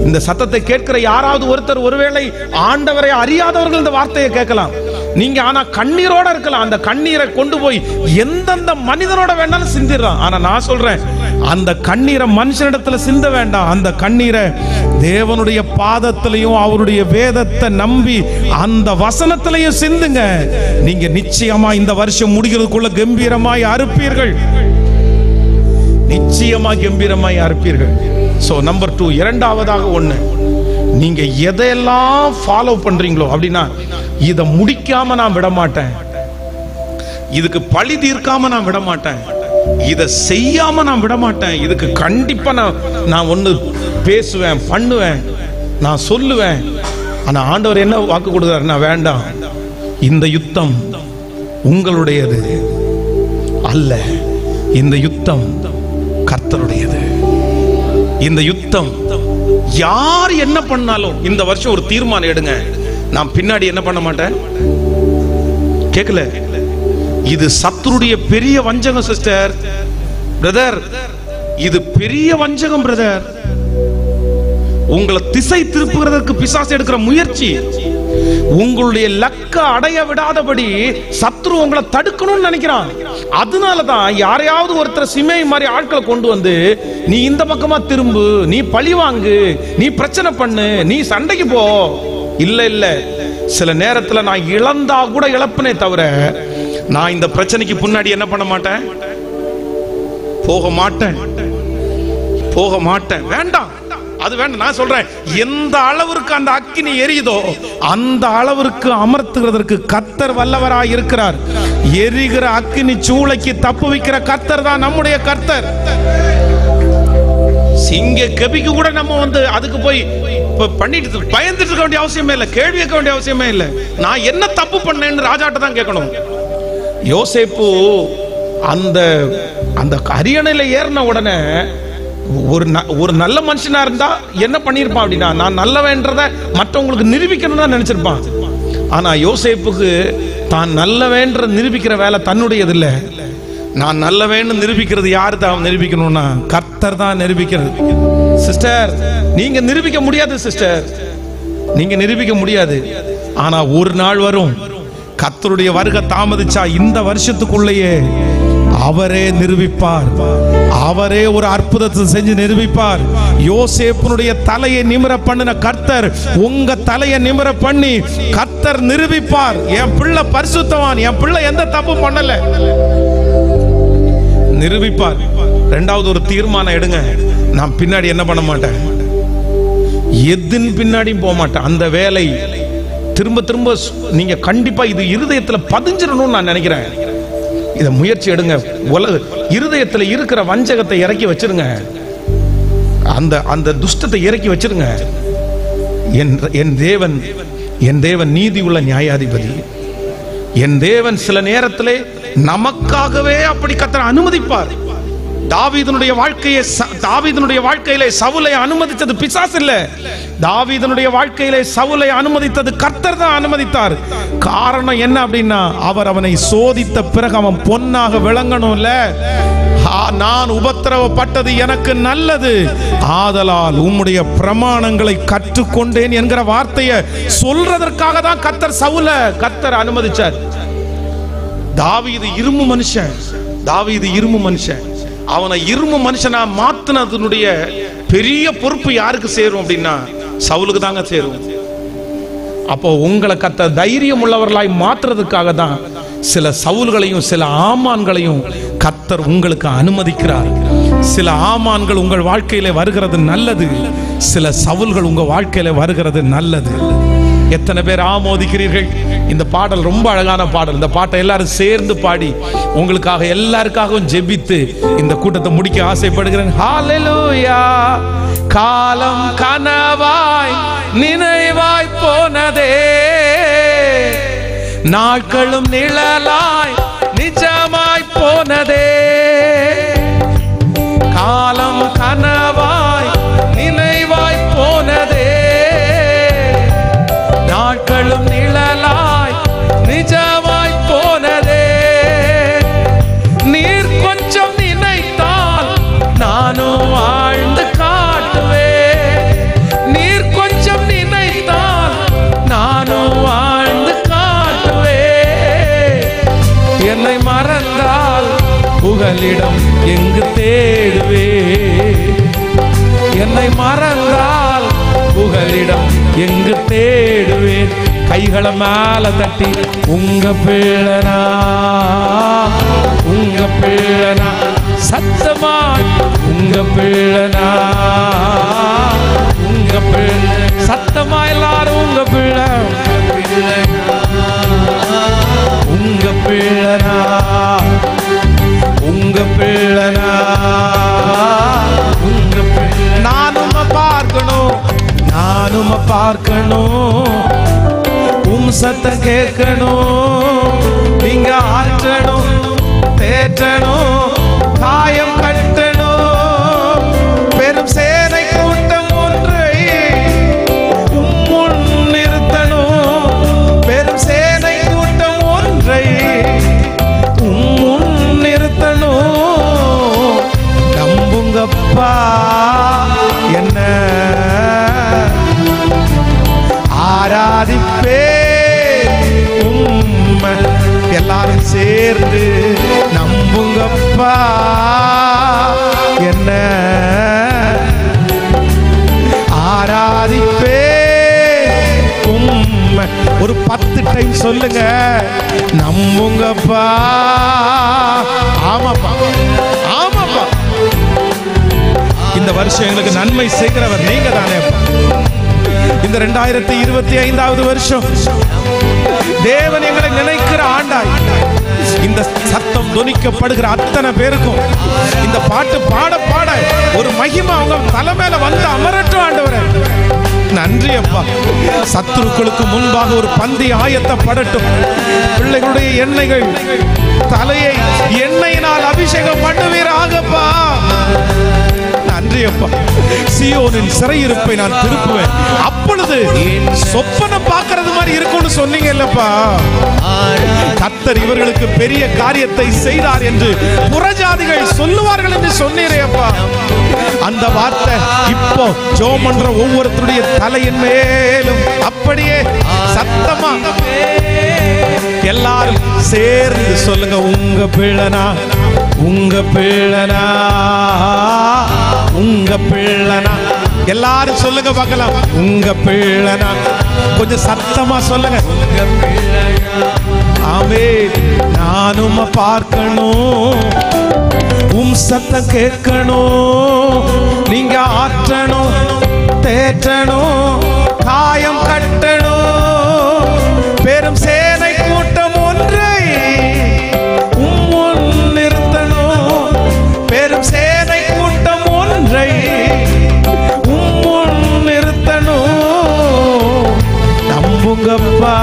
இந்த சத்தத்தை கேட்கிற யாராவது ஒருத்தர் ஒருவேளை ஆண்டவரை அறியாதவர்கள் இந்த வார்த்தையை கேட்கலாம். நீங்க ஆனா கண்ணீரோட இருக்கலாம். அந்த கண்ணீரை கொண்டு போய் எந்தெந்த மனிதனோட வேணாலும் சிந்திடலாம். ஆனா நான் சொல்றேன், அந்த கண்ணீரை மனுஷனிடத்துல சிந்த வேண்டாம். அந்த கண்ணீரை தேவனுடைய பாதத்திலையும் அவருடைய வேதத்தை நம்பி அந்த வசனத்திலையும் சிந்துங்க. நீங்க நிச்சயமா இந்த வருஷம் முடிகிறதுக்குள்ள கம்பீரமாய் அறுப்பீர்கள். நிச்சயமா கம்பீரமாய் அறுப்பீர்கள். சோ நம்பர் 2, இரண்டாவதாக ஒண்ணு, நீங்க எதையெல்லாம் ஃபாலோ பண்றீங்களோ அப்படின்னா, இத முடிக்காம நான் விட மாட்டேன், இதுக்கு பழி தீர்க்காம நான் விட மாட்டேன், இத செய்யாம நான் விட மாட்டேன், இதுக்கு கண்டிப்பா நான் ஒண்ணு பேசுவேன், பண்ணுவேன், நான் சொல்லுவேன். ஆனா ஆண்டவர் என்ன வாக்கு கொடுக்கிறாருன்னா, வேண்டாம், இந்த யுத்தம் உங்களுடையது அல்ல, இந்த யுத்தம் கர்த்தருடையது. இந்த யுத்தம் யார் என்ன பண்ணாலும் இந்த வருஷம் ஒரு தீர்மானம் எடுங்க, நான் பின்னாடி என்ன பண்ண மாட்டேன். கேட்கல? இது சத்துருடைய பெரிய வஞ்சகம் சிஸ்டர், பிரதர், இது பெரிய வஞ்சகம் பிரதர். உங்களை திசை திருப்புகிறதற்கு பிசாசு எடுக்கிற முயற்சி, உங்களுடைய லக்க அடைய விடாதபடி சத்ரு உங்களை தடுக்கணும்னு நினைக்கிறான். அதனாலதான் யாரையாவது ஒருத்தர் சிமை மாதிரி ஆட்களை கொண்டு வந்து, நீ இந்த பக்கமா திரும்பு, நீ பழி வாங்கு, நீ பிரச்சனை பண்ணு, நீ சண்டைக்கு போ. இல்ல, சில நேரத்துல நான் இழந்தா கூட இழப்பனே தவிர, நான் இந்த பிரச்சனைக்கு பின்னாடி என்ன பண்ண மாட்டேன், போக மாட்டேன். வேண்டாம், அது வேண்டாம். நான் சொல்றேன், எந்த அளவிற்கு அந்த அக்கினி எரியுதோ அந்த அளவிற்கு அமர்த்துகிறதற்கு கர்த்தர் வல்லவராய் இருக்கிறார். எரிகிற அக்கினி சூளைக்கு தப்பு வைக்கிற கர்த்தர் தான் நம்முடைய கர்த்தர். சிங்க கபிக்கு கூட நம்ம அதுக்கு போய் பண்ணிட்டு பயந்துட்டு இருக்க வேண்டிய அவசியமே இல்லை, கேள்வி கேட்க வேண்டிய அவசியமே இல்லை. நான் என்ன தப்பு பண்ணேன்னு ராஜாட்ட தான் கேட்கணும். யோசேப்பு அந்த அந்த அரியணையில ஏறின உடனே ஒரு நல்ல மனுஷனா இருந்தா என்ன பண்ணிருப்பான் அப்படின்னா, நான் நல்லவன்றத மற்றவங்களுக்கு நிரூபிக்கணும் தான் நினைச்சிருப்பான். ஆனா யோசேப்புக்கு தான் நல்லவேன்ற நிரூபிக்கிற வேலை தன்னுடையது இல்ல. நான் நல்லவேன்னு நிரூபிக்கிறது யாரு தான் நிரூபிக்கணும்னா, கர்த்தர் தான் நிரூபிக்கிறது. சிஸ்டர், நீங்க நிரூபிக்க முடியாது சிஸ்டர், நீங்க நிரூபிக்க முடியாது. ஆனா ஒரு நாள் வரும், கர்த்தருடைய வருகை தாமதிச்சா இந்த வருஷத்துக்குள்ளேயே அவரே நிரூபிப்பார். அவரே ஒரு அற்புதத்தை செஞ்சு நிரூபிப்பார். யோசேப்புனுடைய தலையை நிமிர பண்ணின கர்த்தர் உங்க தலையை நிமிர பண்ணி கர்த்தர் நிரூபிப்பார். என் பிள்ளை பரிசுத்தவான், என் பிள்ளை எந்த தப்பு பண்ணல, நிரூபிப்பார். இரண்டாவது ஒரு தீர்மானம் எடுங்க, நான் பின்னாடி என்ன பண்ண மாட்டேன், எதின் பின்னாடியும் போக மாட்டேன். அந்த வேலை திரும்ப திரும்ப நீங்க கண்டிப்பா இது இருதயத்துல பதிஞ்சிடணும்னு நான் நினைக்கிறேன். இத முயற்சி எடுங்க. இருதயத்துல இருக்கிற வஞ்சகத்தை இறக்கி வச்சிருங்க, அந்த துஷ்டத்தை இறக்கி வச்சிருங்க. என் தேவன் நீதி உள்ள நியாயாதிபதி. என் தேவன் சில நேரத்திலே நமக்காகவே அப்படி கர்த்தர் அனுமதிப்பார். தாவீதுனுடைய வாழ்க்கையிலே சவுலை அனுமதித்தது பிசாசு இல்ல. தாவீதுனுடைய வாழ்க்கையிலே சவுலை அனுமதித்தது கர்த்தர் தான் அனுமதித்தார். காரணம் என்ன அப்படின்னா, அவர் அவனை சோதித்த பிறகு அவன் பொன்னாக விளங்கணும்ல. நான் உபத்திரவப்பட்டது எனக்கு நல்லது, ஆதலால் உம்முடைய பிரமாணங்களை கற்றுக்கொண்டேன் என்கிற வார்த்தையை சொல்றதற்காக தான் கர்த்தர் அனுமதிச்சார். தாவீது இரும்பு மனுஷன். அவனை இரும்பு மனுஷனா மாத்தினதனுடைய பெரிய பொறுப்பு யாருக்கு சேரும் அப்படின்னா சவுலுக்கு தாங்க சேரும். அப்போ உங்களை கர்த்தர் தைரியம் உள்ளவர்களாய் மாற்றுறதுக்காக தான் சில சவுல்களையும் சில ஆமான்களையும் கர்த்தர் உங்களுக்கு அனுமதிக்கிறார். சில ஆமான்கள் உங்கள் வாழ்க்கையில வருகிறது நல்லது, சில சவுல்கள் உங்க வாழ்க்கையில வருகிறது நல்லது. எத்தனை பேர் ஆமோதிக்கிறீர்கள்? இந்த பாடல் ரொம்ப அழகான பாடல். இந்த பாட்டை எல்லாரும் சேர்ந்து பாடி உங்களுக்காக எல்லாருக்காகவும் ஜெபித்து இந்த கூட்டத்தை முடிக்க ஆசைப்படுகிறேன். ஹல்லேலூயா. காலம் கனவாய் நினைவாய் போனதே, நாட்களும் நிழலாய் நிஜமாய் போனதே. காலம் கனவாய் நினைவாய் போனதே, நாட்களும் நிழலாய் நிஜமாய் போனதே. நீர் கொஞ்சம் நினைத்தால் நானும் வாழ்ந்து காட்டுவேன். நீர் கொஞ்சம் நினைத்தால் நானும் வாழ்ந்து காட்டுவேன். என்னை மறந்தால் புகலிடம் எங்கு தேடுவேன். என்னை மறந்தால் புகலிடம் எங்கு தேடுவேன். கைகளை மேல தட்டி உங்க பிள்ளனா சத்தமா உங்க பிள்ளனா சத்தமா எல்லாரும் உங்க பிள்ளை உங்க பிள்ளனா நானும் பார்க்கணும், உம் சத்தம் கேட்கணும். நீங்க ஆற்றணும், தேற்றணும், காயம் கட்டணும். பெரும் சேனை கூட்டம் ஒன்றை முன் நிறுத்தணும். பெரும் சேனை கூட்டம் ஒன்றை முன் நிறுத்தணும். நம்புங்கப்பா என்ன ஆராதிப்பே உம்மை. எல்லாரும் சேர்ந்து நம்புங்கப்பா என்ன ஆராதிப்பே உம்மை. ஒரு 10 டைம் சொல்லுங்க, நம்புங்கப்பா. ஆமாப்பா, ஆமாப்பா. இந்த வருஷம் எங்களுக்கு நன்மை செய்கிறவர் நீங்க தானே. இந்த 2025வது வருஷம் தேவன் எங்களை நினைக்கிற ஆண்டாய். இந்த சத்தம் துணிக்கப்படுகிற அத்தனை பேருக்கும் இந்த பாட்டு பாட பாட ஒரு மகிமை அவங்க தலை மேல வந்து அமரட்டும் ஆண்டவரே. நன்றி அப்பா. சத்துருக்களுக்கு முன்பாக ஒரு பந்தி ஆயத்தப்படட்டும். பிள்ளைகளுடைய எண்ணெய்கள் தலையை எண்ணெயினால் அபிஷேகம் பண்ணுவீராகப்பா. நன்றி அப்பா. சீயோனின் சிறையிருப்பை நான் திருப்புவேன், அப்பொழுது சொப்பனம் பார்க்கிறது மாதிரி இருக்கும்னு சொன்னீங்க இல்லப்பா. கர்த்தர் இவர்களுக்கு பெரிய காரியத்தை செய்தார் என்று புறஜாதிகள் சொல்லுவார்கள் என்று சொன்னீரே அப்பா. அந்த வார்த்தை இப்போ ஜெபம் பண்ற ஒவ்வொருத்தருடைய தலையின் மேலும் அப்படியே சத்தமா எல்லாரும் சேர்ந்து சொல்லுங்க, உங்க பிள்ளனா எல்லாரும் சொல்லுங்க பார்க்கலாம். உங்க பிள்ளனா கொஞ்சம் சத்தமா சொல்லுங்க. ஆமென். நானும் பார்க்கணும், உம் சத்தம் கேட்கணும். நீங்க ஆற்றணும், தேற்றணும், காயம் கட்டணும். பெரும் சேனை கூட்டம் ஒன்றை முன் நிறுத்தணும். பெரும் சேனை கூட்டம் ஒன்றை முன் நிறுத்தணும். நம்புங்கப்பா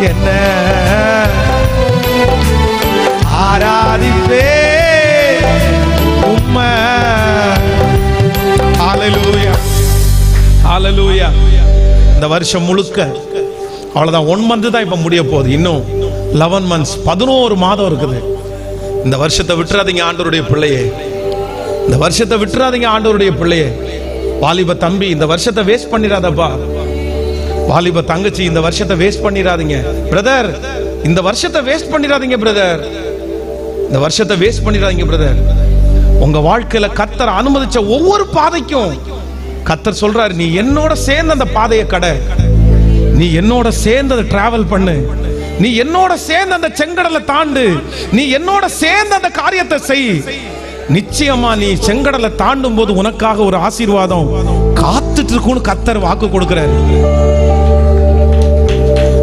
என்ன ஆராதிப்பே வருஷம் முழுக்க அவ்வளவுதான். 1 month தான் இப்ப முடிய போகுது. இன்னும் 11 months, 11 மாதம் இருக்குது. இந்த வருஷத்தை விட்டுறாதீங்க ஆண்டவருடைய பிள்ளையே. இந்த வருஷத்தை விட்டுறாதீங்க ஆண்டவருடைய பிள்ளையே. வாலிப தம்பி, இந்த வருஷத்தை வேஸ்ட் பண்ணிடாதப்பா. வாலிப தங்கச்சி, இந்த வருஷத்தை வேஸ்ட் பண்ணிடாதீங்க. பிரதர், இந்த வருஷத்தை வேஸ்ட் பண்ணிடாதீங்க பிரதர். இந்த வருஷத்தை வேஸ்ட் பண்ணிடாதீங்க பிரதர். உங்க வாழ்க்கையில கர்த்தர் அனுமதிச்ச ஒவ்வொரு பாதைக்கும் கர்த்தர் சொல்றாரு, நீ என்னோட சேர்ந்து அந்த பாதையை கடை, நீ என்னோட சேர்ந்து அதை டிராவல் பண்ணு, நீ என்னோட சேர்ந்து அந்த செங்கடலை தாண்டு, நீ என்னோட சேர்ந்து அந்த காரியத்தை செய். நிச்சயமா நீ செங்கடலை தாண்டும் போது உனக்காக ஒரு ஆசீர்வாதம் காத்துட்டு இருக்கும்னு கர்த்தர் வாக்கு கொடுக்கிறாரு.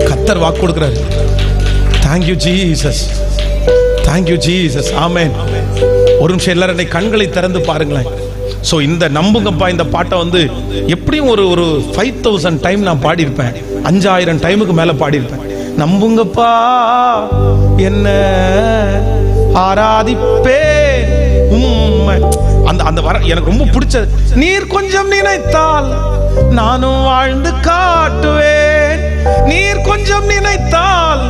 கர்த்தர் வாக்கு கொடுக்கிறாரு. Thank you Jesus, thank you Jesus, ஆமென். ஒரு நிமிஷம் எல்லாரும் கண்களை திறந்து பாருங்களேன். சோ இந்த நம்புங்கப்பா இந்த பாட்டை வந்து எப்படியும் ஒரு 5000 டைம் நான் பாடியிருப்பேன். 5000 டைமுக்கு மேல பாடியிருப்பேன். நம்புங்கப்பா என்ன ஆராதிப்பே உம்மை. அந்த வர எனக்கு ரொம்ப பிடிச்சது. நீர் கொஞ்சம் நினைத்தால் நானும் வாழ்ந்து காட்டுவேன், நீர் கொஞ்சம் நினைத்தால்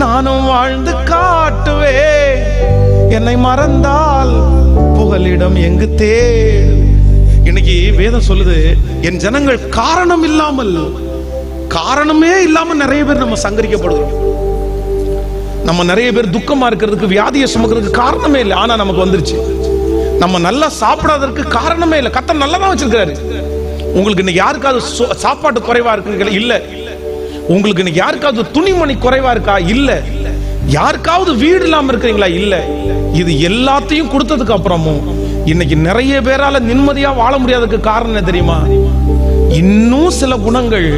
நானும் வாழ்ந்து காட்டுவேன், என்னை மறந்தால் புகலிடம் எங்கு தேடு. இன்னைக்கு வேதம் சொல்லுது, என் ஜனங்கள் காரணமே இல்லாமல் நிறைய பேர் நம்ம சங்கரிக்கப்படுறோம். நம்ம நிறைய பேர் துக்கமா இருக்கிறதுக்கு, வியாதியை சுமக்கிறதுக்கு காரணமே இல்லை. ஆனா நமக்கு வந்துருச்சு. நம்ம நல்லா சாப்பிடாததுக்கு காரணமே இல்லை. கர்த்தர் நல்லா தான் வச்சிருக்காரு. உங்களுக்கு இன்னைக்கு யாருக்காவது சாப்பாட்டு குறைவா இருக்குங்க? இல்ல. உங்களுக்கு இன்னைக்கு யாருக்காவது துணிமணி குறைவா இருக்கா? இல்ல. யாருக்காவது வீடு இல்லாம இருக்கிறீங்களா? இல்ல. இது எல்லாத்தையும் கொடுத்ததுக்கு அப்புறமும் இன்னைக்கு நிறைய பேரால நிம்மதியா வாழ முடியாததுக்கு காரணம் என்ன தெரியுமா? இன்னும் சில குணங்கள்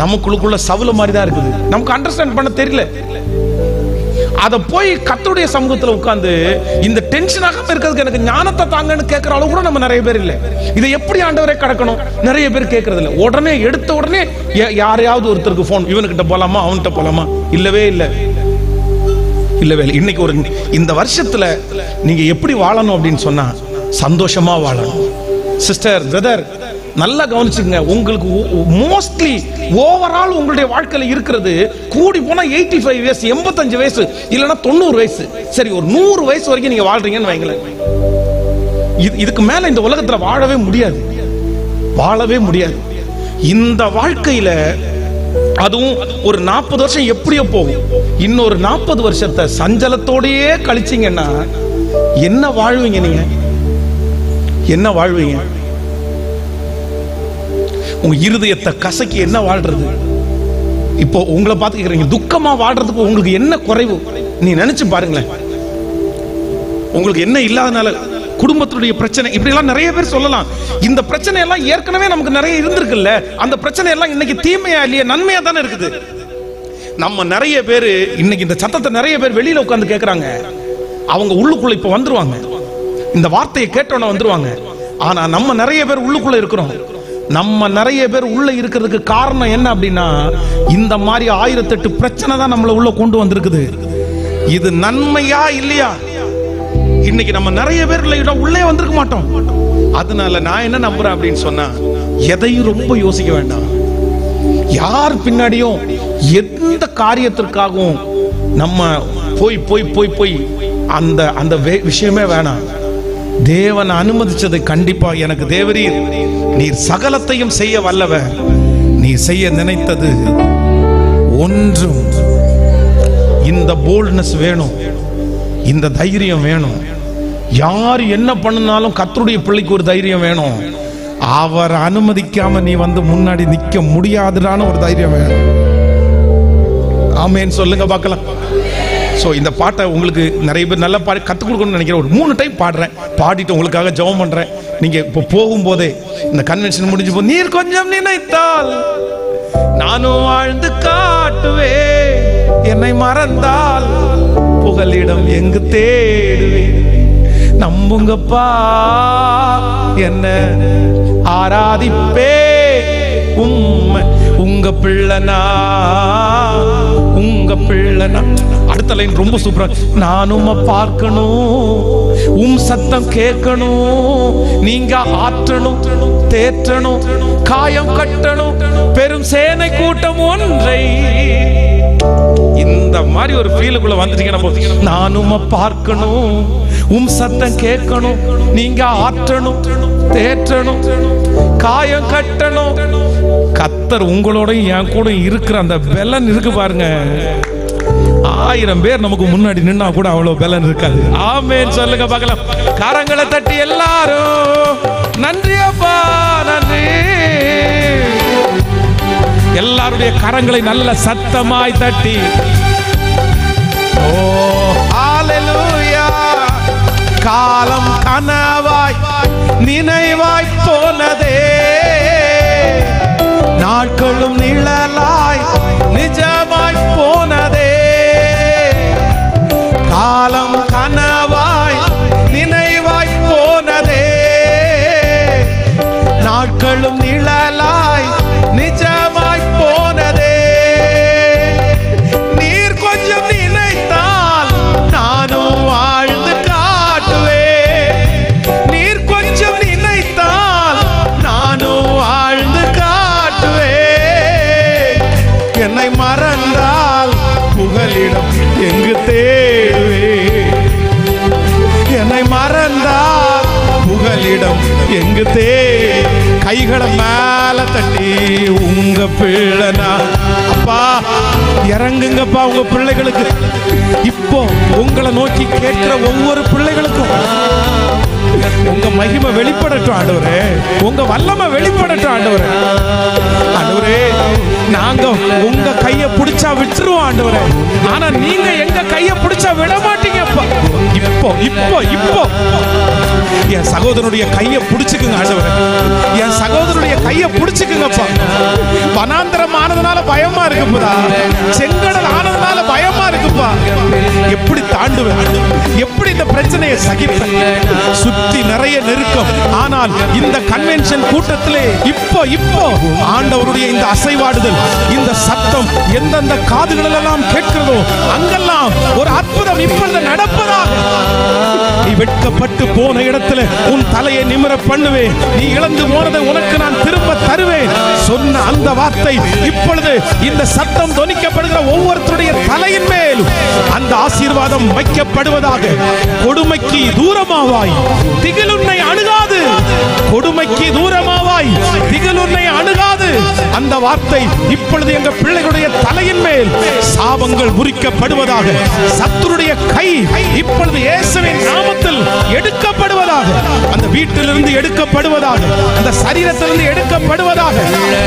நமக்குள்ள சவுல மாதிரி தான் இருக்குது. நமக்கு அண்டர்ஸ்டாண்ட் பண்ண தெரியல. அத போய் கர்த்தருடைய சமூகத்துல உட்கார்ந்து இந்த டென்ஷன் ஆகாம இருக்கிறதுக்கு எனக்கு ஞானத்தை தாங்கன்னு கேட்கிற அளவு கூட நம்ம நிறைய பேர் இல்ல. இதை எப்படி ஆண்டவரே கடக்கணும் நிறைய பேர் கேட்கறது இல்ல. உடனே எடுத்த உடனே யாரையாவது ஒருத்தருக்கு போன், இவனுக்கிட்ட போலாமா அவன்கிட்ட போலாமா? இல்லவே இல்லை. இன்னைக்கு ஒரு இந்த வருஷத்துல நீங்க எப்படி வாழணும் அப்படின்னு சொன்னா சந்தோஷமா வாழணும். சிஸ்டர், பிரதர், நல்லா கவனிச்சுங்க. உங்களுக்கு மோஸ்ட்லி ஓவரால் உங்களுடைய வாழ்க்கையில இருக்கிறது கூடி போனா 85 வயசு, 85 வயசு, இல்லைன்னா 90 வயசு. சரி, ஒரு 100 வயசு வரைக்கும் நீங்க வாழ்றீங்கன்னு வைங்களேன். இதுக்கு மேல இந்த உலகத்துல வாழவே முடியாது. இந்த வாழ்க்கையில அதுவும் ஒரு 40 வருஷம் எப்படியோ போகும். இன்னொரு 40 வருஷத்தை சஞ்சலத்தோடயே கழிச்சீங்கன்னா என்ன வாழ்வீங்க? நீங்க என்ன வாழ்வீங்க? உங்க இருதயத்தை கசக்கி என்ன வாழ்றது? இப்போ உங்களை பார்த்து கேக்குறீங்க, துக்கமா வாழ்றதுக்கு உங்களுக்கு என்ன குறைவு? நீ நினைச்சு பாருங்களேன். உங்களுக்கு என்ன இல்லாதனால, குடும்பத்துடைய பிரச்சனை, இப்படி எல்லாம் நிறைய பேர் சொல்லலாம். இந்த பிரச்சனை எல்லாம் ஏற்கனவே நமக்கு நிறைய இருந்திருக்குல்ல. அந்த பிரச்சனை எல்லாம் இன்னைக்கு தீமையா இல்லையா, நன்மையா தானே இருக்குது. நம்ம நிறைய பேர் இன்னைக்கு இந்த சத்தத்தை நிறைய பேர் வெளியில உட்கார்ந்து கேட்கறாங்க. அவங்க உள்ளுக்குள்ள இப்ப வந்துருவாங்க, இந்த வார்த்தையை கேட்டோன்னு வந்துருவாங்க. ஆனா நம்ம நிறைய பேர் உள்ளுக்குள்ள இருக்கிறோம். நம்ம நிறைய பேர் உள்ள இருக்கிறதுக்கு காரணம் என்ன அப்படின்னா, இந்த மாதிரி 1008 பிரச்சனை தான் நம்மள உள்ள கொண்டு வந்திருக்குது. இது நன்மையா இல்லையா? இன்னைக்கு நம்ம நிறைய பேர் உள்ளே வந்திருக்க மாட்டோம். அதனால நான் என்ன நம்புறேன் அப்படின்னு சொன்னா, எதையும் ரொம்ப யோசிக்க வேண்டாம். யார் பின்னாடியும் எந்த காரியத்திற்காகவும் நம்ம போய் போய் போய் போய் அந்த அந்த விஷயமே வேணாம். தேவன் அனுமதிச்சதை கண்டிப்பா எனக்கு தேவரீர் நீர் சகலத்தையும் செய்ய வல்லவர், நீ செய்ய நினைத்தது ஒன்றும். இந்த போல்ட்னஸ் வேணும், இந்த தைரியம் வேணும். யார் என்ன பண்ணினாலும் கர்த்தருடைய பிள்ளைக்கு ஒரு தைரியம் வேணும். அவர் அனுமதிக்காம நீ வந்து முன்னாடி நிக்க முடியாதுடான ஒரு தைரியம் வேணும். ஆமென் சொல்லுங்க பார்க்கலாம். ஸோ இந்த பாட்டை உங்களுக்கு நிறைய பேர் நல்லா பாடி கற்றுக் கொடுக்கணும்னு நினைக்கிறேன். ஒரு 3 டைம் பாடுறேன், பாடிட்டு உங்களுக்காக ஜெபம் பண்றேன். நீங்க இப்போ போகும்போதே இந்த கன்வென்ஷன் முடிஞ்சு போ, நீர் கொஞ்சம் நினைத்தால் நானும் வாழ்ந்து காட்டுவேன், என்னை மறந்தால் புகலிடம் எங்கு தேடுவேன். நம்புங்கப்பா என்ன ஆராதிப்பே உம்மை, உங்க பிள்ளைனா உங்க பிள்ளைனா. அடுத்த லைன் ரொம்ப சூப்பரா, நானும் பார்க்கணும், உம் சத்தம் கேட்கணும், நீங்க ஆற்றணும் தேற்றணும், காயம் கட்டணும் பெரும் சேனை கூட்டம் ஒன்றை. இந்த மாதிரி ஒரு ஃபீலுக்குள்ள வந்துட்டீங்கன்னா நானும் பார்க்கணும், சத்தம் கேட்கணும், நீங்க ஆற்றணும், தேற்றணும், காயம் கட்டணும். கர்த்தர் உங்களோட என் கூட இருக்கிற அந்த பலன் இருக்கு பாருங்க. 1000 பேர் நமக்கு முன்னாடி நின்னா கூட அவ்வளவு பலன் இருக்காது. ஆமென் சொல்லுங்க பார்க்கலாம். கரங்களை தட்டி எல்லாரும் நன்றி அப்பா, நன்றி. எல்லாருடைய கரங்களை நல்ல சத்தமாய் தட்டி ஓ ஹalleluya. காலம் கனவாய் நினைவாய் போனதே, நாட்களும் நிழலாய் நிஜமாய் போனதே. காலம் கனவாய் நினைவாய் போனதே, நாட்களும் நிழலாய் நிஜமாய் போனதே. நீர் கொஞ்சம் நினைத்தால் நானும் வாழ்ந்து காட்டுவேன். நீர் கொஞ்சம் நினைத்தால் நானும் வாழ்ந்து காட்டுவேன். என்னை மறந்தால் புகலிடம் எங்கு தேடுவேன். என்னை மறந்தால் புகலிடம் எங்கு தேடு. கைகளை மேல தட்டி உங்க பிள்ளைனா அப்பா இறங்குங்கப்பா. உங்க பிள்ளைகளுக்கு இப்போ உங்களை நோக்கி கேட்கிற ஒவ்வொரு பிள்ளைகளுக்கும் உங்க மகிமை வெளிப்படட்டும் ஆண்டவரே, உங்க வல்லமை வெளிப்படட்டும் ஆண்டவரே. ஆண்டவரே நாங்க உங்க கையை பிடிச்சா விட்டுருவோம் ஆண்டவரே, ஆனா நீங்க எங்க கையை பிடிச்சா விட மாட்டீங்கப்பா. இப்போ இப்போ இப்போ என் சகோதரனுடைய கையை பிடிச்சுக்குங்க ஆண்டவரே, என் சகோதரனுடைய கையை பிடிச்சுக்குங்கப்பா. வனாந்தரம் ஆனதுனால பயமா இருக்குப்பா, செங்கடல் ஆனதுனால பயமா இருக்குப்பா. எப்படி தாண்டுவேன், எப்படி இந்த பிரச்சனையை சகிப்பேன்? சுத்தி நிறைய நெருக்கம், ஆனால் இந்த கன்வென்ஷன் கூட்டத்திலே இப்போ இப்போ ஆண்டவருடைய இந்த அசைவாடுதல், இந்த சத்தம் எந்தெந்த காதுகளில் எல்லாம் கேட்கிறதோ அங்கெல்லாம் ஒரு அற்புதம் இப்பொழுது நடப்பதாக. நீ வெட்கப்பட்டு போன இடத்துல உன் தலையை நிமிர பண்ணுவேன். நீ இழந்து போனதை உனக்கு நான் திரும்ப தருவேன் சொன்ன அந்த வார்த்தை இப்பொழுது இந்த சத்தம் தொனிக்கப்படுகிற ஒவ்வொருத்தருடைய தலையின் மேல் அந்த ஆசீர்வாதம் வைக்கப்படுவதாக. கொடுமைக்கு தூரமாவாய், திகில் உன்னை அணுகாது. கொடுமைக்கு தூரமாவாய், திகில் உன்னை அணுகாது. அந்த வார்த்தை இப்பொழுது எங்க பிள்ளைகளுடைய தலையின் மேல் சாபங்கள் முறிக்கப்படுவதாக. சத்துருடைய கை இப்பொழுது இயேசுவின் நாமத்தில் எடுக்கப்படுவதாக. அந்த வீட்டிலிருந்து எடுக்கப்படுவதாக, அந்த சரீரத்திலிருந்து எடுக்கப்படுவதாக.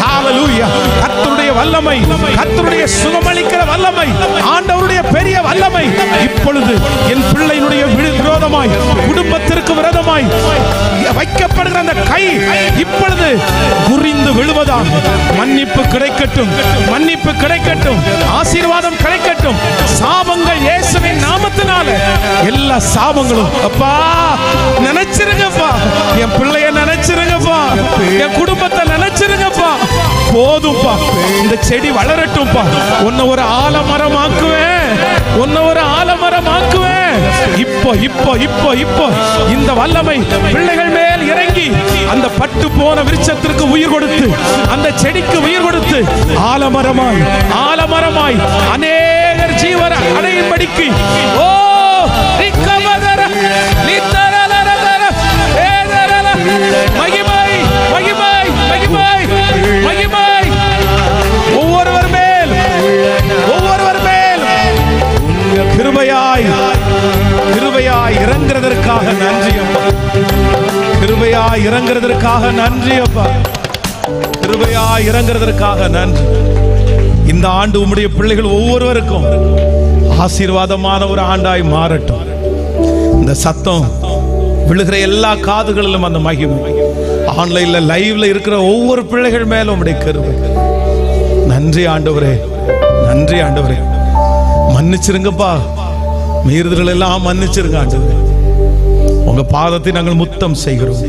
ஹalleluya. கர்த்தருடைய வல்லமை, கர்த்தருடைய சுகமளிக்கிற வல்லமை, ஆண்டவருடைய பெரிய வல்லமை இப்பொழுது என் பிள்ளையினுடைய விரோதமாய், குடும்பத்திற்கு விரோதமாய் வைக்கப்படுகிற அந்த கை இப்பொழுது முறிந்து விழுவதாக. மன்னிப்பு கிடைக்கட்டும், மன்னிப்பு கிடைக்கட்டும், ஆசீர்வாதம் கிடைக்கட்டும். சாபங்கள் இயேசுவின் நாமத்தினால எல்லா சாபங்களும் அப்பா நினைச்சிருங்கப்பா. என் பிள்ளைய நினைச்சிருங்கப்பா, என் குடும்பத்தை நினைச்சிருங்கப்பா. போதும்பா, இந்த செடி வளரட்டும்பா. உன்னை ஒரு ஆலமரமாக்குவேன், உன்னை ஒரு ஆலமரமாக்குவேன். இப்போ இப்போ இப்போ இப்போ இந்த வல்லமை பிள்ளைகள் மேல் இறங்கி அந்த பட்டு போன விருட்சத்திற்கு உயிர் கொடுத்து, அந்த செடிக்கு உயிர் கொடுத்து ஆலமரமாய், ஆலமரமாய் அநேகர் ஜீவன அடையும்படிக்கு ஓ மகிமை மகிமை மகிமை மகிமை ஒவ்வொருவர் மேல், ஒவ்வொருவர் மேல் கிருபையாய் கிருபையாய் இறங்குறதற்காக நன்றி அப்பா. கிருபையாய் இறங்குறதற்காக நன்றி அப்பா. கிருபையாய் இறங்குறதற்காக நன்றி. இந்த ஆண்டு உம்முடைய பிள்ளைகள் ஒவ்வொருவருக்கும் ஆசீர்வாதமான ஒரு ஆண்டாய் மாறட்டும். இந்த சத்தம் விழுகிற எல்லா காதுகளிலும் அந்த மகிமை, ஆன்லைன்ல லைவ்ல இருக்கிற ஒவ்வொரு பிள்ளைகள் மேலும் உம்முடைய கிருபை. நன்றி ஆண்டவரே, நன்றி ஆண்டவரே. மன்னிச்சிருங்கப்பா, மீறுதல்கள் எல்லாம் மன்னிச்சிருங்க ஆண்டவரே. உங்க பாதத்தை நாங்கள் முத்தம் செய்கிறோம்.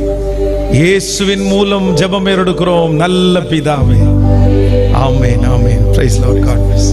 இயேசுவின் மூலம் ஜெபம் ஏறெடுக்கிறோம் நல்ல பிதாவே. ஆமென், ஆமென். Praise the Lord. God plus.